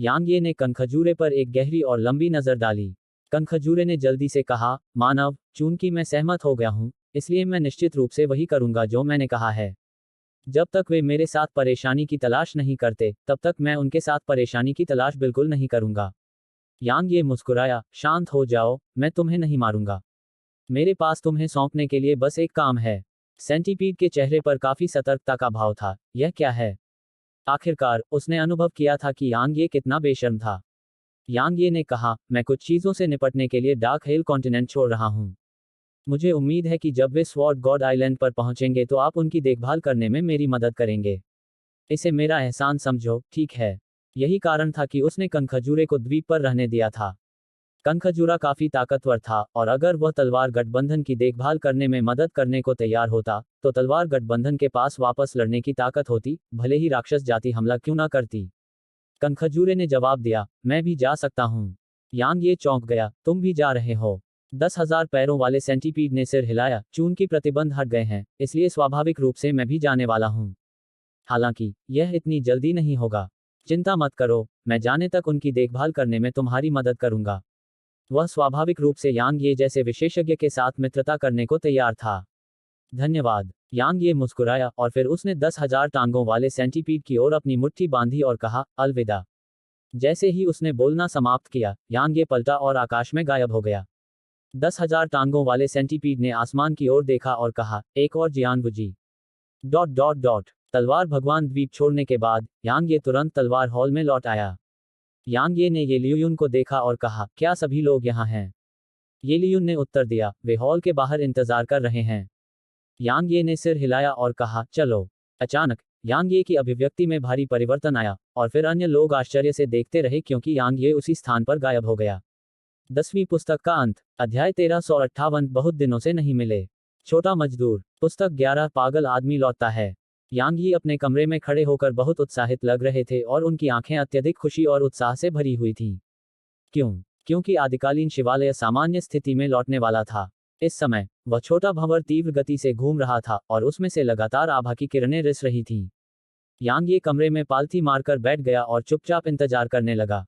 यांग ये ने कनखजूरे पर एक गहरी और लंबी नजर डाली। कनखजूरे ने जल्दी से कहा, मानव, चूंकि मैं सहमत हो गया हूं, इसलिए मैं निश्चित रूप से वही करूंगा जो मैंने कहा है। जब तक वे मेरे साथ परेशानी की तलाश नहीं करते, तब तक मैं उनके साथ परेशानी की तलाश बिल्कुल नहीं करूंगा। यांग ये मुस्कुराया, शांत हो जाओ, मैं तुम्हें नहीं मारूंगा। मेरे पास तुम्हें सौंपने के लिए बस एक काम है। सेंटीपीड के चेहरे पर काफी सतर्कता का भाव था। यह क्या है? आखिरकार उसने अनुभव किया था कि यांग ये कितना बेशर्म था। यांग ये ने कहा, मैं कुछ चीज़ों से निपटने के लिए डार्क हेल कॉन्टिनेंट छोड़ रहा हूँ। मुझे उम्मीद है कि जब वे स्वॉर्ड गॉड आइलैंड पर पहुंचेंगे तो आप उनकी देखभाल करने में मेरी मदद करेंगे। इसे मेरा एहसान समझो, ठीक है। यही कारण था कि उसने कनखजूरे को द्वीप पर रहने दिया था। कनखजूरा काफी ताकतवर था, और अगर वह तलवार गठबंधन की देखभाल करने में मदद करने को तैयार होता, तो तलवार गठबंधन के पास वापस लड़ने की ताकत होती, भले ही राक्षस जाति हमला क्यों ना करती। कनखजूरे ने जवाब दिया, मैं भी जा सकता हूँ। यांग ये चौंक गया, तुम भी जा रहे हो? 10,000 पैरों वाले सेंटीपीड ने सिर हिलाया, चून की प्रतिबंध हट गए हैं, इसलिए स्वाभाविक रूप से मैं भी जाने वाला हूँ। हालांकि यह इतनी जल्दी नहीं होगा। चिंता मत करो, मैं जाने तक उनकी देखभाल करने में तुम्हारी मदद करूंगा। वह स्वाभाविक रूप से यांग ये जैसे विशेषज्ञ के साथ मित्रता करने को तैयार था। धन्यवाद। यांग ये मुस्कुराया और फिर उसने 10,000 टांगों वाले सेंटीपीड की ओर अपनी मुट्ठी बांधी और कहा, अलविदा। जैसे ही उसने बोलना समाप्त किया, यांग ये पलटा और आकाश में गायब हो गया। 10,000 टांगों वाले सेंटीपीड ने आसमान की ओर देखा और कहा, एक और जियानगुजी। Dot dot dot. तलवार भगवान द्वीप छोड़ने के बाद यांग ये तुरंत तलवार हॉल में लौट आया। यांग ये ने ये लियुन को देखा और कहा, क्या सभी लोग यहाँ हैं? ये लियुन ने उत्तर दिया, वे हॉल के बाहर इंतजार कर रहे हैं। यांग ये ने सिर हिलाया और कहा, चलो। अचानक यांग ये की अभिव्यक्ति में भारी परिवर्तन आया, और फिर अन्य लोग आश्चर्य से देखते रहे क्योंकि यांग ये उसी स्थान पर गायब हो गया। 10वीं पुस्तक का अंत। अध्याय 1358। बहुत दिनों से नहीं मिले। छोटा मजदूर। पुस्तक 11। पागल आदमी लौटता है। यांग यी अपने कमरे में खड़े होकर बहुत उत्साहित लग रहे थे और उनकी आंखें अत्यधिक खुशी और उत्साह से भरी हुई थीं। क्यों? क्योंकि आदिकालीन शिवालय सामान्य स्थिति में लौटने वाला था। इस समय वह छोटा भंवर तीव्र गति से घूम रहा था और उसमें से लगातार आभा की किरणें रिस रही थीं। यांग ये कमरे में पालथी मारकर बैठ गया और चुपचाप इंतजार करने लगा।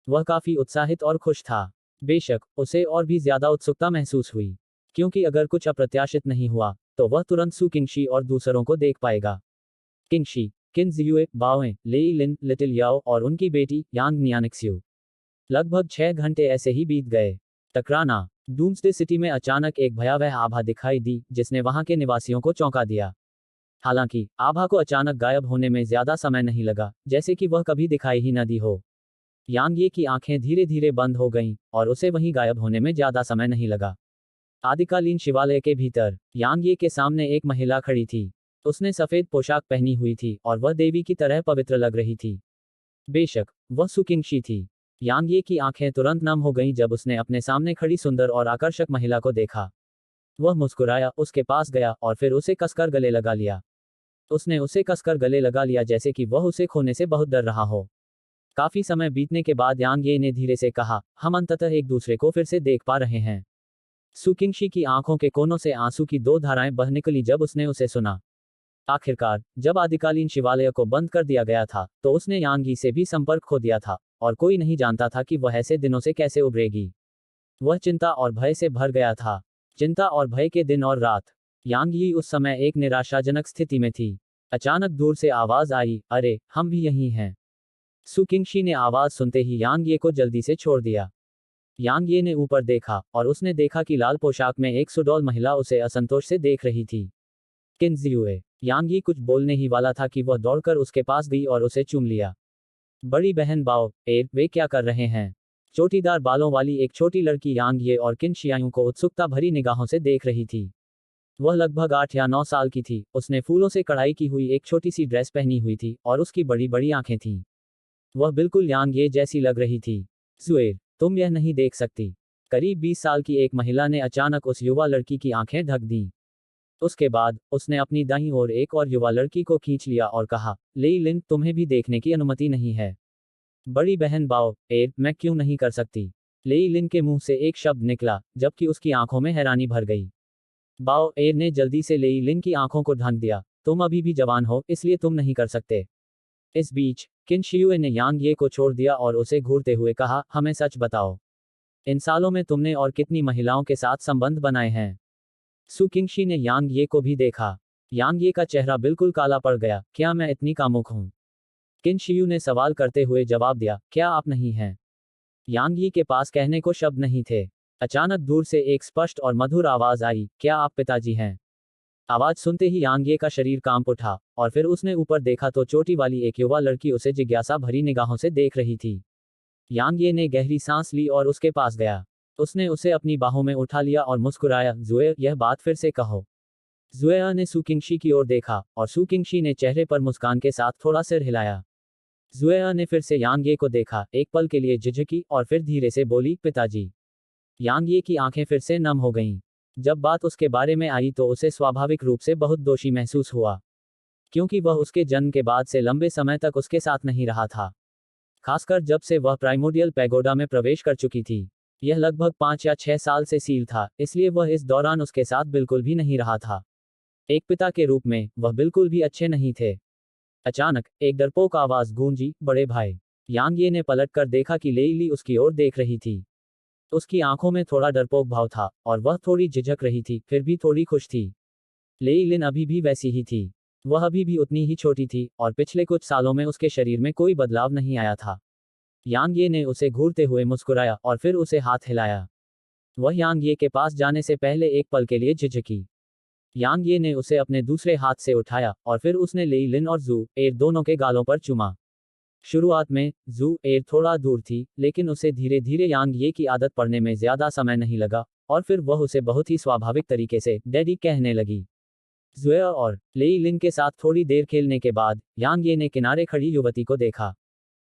वह काफी उत्साहित और खुश था। बेशक उसे और भी ज्यादा उत्सुकता महसूस हुई, क्योंकि अगर कुछ अप्रत्याशित नहीं हुआ तो वह तुरंत सू किंगशी और दूसरों को देख पाएगा। किंगशी, किन जियुए, बाओए, लेई लिन, लिटिल याओ और उनकी बेटी यांग नियानिक्स्यू। लगभग 6 घंटे ऐसे ही बीत गए। टकराना। डूम्सडे सिटी में अचानक एक भयावह आभा दिखाई दी जिसने वहां के निवासियों को चौंका दिया। हालांकि आभा को अचानक गायब होने में ज्यादा समय नहीं लगा, जैसे कि वह कभी दिखाई ही न दी हो। यांग ये की आंखें धीरे धीरे बंद हो गईं और उसे वहीं गायब होने में ज्यादा समय नहीं लगा। आदिकालीन शिवालय के भीतर यांग ये के सामने एक महिला खड़ी थी। उसने सफेद पोशाक पहनी हुई थी और वह देवी की तरह पवित्र लग रही थी। बेशक वह सुकिंगशी थी। यांग ये की आंखें तुरंत नम हो गईं जब उसने अपने सामने खड़ी सुंदर और आकर्षक महिला को देखा। वह मुस्कुराया, उसके पास गया और फिर उसे कसकर गले लगा लिया। उसने उसे कसकर गले लगा लिया जैसे कि वह उसे खोने से बहुत डर रहा हो। काफी समय बीतने के बाद यांग ये ने धीरे से कहा, हम अंततः एक दूसरे को फिर से देख पा रहे हैं। सुकिंगशी की आंखों के कोनों से आंसू की 2 धाराएं बह निकली जब उसने उसे सुना। आखिरकार जब आदिकालीन शिवालय को बंद कर दिया गया था तो उसने यांग यी से भी संपर्क खो दिया था, और कोई नहीं जानता था कि वह ऐसे दिनों से कैसे उभरेगी। वह चिंता और भय से भर गया था। चिंता और भय के दिन और रात। यांग यी उस समय एक निराशाजनक स्थिति में थी। अचानक दूर से आवाज आई, अरे हम भी यहीं हैं। सुकिंगशी ने आवाज सुनते ही यांग ये को जल्दी से छोड़ दिया। यांग ये ने ऊपर देखा और उसने देखा कि लाल पोशाक में एक सुडौल महिला उसे असंतोष से देख रही थी। किन्जियुए। यांग ये कुछ बोलने ही वाला था कि वह दौड़कर उसके पास गई और उसे चूम लिया। बड़ी बहन बाओ, वे क्या कर रहे हैं? चोटीदार बालों वाली एक छोटी लड़की यांग ये और किन शियाओं को उत्सुकता भरी निगाहों से देख रही थी। वह लगभग 8 या 9 साल की थी। उसने फूलों से कढ़ाई की हुई एक छोटी सी ड्रेस पहनी हुई थी और उसकी बड़ी बड़ी आंखें थीं। वह बिल्कुल यांग ये जैसी लग रही थी। सुएर, तुम यह नहीं देख सकती। करीब 20 साल की एक महिला ने अचानक उस युवा लड़की की आंखें ढक दीं। उसके बाद उसने अपनी दाईं ओर एक और युवा लड़की को खींच लिया और कहा, लेई लिन, तुम्हें भी देखने की अनुमति नहीं है। बड़ी बहन बाओ, मैं क्यों नहीं कर सकती? लेई लिन के मुंह से एक शब्द निकला, जबकि उसकी आंखों में हैरानी भर गई। बाओ ने जल्दी से लेई लिन की आंखों को ढक दिया, तुम अभी भी जवान हो, इसलिए तुम नहीं कर सकते। इस बीच किन शियुए ने यांग ये को छोड़ दिया और उसे घूरते हुए कहा, हमें सच बताओ। इन सालों में तुमने और कितनी महिलाओं के साथ संबंध बनाए हैं? सुकिंगशी ने यांग ये को भी देखा। यांग ये का चेहरा बिल्कुल काला पड़ गया, क्या मैं इतनी कामुक हूं? किन शियू ने सवाल करते हुए जवाब दिया, क्या आप नहीं हैं? यांग ये के पास कहने को शब्द नहीं थे। अचानक दूर से एक स्पष्ट और मधुर आवाज आई, क्या आप पिताजी हैं? आवाज सुनते ही यांग ये का शरीर कांप उठा, और फिर उसने ऊपर देखा तो चोटी वाली एक युवा लड़की उसे जिज्ञासा भरी निगाहों से देख रही थी। यांग ये ने गहरी सांस ली और उसके पास गया। उसने उसे अपनी बाहों में उठा लिया और मुस्कुराया, जुए, यह बात फिर से कहो। जुएया ने सू किंगशी की ओर देखा, और सू किंगशी ने चेहरे पर मुस्कान के साथ थोड़ा सिर हिलाया। जुएया ने फिर से यांग ये को देखा, एक पल के लिए झिझकी, और फिर धीरे से बोली, पिताजी। यांग ये की आंखें फिर से नम हो गईं। जब बात उसके बारे में आई तो उसे स्वाभाविक रूप से बहुत दोषी महसूस हुआ, क्योंकि वह उसके जन्म के बाद से लंबे समय तक उसके साथ नहीं रहा था, खासकर जब से वह प्राइमोडियल पैगोडा में प्रवेश कर चुकी थी। यह लगभग 5 या 6 साल से सील था, इसलिए वह इस दौरान उसके साथ बिल्कुल भी नहीं रहा था। एक पिता के रूप में वह बिल्कुल भी अच्छे नहीं थे। अचानक एक डरपोक आवाज गूंजी, बड़े भाई। यांग ये ने पलटकर देखा कि लेईली उसकी ओर देख रही थी। उसकी आंखों में थोड़ा डरपोक भाव था, और वह थोड़ी झिझक रही थी, फिर भी थोड़ी खुश थी। लेईलिन अभी भी वैसी ही थी। वह अभी भी उतनी ही छोटी थी, और पिछले कुछ सालों में उसके शरीर में कोई बदलाव नहीं आया था। यांग ये ने उसे घूरते हुए मुस्कुराया और फिर उसे हाथ हिलाया। वह यांग ये के पास जाने से पहले एक पल के लिए झिझकी। यांग ये ने उसे अपने दूसरे हाथ से उठाया, और फिर उसने लेईलिन और जू एर दोनों के गालों पर चूमा। शुरुआत में जू एर थोड़ा दूर थी, लेकिन उसे धीरे धीरे यांग ये की आदत पड़ने में ज्यादा समय नहीं लगा, और फिर वह उसे बहुत ही स्वाभाविक तरीके से डैडी कहने लगी। जुएया और लेईलिन के साथ थोड़ी देर खेलने के बाद यांग ये ने किनारे खड़ी युवती को देखा।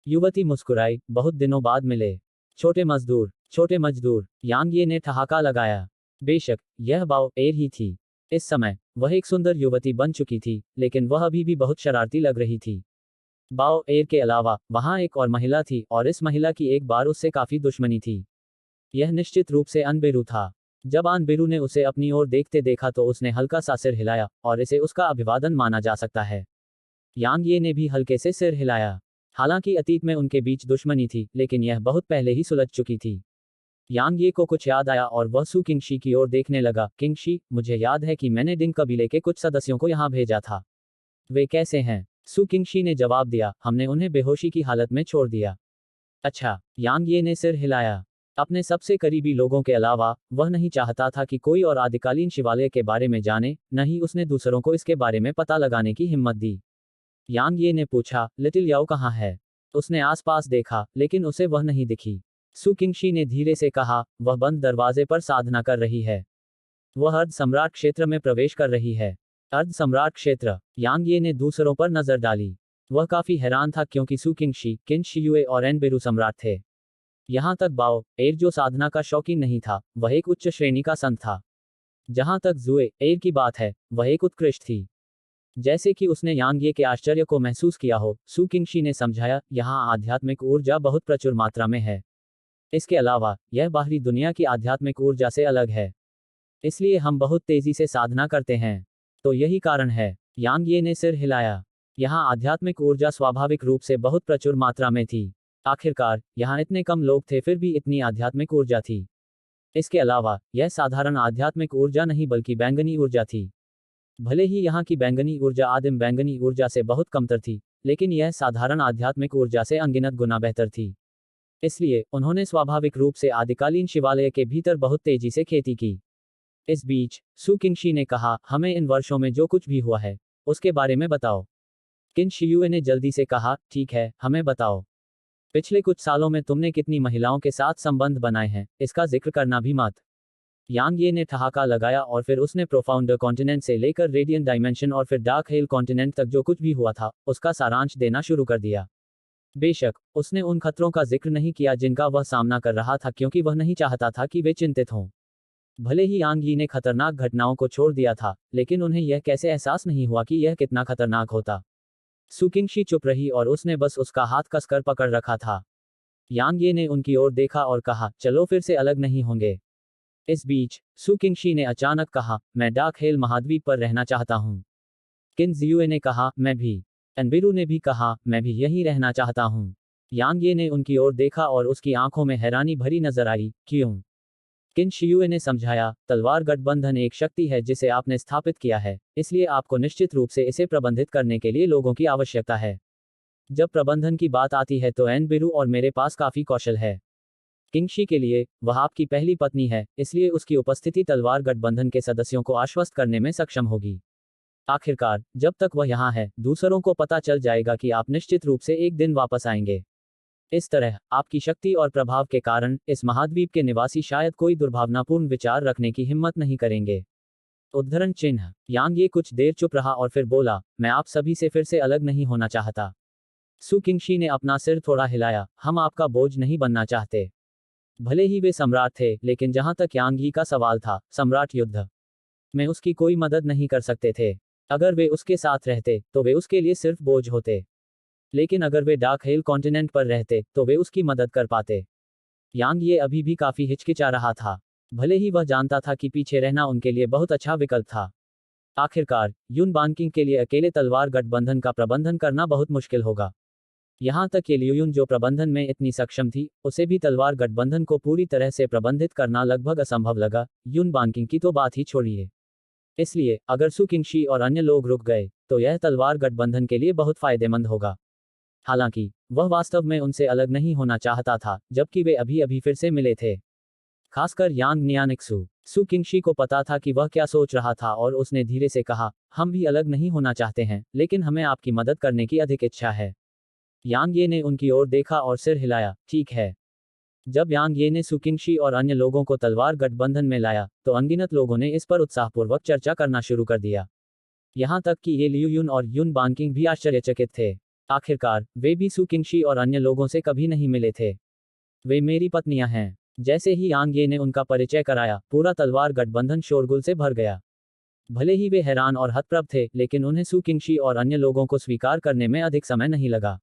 युवती मुस्कुराई, बहुत दिनों बाद मिले। छोटे मजदूर, यांग ये ने ठहाका लगाया। बेशक यह बाओ एर ही थी। इस समय वह एक सुंदर युवती बन चुकी थी, लेकिन वह अभी भी बहुत शरारती लग रही थी। बाओ एर के अलावा वहां एक और महिला थी, और इस महिला की एक बार उससे काफी दुश्मनी थी। यह निश्चित रूप से अनबेरू था। जब अनबेरू ने उसे अपनी ओर देखते देखा तो उसने हल्का सा सिर हिलाया, और इसे उसका अभिवादन माना जा सकता है। यांग ये ने भी हल्के से सिर हिलाया। हालांकि अतीत में उनके बीच दुश्मनी थी, लेकिन यह बहुत पहले ही सुलझ चुकी थी। यांग ये को कुछ याद आया और वह सू किंगशी की ओर देखने लगा। किंगशी, मुझे याद है कि मैंने डिंग कबीले के कुछ सदस्यों को यहाँ भेजा था। वे कैसे हैं? सू किंगशी ने जवाब दिया, हमने उन्हें बेहोशी की हालत में छोड़ दिया। अच्छा, यांग ये ने सिर हिलाया। अपने सबसे करीबी लोगों के अलावा वह नहीं चाहता था कि कोई और आदिकालीन शिवालय के बारे में जाने, न ही उसने दूसरों को इसके बारे में पता लगाने की हिम्मत दी। यांग ये ने पूछा, लिटिल याओ कहाँ है? उसने आसपास देखा, लेकिन उसे वह नहीं दिखी। सू किंगशी ने धीरे से कहा, वह बंद दरवाजे पर साधना कर रही है। वह अर्ध सम्राट क्षेत्र में प्रवेश कर रही है। अर्ध सम्राट क्षेत्र। यांग ये ने दूसरों पर नजर डाली। वह काफी हैरान था, क्योंकि सू किंगशी, किन शियुए और एनबेरू सम्राट थे। यहां तक बाओ एर जो साधना का शौकीन नहीं था, वह एक उच्च श्रेणी का संत था। जहां तक जुए एर की बात है, वह एक उत्कृष्ट थी। जैसे कि उसने यांग ये के आश्चर्य को महसूस किया हो, सू किंगशी ने समझाया, यहाँ आध्यात्मिक ऊर्जा बहुत प्रचुर मात्रा में है। इसके अलावा यह बाहरी दुनिया की आध्यात्मिक ऊर्जा से अलग है, इसलिए हम बहुत तेजी से साधना करते हैं। तो यही कारण है। यांग ये ने सिर हिलाया। यहाँ आध्यात्मिक ऊर्जा स्वाभाविक रूप से बहुत प्रचुर मात्रा में थी। आखिरकार यहाँ इतने कम लोग थे, फिर भी इतनी आध्यात्मिक ऊर्जा थी। इसके अलावा यह साधारण आध्यात्मिक ऊर्जा नहीं बल्कि बैंगनी ऊर्जा थी। भले ही यहाँ की बैंगनी ऊर्जा आदिम बैंगनी ऊर्जा से बहुत कमतर थी, लेकिन यह साधारण आध्यात्मिक ऊर्जा से अनगिनत गुना बेहतर थी। इसलिए उन्होंने स्वाभाविक रूप से आदिकालीन शिवालय के भीतर बहुत तेजी से खेती की। इस बीच सू किंगशी ने कहा, हमें इन वर्षों में जो कुछ भी हुआ है उसके बारे में बताओ। किन शियुए ने जल्दी से कहा, ठीक है, हमें बताओ। पिछले कुछ सालों में तुमने कितनी महिलाओं के साथ संबंध बनाए हैं, इसका जिक्र करना भी मत। यांग ये ने ठहाका लगाया, और फिर उसने प्रोफाउंडर कॉन्टिनेंट से लेकर रेडियंट डायमेंशन और फिर डार्क हेल कॉन्टिनेंट तक जो कुछ भी हुआ था उसका सारांश देना शुरू कर दिया। बेशक उसने उन खतरों का जिक्र नहीं किया जिनका वह सामना कर रहा था, क्योंकि वह नहीं चाहता था कि वे चिंतित हों। भले ही यांग यी ने खतरनाक घटनाओं को छोड़ दिया था, लेकिन उन्हें यह कैसे एहसास नहीं हुआ कि यह कितना खतरनाक होता। सू किंगशी चुप रही और उसने बस उसका हाथ कसकर पकड़ रखा था। यांग ये ने उनकी ओर देखा और कहा, चलो फिर से अलग नहीं होंगे। इस बीच सू किंगशी ने अचानक कहा, मैं डार्क हेल महाद्वीप पर रहना चाहता हूँ। किन जियुए ने कहा, मैं भी। एनबिरू ने भी कहा, मैं भी यहीं रहना चाहता हूँ। यांग ये ने उनकी ओर देखा और उसकी आंखों में हैरानी भरी नजर आई। क्यों? किन शियुए ने समझाया, तलवार गठबंधन एक शक्ति है जिसे आपने स्थापित किया है, इसलिए आपको निश्चित रूप से इसे प्रबंधित करने के लिए लोगों की आवश्यकता है। जब प्रबंधन की बात आती है तो एनबिरू और मेरे पास काफी कौशल है। किंगशी के लिए वह आपकी पहली पत्नी है, इसलिए उसकी उपस्थिति तलवार गठबंधन के सदस्यों को आश्वस्त करने में सक्षम होगी। आखिरकार जब तक वह यहाँ है, दूसरों को पता चल जाएगा कि आप निश्चित रूप से एक दिन वापस आएंगे। इस तरह आपकी शक्ति और प्रभाव के कारण इस महाद्वीप के निवासी शायद कोई दुर्भावनापूर्ण विचार रखने की हिम्मत नहीं करेंगे। उद्धरण चिन्ह। यांग ये कुछ देर चुप रहा और फिर बोला, मैं आप सभी से फिर से अलग नहीं होना चाहता। सु किंगशी ने अपना सिर थोड़ा हिलाया, हम आपका बोझ नहीं बनना चाहते। भले ही वे सम्राट थे, लेकिन जहां तक यांग यी का सवाल था, सम्राट युद्ध में उसकी कोई मदद नहीं कर सकते थे। अगर वे उसके साथ रहते तो वे उसके लिए सिर्फ बोझ होते, लेकिन अगर वे डार्क हेल कॉन्टिनेंट पर रहते तो वे उसकी मदद कर पाते। यांग ये अभी भी काफी हिचकिचा रहा था, भले ही वह जानता था कि पीछे रहना उनके लिए बहुत अच्छा विकल्प था। आखिरकार युन बानकिंग के लिए अकेले तलवार गठबंधन का प्रबंधन करना बहुत मुश्किल होगा। यहाँ तक कि लियुन जो प्रबंधन में इतनी सक्षम थी, उसे भी तलवार गठबंधन को पूरी तरह से प्रबंधित करना लगभग असंभव लगा। युन बानकिंग की तो बात ही छोड़िए। इसलिए अगर सु किंगशी और अन्य लोग रुक गए तो यह तलवार गठबंधन के लिए बहुत फायदेमंद होगा। हालांकि वह वास्तव में उनसे अलग नहीं होना चाहता था, जबकि वे अभी अभी फिर से मिले थे। खासकर यांग नियानिक्सु। सु किंगशी को पता था कि वह क्या सोच रहा था और उसने धीरे से कहा, हम भी अलग नहीं होना चाहते हैं, लेकिन हमें आपकी मदद करने की अधिक इच्छा है। यांग ये ने उनकी ओर देखा और सिर हिलाया, ठीक है। जब यांग ये ने सु किंगशी और अन्य लोगों को तलवार गठबंधन में लाया तो अनगिनत लोगों ने इस पर उत्साहपूर्वक चर्चा करना शुरू कर दिया। यहाँ तक कि ये लियुन और युन बानकिंग भी आश्चर्यचकित थे। आखिरकार वे भी सु किंगशी और अन्य लोगों से कभी नहीं मिले थे। वे मेरी पत्नियां हैं। जैसे ही यांग ये ने उनका परिचय कराया, पूरा तलवार गठबंधन शोरगुल से भर गया। भले ही वे हैरान और हतप्रभ थे, लेकिन उन्हें सु किंगशी और अन्य लोगों को स्वीकार करने में अधिक समय नहीं लगा।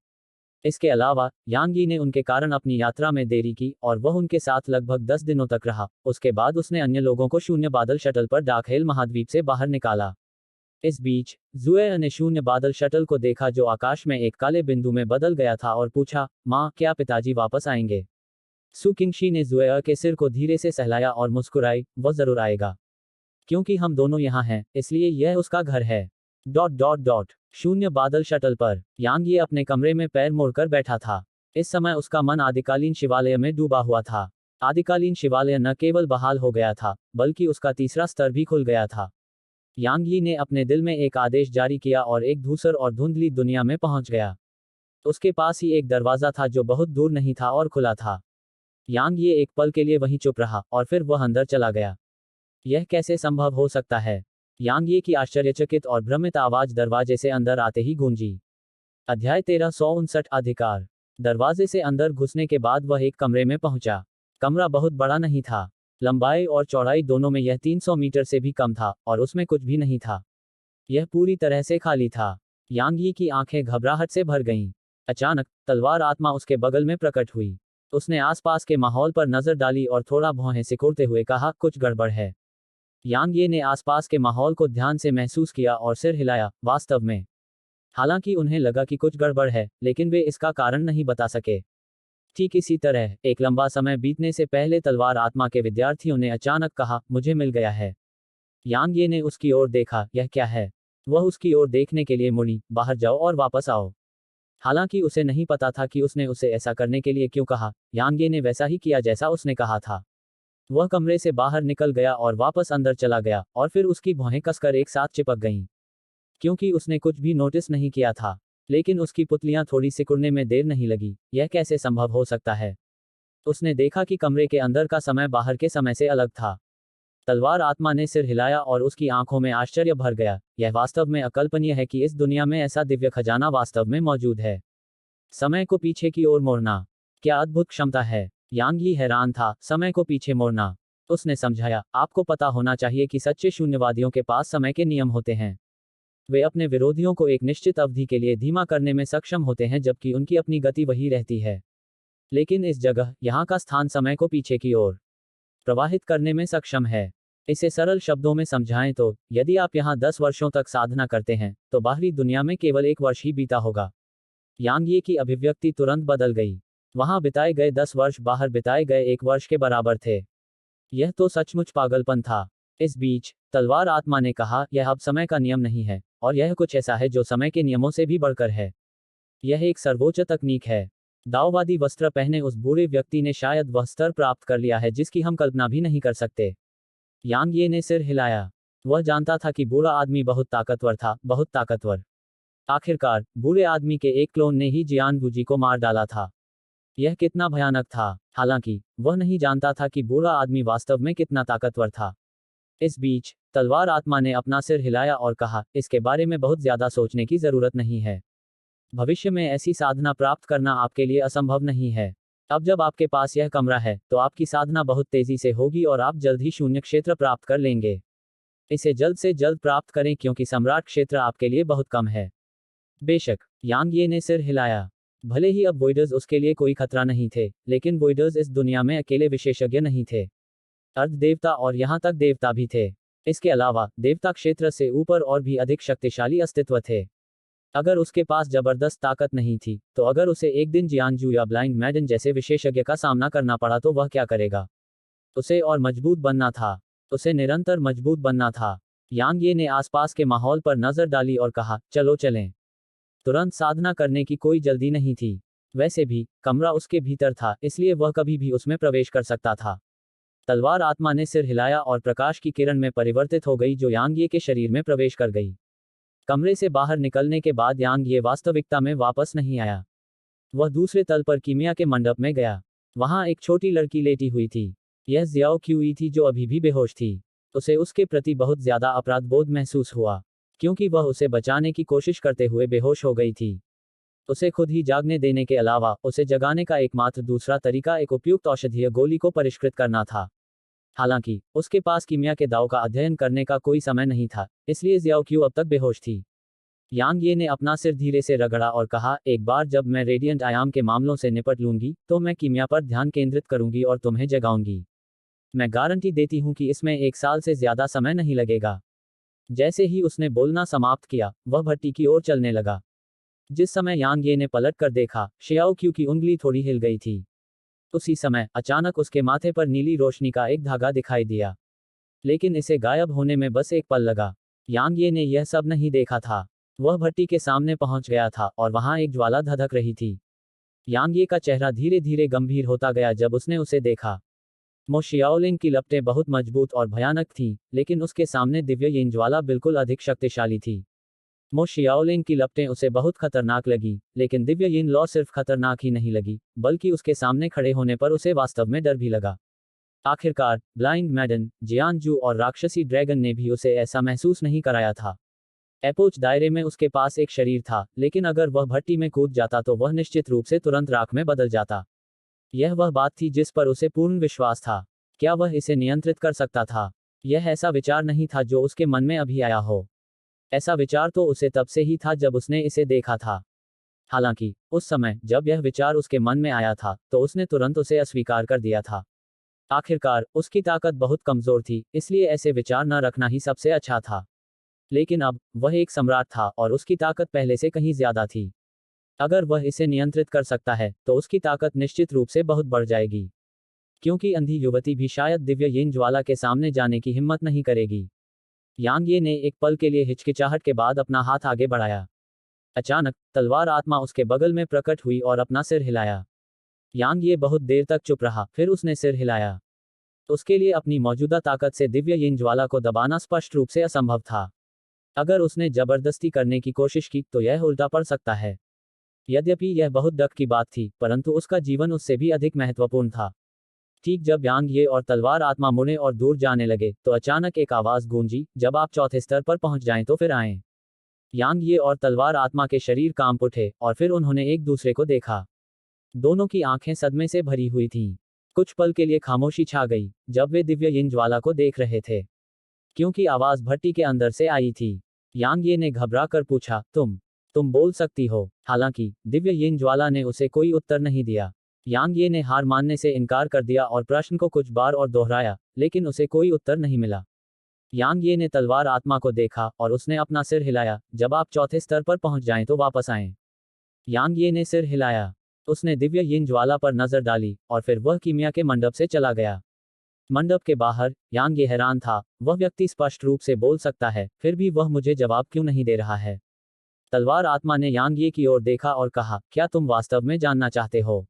इसके अलावा यांग यी ने उनके कारण अपनी यात्रा में देरी की और वह उनके साथ लगभग 10 दिनों तक रहा। उसके बाद उसने अन्य लोगों को शून्य बादल शटल पर डार्कहेल महाद्वीप से बाहर निकाला। इस बीच जुए ने शून्य बादल शटल को देखा जो आकाश में एक काले बिंदु में बदल गया था और पूछा, माँ, क्या पिताजी वापस आएंगे? सु किंगशी ने जुए के सिर को धीरे से सहलाया और मुस्कुराई, वह जरूर आएगा। क्योंकि हम दोनों यहाँ हैं, इसलिए यह उसका घर है। Dot dot dot. शून्य बादल शटल पर यांग ये अपने कमरे में पैर मोड़कर बैठा था। इस समय उसका मन आदिकालीन शिवालय में डूबा हुआ था। आदिकालीन शिवालय न केवल बहाल हो गया था, बल्कि उसका तीसरा स्तर भी खुल गया था। यांग यी ने अपने दिल में एक आदेश जारी किया और एक धूसर और धुंधली दुनिया में पहुंच गया। उसके पास ही एक दरवाजा था जो बहुत दूर नहीं था और खुला था। यांग ये एक पल के लिए वहीं चुप रहा और फिर वह अंदर चला गया। यह कैसे संभव हो सकता है? यांग ये की आश्चर्यचकित और भ्रमित आवाज दरवाजे से अंदर आते ही गूंजी। अध्याय 1359 अधिकार। दरवाजे से अंदर घुसने के बाद वह एक कमरे में पहुंचा। कमरा बहुत बड़ा नहीं था। लंबाई और चौड़ाई दोनों में यह 300 मीटर से भी कम था और उसमें कुछ भी नहीं था। यह पूरी तरह से खाली था। यांग यी की आंखें घबराहट से भर गईं। अचानक तलवार आत्मा उसके बगल में प्रकट हुई। उसने आसपास के माहौल पर नजर डाली और थोड़ा भौहें सिकोड़ते हुए कहा, कुछ गड़बड़ है। यांग ये ने आसपास के माहौल को ध्यान से महसूस किया और सिर हिलाया, वास्तव में। हालांकि उन्हें लगा कि कुछ गड़बड़ है, लेकिन वे इसका कारण नहीं बता सके। ठीक इसी तरह एक लंबा समय बीतने से पहले तलवार आत्मा के विद्यार्थियों ने अचानक कहा, मुझे मिल गया है। यांग ये ने उसकी ओर देखा, यह क्या है? वह उसकी ओर देखने के लिए मुड़ी, बाहर जाओ और वापस आओ। हालांकि उसे नहीं पता था कि उसने उसे ऐसा करने के लिए क्यों कहा। यांग ये ने वैसा ही किया जैसा उसने कहा था। वह कमरे से बाहर निकल गया और वापस अंदर चला गया और फिर उसकी भौहें कसकर एक साथ चिपक गईं। क्योंकि उसने कुछ भी नोटिस नहीं किया था, लेकिन उसकी पुतलियां थोड़ी सिकुड़ने में देर नहीं लगी। यह कैसे संभव हो सकता है? उसने देखा कि कमरे के अंदर का समय बाहर के समय से अलग था। तलवार आत्मा ने सिर हिलाया और उसकी आंखों में आश्चर्य भर गया। यह वास्तव में अकल्पनीय है कि इस दुनिया में ऐसा दिव्य खजाना वास्तव में मौजूद है। समय को पीछे की ओर मोड़ना, क्या अद्भुत क्षमता है। यांग यी हैरान था, समय को पीछे मोड़ना। उसने समझाया, आपको पता होना चाहिए कि सच्चे शून्यवादियों के पास समय के नियम होते हैं। वे अपने विरोधियों को एक निश्चित अवधि के लिए धीमा करने में सक्षम होते हैं, जबकि उनकी अपनी गति वही रहती है। लेकिन इस जगह यहाँ का स्थान समय को पीछे की ओर प्रवाहित करने में सक्षम है। इसे सरल शब्दों में समझाएं तो, यदि आप यहाँ 10 वर्षों तक साधना करते हैं, तो बाहरी दुनिया में केवल 1 वर्ष ही बीता होगा। यांग ये की अभिव्यक्ति तुरंत बदल गई। वहां बिताए गए 10 वर्ष बाहर बिताए गए 1 वर्ष के बराबर थे। यह तो सचमुच पागलपन था। इस बीच तलवार आत्मा ने कहा, यह अब समय का नियम नहीं है, और यह कुछ ऐसा है जो समय के नियमों से भी बढ़कर है। यह एक सर्वोच्च तकनीक है। दाओवादी वस्त्र पहने उस बूढ़े व्यक्ति ने शायद वह स्तर प्राप्त कर लिया है जिसकी हम कल्पना भी नहीं कर सकते। यांग ये ने सिर हिलाया। वह जानता था कि बूढ़ा आदमी बहुत ताकतवर था, बहुत ताकतवर। आखिरकार बूढ़े आदमी के एक क्लोन ने ही जियान गुजी को मार डाला था। यह कितना भयानक था। हालांकि वह नहीं जानता था कि बूढ़ा आदमी वास्तव में कितना ताकतवर था। इस बीच तलवार आत्मा ने अपना सिर हिलाया और कहा, इसके बारे में बहुत ज्यादा सोचने की जरूरत नहीं है। भविष्य में ऐसी साधना प्राप्त करना आपके लिए असंभव नहीं है। अब जब आपके पास यह कमरा है तो आपकी साधना बहुत तेजी से होगी और आप जल्द ही शून्य क्षेत्र प्राप्त कर लेंगे। इसे जल्द से जल्द प्राप्त करें क्योंकि सम्राट क्षेत्र आपके लिए बहुत कम है। बेशक, यांग ये ने सिर हिलाया। भले ही अब वॉइडर्स उसके लिए कोई खतरा नहीं थे, लेकिन वॉइडर्स इस दुनिया में अकेले विशेषज्ञ नहीं थे। अर्ध देवता और यहाँ तक देवता भी थे। इसके अलावा देवता क्षेत्र से ऊपर और भी अधिक शक्तिशाली अस्तित्व थे। अगर उसके पास जबरदस्त ताकत नहीं थी, तो अगर उसे एक दिन जियानजू या ब्लाइंड मैडन जैसे विशेषज्ञ का सामना करना पड़ा तो वह क्या करेगा? उसे और मजबूत बनना था। उसे निरंतर मजबूत बनना था। यांग ये ने आसपास के माहौल पर नजर डाली और कहा, चलो चलें। तुरंत साधना करने की कोई जल्दी नहीं थी। वैसे भी कमरा उसके भीतर था, इसलिए वह कभी भी उसमें प्रवेश कर सकता था। तलवार आत्मा ने सिर हिलाया और प्रकाश की किरण में परिवर्तित हो गई जो यांग ये के शरीर में प्रवेश कर गई। कमरे से बाहर निकलने के बाद यांग ये वास्तविकता में वापस नहीं आया। वह दूसरे तल पर कीमिया के मंडप में गया। वहां एक छोटी लड़की लेटी हुई थी। यह जियाओ क्यूई थी जो अभी भी बेहोश थी। उसे उसके प्रति बहुत ज्यादा अपराध बोध महसूस हुआ, क्योंकि वह उसे बचाने की कोशिश करते हुए बेहोश हो गई थी। उसे खुद ही जागने देने के अलावा उसे जगाने का एकमात्र दूसरा तरीका एक उपयुक्त औषधीय गोली को परिष्कृत करना था। हालांकि उसके पास कीमिया के दाव का अध्ययन करने का कोई समय नहीं था, इसलिए जियाओ क्यू अब तक बेहोश थी। यांग ये ने अपना सिर धीरे से रगड़ा और कहा, एक बार जब मैं रेडियंट आयाम के मामलों से निपट लूंगी तो मैं कीमिया पर ध्यान केंद्रित करूंगी और तुम्हें जगाऊंगी। मैं गारंटी देती हूं कि इसमें 1 साल से ज्यादा समय नहीं लगेगा। जैसे ही उसने बोलना समाप्त किया, वह भट्टी की ओर चलने लगा। जिस समय यांग ये ने पलट कर देखा, शियाओ क्यू की उंगली थोड़ी हिल गई थी। उसी समय अचानक उसके माथे पर नीली रोशनी का एक धागा दिखाई दिया, लेकिन इसे गायब होने में बस एक पल लगा। यांग ये ने यह सब नहीं देखा था। वह भट्टी के सामने पहुंच गया था और वहां एक ज्वाला धधक रही थी। यांग ये का चेहरा धीरे धीरे गंभीर होता गया जब उसने उसे देखा। मो शियाओलिंग की लपटें बहुत मजबूत और भयानक थीं, लेकिन उसके सामने दिव्य यिन ज्वाला बिल्कुल अधिक शक्तिशाली थी। मो शियाओलिंग की लपटें उसे बहुत खतरनाक लगी, लेकिन दिव्य यिन लॉ सिर्फ खतरनाक ही नहीं लगी, बल्कि उसके सामने खड़े होने पर उसे वास्तव में डर भी लगा। आखिरकार ब्लाइंड मैडन, जियानजू और राक्षसी ड्रैगन ने भी उसे ऐसा महसूस नहीं कराया था। एपोच दायरे में उसके पास एक शरीर था, लेकिन अगर वह भट्टी में कूद जाता तो वह निश्चित रूप से तुरंत राख में बदल जाता। यह वह बात थी जिस पर उसे पूर्ण विश्वास था। क्या वह इसे नियंत्रित कर सकता था? यह ऐसा विचार नहीं था जो उसके मन में अभी आया हो। ऐसा विचार तो उसे तब से ही था जब उसने इसे देखा था। हालांकि उस समय जब यह विचार उसके मन में आया था तो उसने तुरंत उसे अस्वीकार कर दिया था। आखिरकार उसकी ताकत बहुत कमजोर थी, इसलिए ऐसे विचार न रखना ही सबसे अच्छा था। लेकिन अब वह एक सम्राट था और उसकी ताकत पहले से कहीं ज्यादा थी। अगर वह इसे नियंत्रित कर सकता है तो उसकी ताकत निश्चित रूप से बहुत बढ़ जाएगी, क्योंकि अंधी युवती भी शायद दिव्य यिन ज्वाला के सामने जाने की हिम्मत नहीं करेगी। यांग ये ने एक पल के लिए हिचकिचाहट के बाद अपना हाथ आगे बढ़ाया। अचानक तलवार आत्मा उसके बगल में प्रकट हुई और अपना सिर हिलाया। यांग ये बहुत देर तक चुप रहा, फिर उसने सिर हिलाया। उसके लिए अपनी मौजूदा ताकत से दिव्य यिन ज्वाला को दबाना स्पष्ट रूप से असंभव था। अगर उसने जबरदस्ती करने की कोशिश की तो यह उल्टा पड़ सकता है। यद्यपि यह बहुत डक की बात थी, परंतु उसका जीवन उससे भी अधिक महत्वपूर्ण था। ठीक जब यांग ये और तलवार आत्मा मुड़े और दूर जाने लगे तो अचानक एक आवाज गूंजी, जब आप चौथे स्तर पर पहुंच जाएं तो फिर आएं। यांग ये और तलवार आत्मा के शरीर कांप उठे और फिर उन्होंने एक दूसरे को देखा। दोनों की आंखें सदमे से भरी हुई थीं। कुछ पल के लिए खामोशी छा गई जब वे दिव्य यिन ज्वाला को देख रहे थे, क्योंकि आवाज भट्टी के अंदर से आई थी। यांग ये ने घबरा कर पूछा, तुम बोल सकती हो? हालांकि दिव्य यिन ज्वाला ने उसे कोई उत्तर नहीं दिया। यांग ये ने हार मानने से इनकार कर दिया और प्रश्न को कुछ बार और दोहराया, लेकिन उसे कोई उत्तर नहीं मिला। यांग ये ने तलवार आत्मा को देखा और उसने अपना सिर हिलाया, जब आप चौथे स्तर पर पहुंच जाएं तो वापस आएं। यांग ये ने सिर हिलाया। उसने दिव्य यिन ज्वाला पर नजर डाली और फिर वह कीमिया के मंडप से चला गया। मंडप के बाहर यांग ये हैरान था। वह व्यक्ति स्पष्ट रूप से बोल सकता है, फिर भी वह मुझे जवाब क्यों नहीं दे रहा है? तलवार आत्मा ने यांग ये की ओर देखा और कहा, क्या तुम वास्तव में जानना चाहते हो?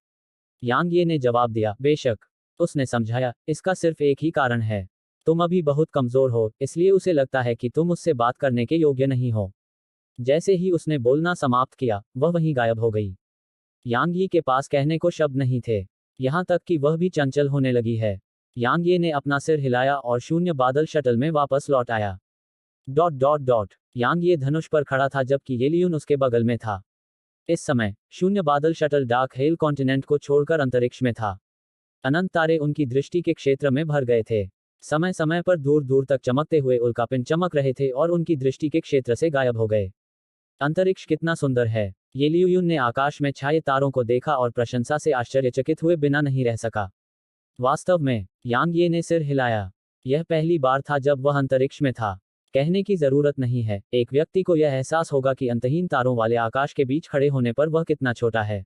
यांग ये ने जवाब दिया, बेशक। उसने समझाया, इसका सिर्फ एक ही कारण है। तुम अभी बहुत कमजोर हो, इसलिए उसे लगता है कि तुम उससे बात करने के योग्य नहीं हो। जैसे ही उसने बोलना समाप्त किया, वह वहीं गायब हो गई। यांग यी के पास कहने को शब्द नहीं थे। यहाँ तक कि वह भी चंचल होने लगी है। यांग ये ने अपना सिर हिलाया और शून्य बादल शटल में वापस लौट आया। Dot dot dot. यांग ये धनुष पर खड़ा था जबकि येलियून उसके बगल में था। इस समय शून्य बादल शटल डार्क हेल कॉन्टिनेंट को छोड़कर अंतरिक्ष में था। अनंत तारे उनकी दृष्टि के क्षेत्र में भर गए थे। समय समय पर दूर दूर तक चमकते हुए उल्कापिंड चमक रहे थे और उनकी दृष्टि के क्षेत्र से गायब हो गए। अंतरिक्ष कितना सुंदर है। येलियून ने आकाश में छाए तारों को देखा और प्रशंसा से आश्चर्यचकित हुए बिना नहीं रह सका। वास्तव में, यांग ये ने सिर हिलाया। यह पहली बार था जब वह अंतरिक्ष में था। कहने की जरूरत नहीं है, एक व्यक्ति को यह एहसास होगा कि अंतहीन तारों वाले आकाश के बीच खड़े होने पर वह कितना छोटा है।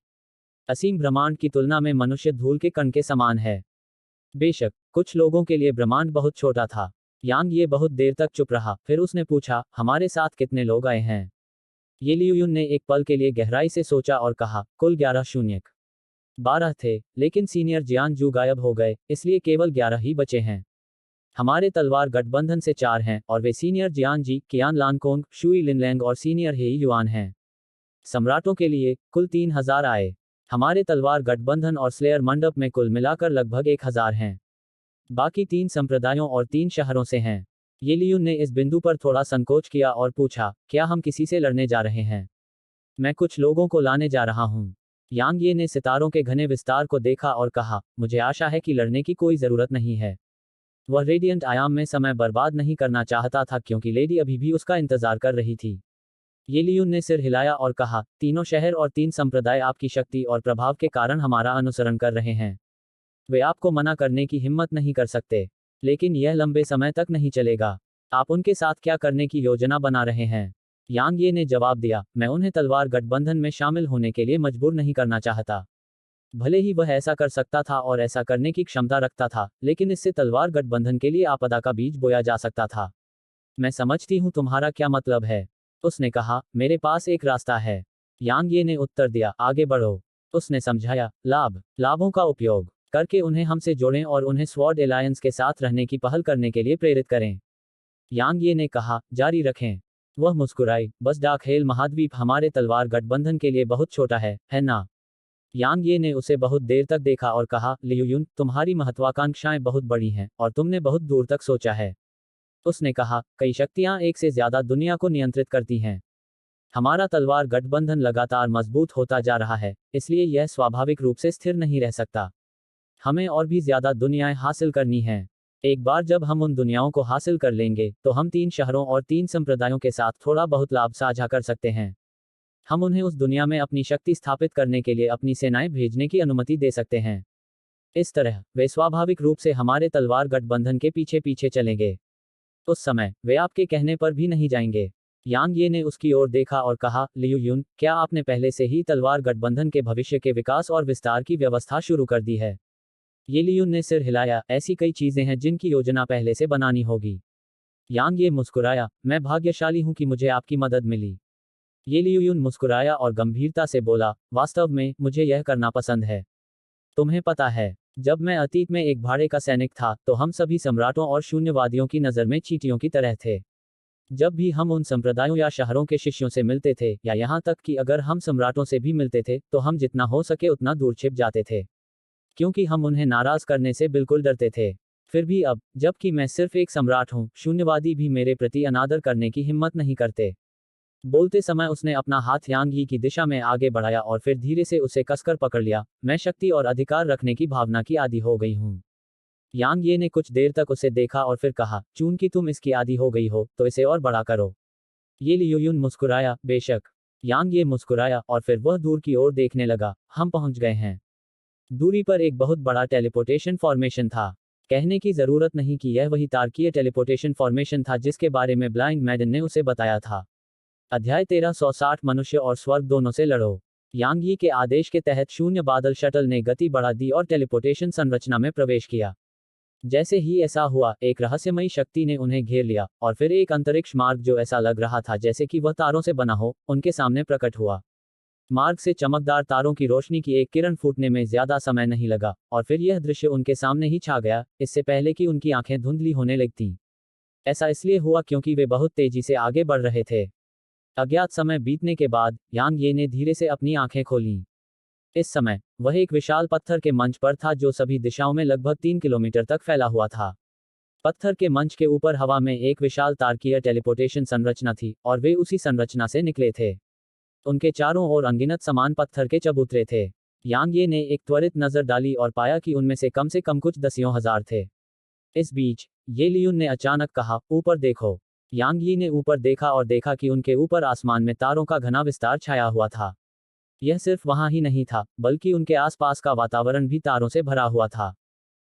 असीम ब्रह्मांड की तुलना में मनुष्य धूल के कण के समान है। बेशक, कुछ लोगों के लिए ब्रह्मांड बहुत छोटा था। यांग ये बहुत देर तक चुप रहा, फिर उसने पूछा, हमारे साथ कितने लोग आए हैं? येलियून ने एक पल के लिए गहराई से सोचा और कहा, कुल 11 थे, लेकिन सीनियर जियान जू गायब हो गए, इसलिए केवल 11 ही बचे हैं। हमारे तलवार गठबंधन से 4 हैं, और वे सीनियर जियान जी, कियान लानकोंग, शुई लिनलैंग और सीनियर हेई युआन हैं। सम्राटों के लिए कुल 3000 आए। हमारे तलवार गठबंधन और स्लेयर मंडप में कुल मिलाकर लगभग 1000 हैं। बाकी 3 संप्रदायों और 3 शहरों से हैं। येलियून ने इस बिंदु पर थोड़ा संकोच किया और पूछा, क्या हम किसी से लड़ने जा रहे हैं? मैं कुछ लोगों को लाने जा रहा हूं। यांग ये ने सितारों के घने विस्तार को देखा और कहा, मुझे आशा है कि लड़ने की कोई जरूरत नहीं है। वह रेडियंट आयाम में समय बर्बाद नहीं करना चाहता था क्योंकि लेडी अभी भी उसका इंतजार कर रही थी। येलियून ने सिर हिलाया और कहा, तीनों शहर और 3 संप्रदाय आपकी शक्ति और प्रभाव के कारण हमारा अनुसरण कर रहे हैं। वे आपको मना करने की हिम्मत नहीं कर सकते। लेकिन यह लंबे समय तक नहीं चलेगा। आप उनके साथ क्या करने की योजना बना रहे हैं? यांग ये ने जवाब दिया, मैं उन्हें तलवार गठबंधन में शामिल होने के लिए मजबूर नहीं करना चाहता। भले ही वह ऐसा कर सकता था और ऐसा करने की क्षमता रखता था, लेकिन इससे तलवार गठबंधन के लिए आपदा का बीज बोया जा सकता था। मैं समझती हूं तुम्हारा क्या मतलब है। उसने कहा, मेरे पास एक रास्ता है। यांग ये ने उत्तर दिया, आगे बढ़ो। उसने समझाया, लाभों का उपयोग करके उन्हें हमसे जोड़ें और उन्हें स्वॉर्ड एलायंस के साथ रहने की पहल करने के लिए प्रेरित करें। यांग ये ने कहा, जारी रखें। वह मुस्कुराई, बस डार्क हेल महाद्वीप हमारे तलवार गठबंधन के लिए बहुत छोटा है ना? यांग ये ने उसे बहुत देर तक देखा और कहा, लियूयुन, तुम्हारी महत्वाकांक्षाएं बहुत बड़ी हैं, और तुमने बहुत दूर तक सोचा है। उसने कहा, कई शक्तियां एक से ज्यादा दुनिया को नियंत्रित करती हैं। हमारा तलवार गठबंधन लगातार मजबूत होता जा रहा है, इसलिए यह स्वाभाविक रूप से स्थिर नहीं रह सकता। हमें और भी ज्यादा दुनियाएं हासिल करनी हैं। एक बार जब हम उन दुनियाओं को हासिल कर लेंगे, तो हम 3 शहरों और 3 संप्रदायों के साथ थोड़ा बहुत लाभ साझा कर सकते हैं। हम उन्हें उस दुनिया में अपनी शक्ति स्थापित करने के लिए अपनी सेनाएं भेजने की अनुमति दे सकते हैं। इस तरह, वे स्वाभाविक रूप से हमारे तलवार गठबंधन के पीछे पीछे चलेंगे। उस समय, वे आपके कहने पर भी नहीं जाएंगे। यांग ये ने उसकी ओर देखा और कहा, लियूयुन, क्या आपने पहले से ही तलवार गठबंधन के भविष्य के विकास और विस्तार की व्यवस्था शुरू कर दी है? येलियून ने सिर हिलाया, ऐसी कई चीजें हैं जिनकी योजना पहले से बनानी होगी। यांग ये मुस्कुराया, मैं भाग्यशाली हूं कि मुझे आपकी मदद मिली। येलियून मुस्कुराया और गंभीरता से बोला, वास्तव में, मुझे यह करना पसंद है। तुम्हें पता है, जब मैं अतीत में एक भाड़े का सैनिक था, तो हम सभी सम्राटों और शून्यवादियों की नज़र में चींटियों की तरह थे। जब भी हम उन संप्रदायों या शहरों के शिष्यों से मिलते थे, या यहाँ तक कि अगर हम सम्राटों से भी मिलते थे, तो हम जितना हो सके उतना दूर छिप जाते थे, क्योंकि हम उन्हें नाराज करने से बिल्कुल डरते थे। फिर भी अब, जबकि मैं सिर्फ एक सम्राट हूँ, शून्यवादी भी मेरे प्रति अनादर करने की हिम्मत नहीं करते। बोलते समय उसने अपना हाथ यांग यी की दिशा में आगे बढ़ाया और फिर धीरे से उसे कसकर पकड़ लिया। मैं शक्ति और अधिकार रखने की भावना की आदी हो गई हूँ। यांग ये ने कुछ देर तक उसे देखा और फिर कहा, चूंकि तुम इसकी आदी हो गई हो, तो इसे और बड़ा करो। ये लियूयुन मुस्कुराया, बेशक। यांग ये मुस्कुराया और फिर वह दूर की ओर देखने लगा। हम पहुंच गए हैं। दूरी पर एक बहुत बड़ा टेलीपोर्टेशन फॉर्मेशन था। कहने की जरूरत नहीं कि यह वही तारकीय टेलीपोर्टेशन फॉर्मेशन था जिसके बारे में ब्लाइंड मैडन ने उसे बताया था। अध्याय 1360 मनुष्य और स्वर्ग दोनों से लड़ो। यांग यी के आदेश के तहत शून्य बादल शटल ने गति बढ़ा दी और टेलीपोर्टेशन संरचना में प्रवेश किया। जैसे ही ऐसा हुआ, एक रहस्यमयी शक्ति ने उन्हें घेर लिया, और फिर एक अंतरिक्ष मार्ग जो ऐसा लग रहा था जैसे कि वह तारों से बना हो, उनके सामने प्रकट हुआ। मार्ग से चमकदार तारों की रोशनी की एक किरण फूटने में ज्यादा समय नहीं लगा, और फिर यह दृश्य उनके सामने ही छा गया, इससे पहले कि उनकी आंखें धुंधली होने लगतीं। ऐसा इसलिए हुआ क्योंकि वे बहुत तेजी से आगे बढ़ रहे थे। अज्ञात समय बीतने के बाद, यांग ये ने धीरे से अपनी आंखें खोलीं। इस समय वह एक विशाल पत्थर के मंच पर था जो सभी दिशाओं में लगभग 3 किलोमीटर तक फैला हुआ था। पत्थर के मंच के ऊपर हवा में एक विशाल तारकीय टेलीपोर्टेशन संरचना थी और वे उसी संरचना से निकले थे। उनके चारों ओर अनगिनत समान पत्थर के चबूतरे थे। यांग ये ने एक त्वरित नजर डाली और पाया कि उनमें से कम कुछ दसियों हजार थे। इस बीच ये लियून ने अचानक कहा, ऊपर देखो। यांग यी ने ऊपर देखा और देखा कि उनके ऊपर आसमान में तारों का घना विस्तार छाया हुआ था। यह सिर्फ वहां ही नहीं था, बल्कि उनके आसपास का वातावरण भी तारों से भरा हुआ था।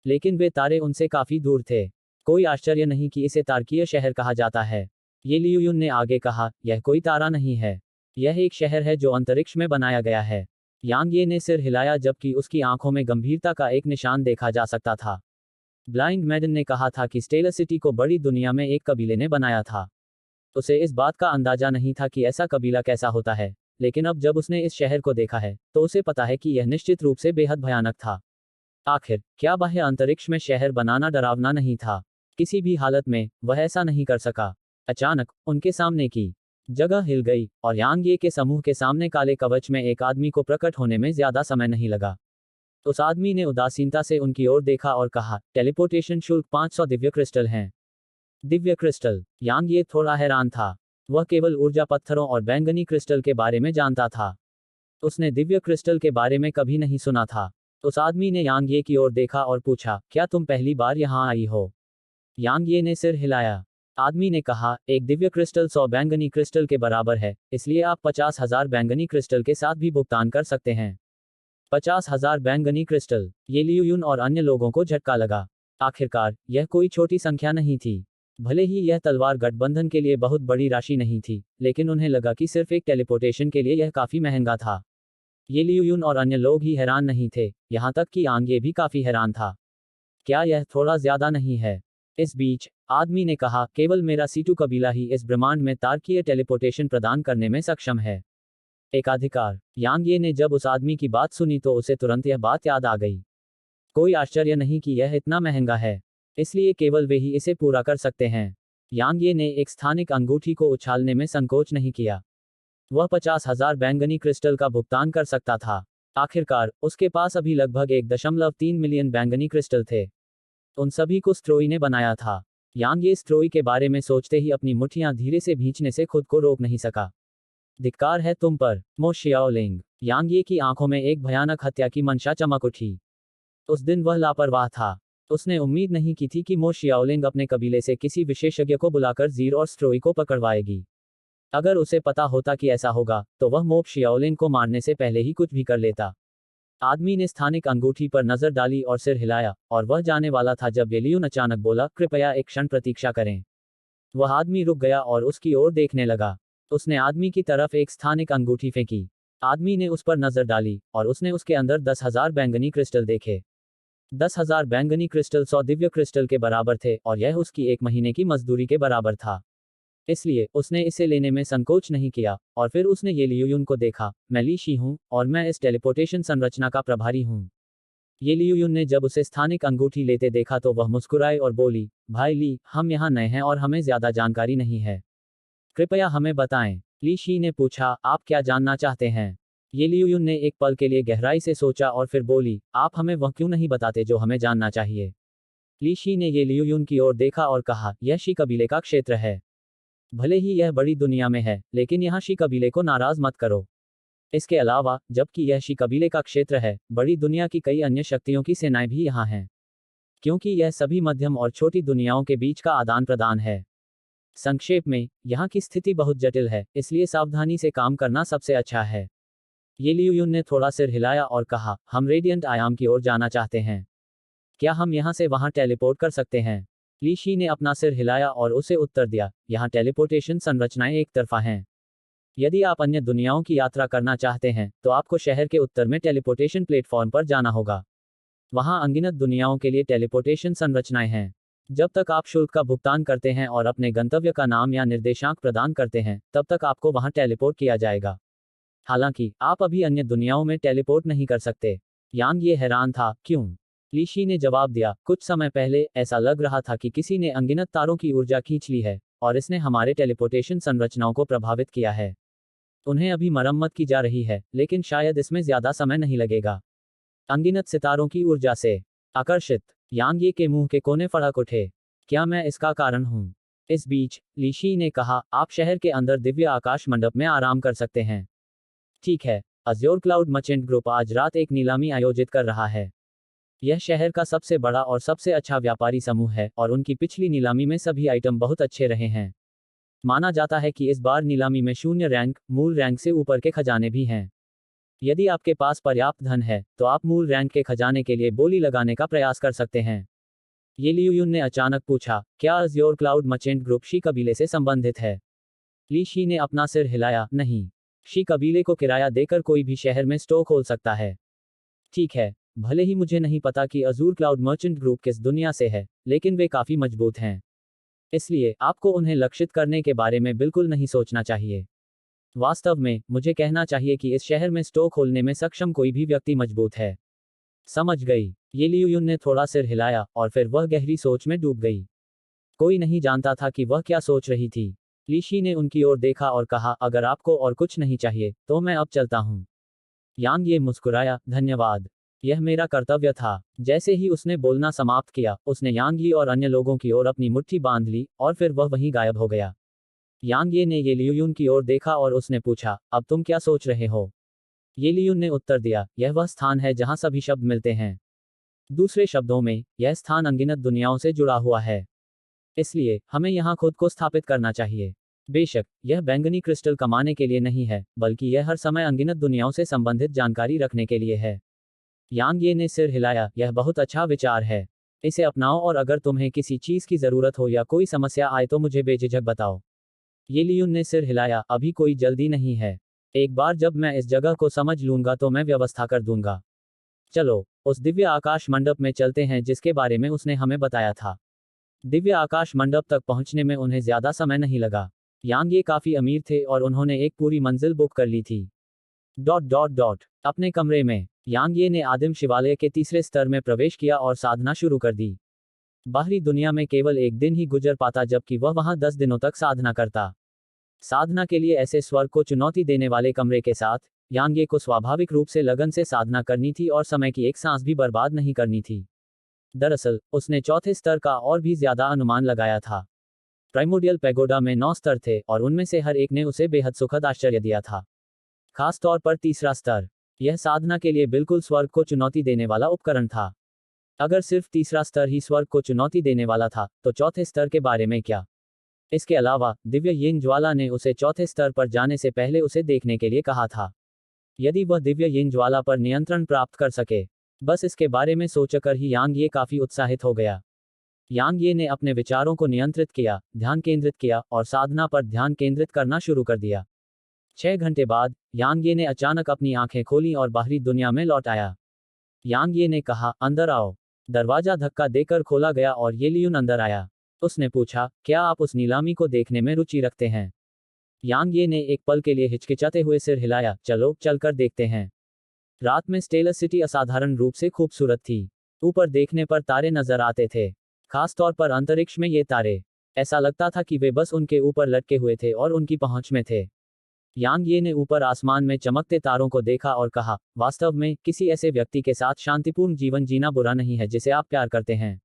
लेकिन वे तारे उनसे काफी दूर थे। कोई आश्चर्य नहीं कि इसे तारकीय शहर कहा जाता है। ये लियून ने आगे कहा, यह कोई तारा नहीं है। यह एक शहर है जो अंतरिक्ष में बनाया गया है। यांग ये ने सिर हिलाया जबकि उसकी आंखों में गंभीरता का एक निशान देखा जा सकता था। ब्लाइंड मैडन ने कहा था कि स्टेलर सिटी को बड़ी दुनिया में एक कबीले ने बनाया था। उसे इस बात का अंदाजा नहीं था कि ऐसा कबीला कैसा होता है, लेकिन अब जब उसने इस शहर को देखा है तो उसे पता है कि यह निश्चित रूप से बेहद भयानक था। आखिर क्या बाह्य अंतरिक्ष में शहर बनाना डरावना नहीं था? किसी भी हालत में वह ऐसा नहीं कर सका। अचानक उनके सामने की जगह हिल गई और यांग ये के समूह के सामने काले कवच में एक आदमी को प्रकट होने में ज्यादा समय नहीं लगा। उस आदमी ने उदासीनता से उनकी ओर देखा और कहा, टेलीपोर्टेशन शुल्क 500 दिव्य क्रिस्टल हैं। दिव्य क्रिस्टल? यांग ये थोड़ा हैरान था। वह केवल ऊर्जा पत्थरों और बैंगनी क्रिस्टल के बारे में जानता था। उसने दिव्य क्रिस्टल के बारे में कभी नहीं सुना था। उस आदमी ने यांग ये की ओर देखा और पूछा, क्या तुम पहली बार यहाँ आई हो? यांग ये ने सिर हिलाया। आदमी ने कहा, एक दिव्य क्रिस्टल 100 बैंगनी क्रिस्टल के बराबर है, इसलिए आप 50,000 बैंगनी क्रिस्टल के साथ भी भुगतान कर सकते हैं। 50,000 बैंगनी क्रिस्टल? ये लियून और अन्य लोगों को झटका लगा। आखिरकार यह कोई छोटी संख्या नहीं थी। भले ही यह तलवार गठबंधन के लिए बहुत बड़ी राशि नहीं थी, लेकिन उन्हें लगा कि सिर्फ एक टेलीपोर्टेशन के लिए यह काफी महंगा था। ये लियून और अन्य लोग ही हैरान नहीं थे, यहाँ तक कि यांग ये भी काफी हैरान था। क्या यह थोड़ा ज्यादा नहीं है? इस बीच आदमी ने कहा, केवल मेरा सीटू कबीला ही इस ब्रह्मांड में तारकीय टेलीपोर्टेशन प्रदान करने में सक्षम है। एकाधिकार। यांग ये ने जब उस आदमी की बात सुनी तो उसे तुरंत यह बात याद आ गई। कोई आश्चर्य नहीं कि यह इतना महंगा है, इसलिए केवल वे ही इसे पूरा कर सकते हैं। यांग ये ने एक स्थानिक अंगूठी को उछालने में संकोच नहीं किया। वह 50,000 बैंगनी क्रिस्टल का भुगतान कर सकता था। आखिरकार उसके पास अभी लगभग 1.3 मिलियन बैंगनी क्रिस्टल थे। उन सभी को स्ट्रोई ने बनाया था। यांग ये स्ट्रोई के बारे में सोचते ही अपनी मुट्ठियां धीरे से भींचने से खुद को रोक नहीं सका। धिक्कार है तुम पर, मो शियाओलिंग। यांग ये की आंखों में एक भयानक हत्या की मंशा चमक उठी। उस दिन वह लापरवाह था। उसने उम्मीद नहीं की थी कि मो शियाओलिंग अपने कबीले से किसी विशेषज्ञ को बुलाकर जीर और स्ट्रोई को पकड़वाएगी। अगर उसे पता होता कि ऐसा होगा, तो वह मो शियाओलिंग को मारने से पहले ही कुछ भी कर लेता। आदमी ने स्थानिक अंगूठी पर नजर डाली और सिर हिलाया, और वह जाने वाला था जब येलियून अचानक बोला, कृपया एक क्षण प्रतीक्षा करें। वह आदमी रुक गया और उसकी ओर देखने लगा। उसने आदमी की तरफ एक स्थानिक अंगूठी फेंकी। आदमी ने उस पर नजर डाली और उसने उसके अंदर 10,000 बैंगनी क्रिस्टल देखे। 10,000 बैंगनी क्रिस्टल 100 दिव्य क्रिस्टल के बराबर थे और यह उसकी एक महीने की मजदूरी के बराबर था। इसलिए उसने इसे लेने में संकोच नहीं किया और फिर उसने ये लियून को देखा, मैं ली शी हूँ और मैं इस टेलीपोर्टेशन संरचना का प्रभारी हूँ। ये लियून ने जब उसे स्थानिक अंगूठी लेते देखा तो वह मुस्कुराई और बोली, भाई ली, हम यहाँ नए हैं और हमें ज्यादा जानकारी नहीं है। कृपया हमें बताएं। ली शी ने पूछा, आप क्या जानना चाहते हैं? ये लियून ने एक पल के लिए गहराई से सोचा और फिर बोली, आप हमें वह क्यों नहीं बताते जो हमें जानना चाहिए? ली शी ने ये लियून की ओर देखा और कहा, यह शी कबीले का क्षेत्र है। भले ही यह बड़ी दुनिया में है, लेकिन यहाँ शी कबीले को नाराज मत करो। इसके अलावा जबकि यह शी कबीले का क्षेत्र है, बड़ी दुनिया की कई अन्य शक्तियों की सेनाएं भी यहाँ हैं। क्योंकि यह सभी मध्यम और छोटी दुनियाओं के बीच का आदान प्रदान है। संक्षेप में, यहाँ की स्थिति बहुत जटिल है, इसलिए सावधानी से काम करना सबसे अच्छा है। ये लियून ने थोड़ा सिर हिलाया और कहा, हम रेडियंट आयाम की ओर जाना चाहते हैं। क्या हम यहाँ से वहाँ टेलीपोर्ट कर सकते हैं? ली शी ने अपना सिर हिलाया और उसे उत्तर दिया, यहाँ टेलीपोर्टेशन संरचनाएं एक तरफा हैं। यदि आप अन्य दुनियाओं की यात्रा करना चाहते हैं, तो आपको शहर के उत्तर में टेलीपोर्टेशन प्लेटफॉर्म पर जाना होगा। वहाँ अनगिनत दुनियाओं के लिए टेलीपोर्टेशन संरचनाएं हैं। जब तक आप शुल्क का भुगतान करते हैं और अपने गंतव्य का नाम या निर्देशांक प्रदान करते हैं, तब तक आपको वहां टेलीपोर्ट किया जाएगा। हालांकि आप अभी अन्य दुनियाओं में टेलीपोर्ट नहीं कर सकते। यांग ये हैरान था, क्यों? ली शी ने जवाब दिया, कुछ समय पहले ऐसा लग रहा था कि किसी ने अनगिनत तारों की ऊर्जा खींच ली है और इसने हमारे टेलीपोर्टेशन संरचनाओं को प्रभावित किया है। उन्हें अभी मरम्मत की जा रही है, लेकिन शायद इसमें ज्यादा समय नहीं लगेगा। अनगिनत सितारों की ऊर्जा से आकर्षित यांग ये के मुंह के कोने फड़क उठे। क्या मैं इसका कारण हूं? इस बीच लीशी ने कहा, आप शहर के अंदर दिव्य आकाश मंडप में आराम कर सकते हैं। ठीक है। अज्योर क्लाउड मर्चेंट ग्रुप आज रात एक नीलामी आयोजित कर रहा है। यह शहर का सबसे बड़ा और सबसे अच्छा व्यापारी समूह है और उनकी पिछली नीलामी में सभी आइटम बहुत अच्छे रहे हैं। माना जाता है कि इस बार नीलामी में शून्य रैंक, मूल रैंक से ऊपर के खजाने भी हैं। यदि आपके पास पर्याप्त धन है तो आप मूल रैंक के खजाने के लिए बोली लगाने का प्रयास कर सकते हैं। ये लियूयुन ने अचानक पूछा, क्या Azure cloud merchant group she कबीले से संबंधित है? ली शी ने अपना सिर हिलाया, नहीं। शी कबीले को किराया देकर कोई भी शहर में स्टोर खोल सकता है। ठीक है। भले ही मुझे नहीं पता कि अजूर क्लाउड मर्चेंट ग्रुप किस दुनिया से है, लेकिन वे काफी मजबूत हैं। इसलिए आपको उन्हें लक्षित करने के बारे में बिल्कुल नहीं सोचना चाहिए। वास्तव में मुझे कहना चाहिए कि इस शहर में स्टोर खोलने में सक्षम कोई भी व्यक्ति मजबूत है। समझ गई। ये लियूयुन ने थोड़ा सिर हिलाया और फिर वह गहरी सोच में डूब गई। कोई नहीं जानता था कि वह क्या सोच रही थी। लीशी ने उनकी ओर देखा और कहा, अगर आपको और कुछ नहीं चाहिए तो मैं अब चलता हूं। यांग ये मुस्कुराया, धन्यवाद। यह मेरा कर्तव्य था। जैसे ही उसने बोलना समाप्त किया, उसने यांग ये और अन्य लोगों की ओर अपनी मुट्ठी बांध ली और फिर वह वहीं गायब हो गया। यांग ये ने ये लियूयुन की ओर देखा और उसने पूछा, अब तुम क्या सोच रहे हो? ये लियून ने उत्तर दिया, यह वह स्थान है जहां सभी शब्द मिलते हैं। दूसरे शब्दों में, यह स्थान अनगिनत दुनियाओं से जुड़ा हुआ है। इसलिए हमें यहाँ खुद को स्थापित करना चाहिए। बेशक यह बैंगनी क्रिस्टल कमाने के लिए नहीं है, बल्कि यह हर समय अनगिनत दुनियाओं से संबंधित जानकारी रखने के लिए है। यांग ये ने सिर हिलाया, यह बहुत अच्छा विचार है। इसे अपनाओ और अगर तुम्हें किसी चीज की जरूरत हो या कोई समस्या आए तो मुझे बेझिझक बताओ। ये लियून ने सिर हिलाया, अभी कोई जल्दी नहीं है। एक बार जब मैं इस जगह को समझ लूंगा तो मैं व्यवस्था कर दूंगा। चलो उस दिव्य आकाश मंडप में चलते हैं जिसके बारे में उसने हमें बताया था। दिव्य आकाश मंडप तक पहुंचने में उन्हें ज्यादा समय नहीं लगा। यांग ये काफी अमीर थे और उन्होंने एक पूरी मंजिल बुक कर ली थी। डॉट डॉट डॉट अपने कमरे में यांग ये ने आदिम शिवालय के तीसरे स्तर में प्रवेश किया और साधना शुरू कर दी। बाहरी दुनिया में केवल एक दिन ही गुजर पाता जबकि वह वहां 10 दिनों तक साधना करता। साधना के लिए ऐसे स्वर्ग को चुनौती देने वाले कमरे के साथ यांग ये को स्वाभाविक रूप से लगन से साधना करनी थी और समय की एक सांस भी बर्बाद नहीं करनी थी। दरअसल उसने चौथे स्तर का और भी ज्यादा अनुमान लगाया था। प्राइमोडियल पैगोडा में 9 स्तर थे और उनमें से हर एक ने उसे बेहद सुखद आश्चर्य दिया था। खास तौर पर तीसरा स्तर, यह साधना के लिए बिल्कुल स्वर्ग को चुनौती देने वाला उपकरण था। अगर सिर्फ तीसरा स्तर ही स्वर्ग को चुनौती देने वाला था तो चौथे स्तर के बारे में क्या? इसके अलावा दिव्य यिन ज्वाला ने उसे चौथे स्तर पर जाने से पहले उसे देखने के लिए कहा था। यदि वह दिव्य यिन ज्वाला पर नियंत्रण प्राप्त कर सके। बस इसके बारे में सोचकर ही यांग ये काफी उत्साहित हो गया। यांग ये ने अपने विचारों को नियंत्रित किया, ध्यान केंद्रित किया और साधना पर ध्यान केंद्रित करना शुरू कर दिया। 6 घंटे बाद यांग ये ने अचानक अपनी आंखें खोली और बाहरी दुनिया में लौट आया। यांग ये ने कहा, अंदर आओ। दरवाजा धक्का देकर खोला गया और ये लियून अंदर आया। उसने पूछा, क्या आप उस नीलामी को देखने में रुचि रखते हैं? यांग ये ने एक पल के लिए हिचकिचाते हुए सिर हिलाया, चलो चलकर देखते हैं। रात में स्टेलस सिटी असाधारण रूप से खूबसूरत थी। ऊपर देखने पर तारे नजर आते थे, खास तौर पर अंतरिक्ष में ये तारे। ऐसा लगता था कि वे बस उनके ऊपर लटके हुए थे और उनकी पहुंच में थे। यांग ये ने ऊपर आसमान में चमकते तारों को देखा और कहा, वास्तव में किसी ऐसे व्यक्ति के साथ शांतिपूर्ण जीवन जीना बुरा नहीं है जिसे आप प्यार करते हैं।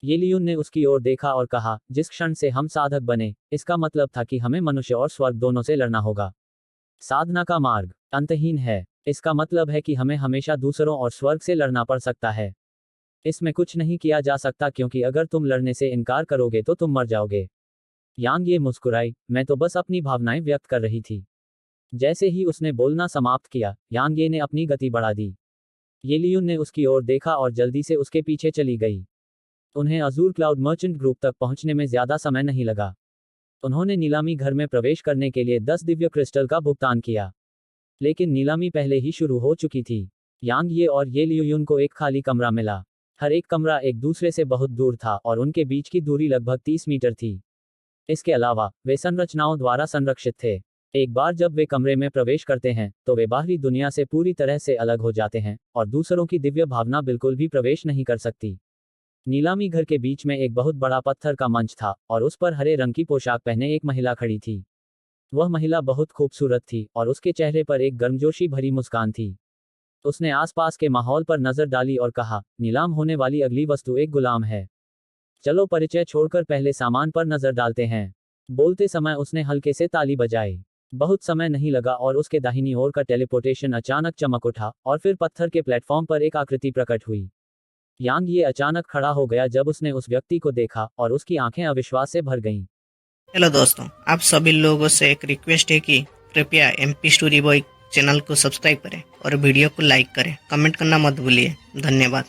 ये लियून ने उसकी ओर देखा और कहा, जिस क्षण से हम साधक बने, इसका मतलब था कि हमें मनुष्य और स्वर्ग दोनों से लड़ना होगा। साधना का मार्ग अंतहीन है। इसका मतलब है कि हमें हमेशा दूसरों और स्वर्ग से लड़ना पड़ सकता है। इसमें कुछ नहीं किया जा सकता क्योंकि अगर तुम लड़ने से इनकार करोगे तो तुम मर जाओगे। यांग ये मुस्कुराई, मैं तो बस अपनी भावनाएं व्यक्त कर रही थी। जैसे ही उसने बोलना समाप्त किया, यांग ये ने अपनी गति बढ़ा दी। ये लियून ने उसकी ओर देखा और जल्दी से उसके पीछे चली गई। उन्हें अजूर क्लाउड मर्चेंट ग्रुप तक पहुंचने में ज्यादा समय नहीं लगा। उन्होंने नीलामी घर में प्रवेश करने के लिए 10 दिव्य क्रिस्टल का भुगतान किया, लेकिन नीलामी पहले ही शुरू हो चुकी थी। यांग ये और ये लियूयुन को एक खाली कमरा मिला। हर एक कमरा एक दूसरे से बहुत दूर था और उनके बीच की दूरी लगभग 30 मीटर थी। इसके अलावा वे संरचनाओं द्वारा संरक्षित थे। एक बार जब वे कमरे में प्रवेश करते हैं तो वे बाहरी दुनिया से पूरी तरह से अलग हो जाते हैं और दूसरों की दिव्य भावना बिल्कुल भी प्रवेश नहीं कर सकती। नीलामी घर के बीच में एक बहुत बड़ा पत्थर का मंच था और उस पर हरे रंग की पोशाक पहने एक महिला खड़ी थी। वह महिला बहुत खूबसूरत थी और उसके चेहरे पर एक गर्मजोशी भरी मुस्कान थी। उसने आसपास के माहौल पर नजर डाली और कहा, नीलाम होने वाली अगली वस्तु एक गुलाम है। चलो परिचय छोड़कर पहले सामान पर नजर डालते हैं। बोलते समय उसने हल्के से ताली बजाई। बहुत समय नहीं लगा और उसके दाहिनी ओर का टेलीपोर्टेशन अचानक चमक उठा और फिर पत्थर के प्लेटफॉर्म पर एक आकृति प्रकट हुई। यांग ये अचानक खड़ा हो गया जब उसने उस व्यक्ति को देखा और उसकी आंखें अविश्वास से भर गईं।
हेलो दोस्तों, आप सभी लोगों से एक रिक्वेस्ट है कि कृपया एमपी स्टोरी बॉय चैनल को सब्सक्राइब करें और वीडियो को लाइक करें। कमेंट करना मत भूलिए। धन्यवाद।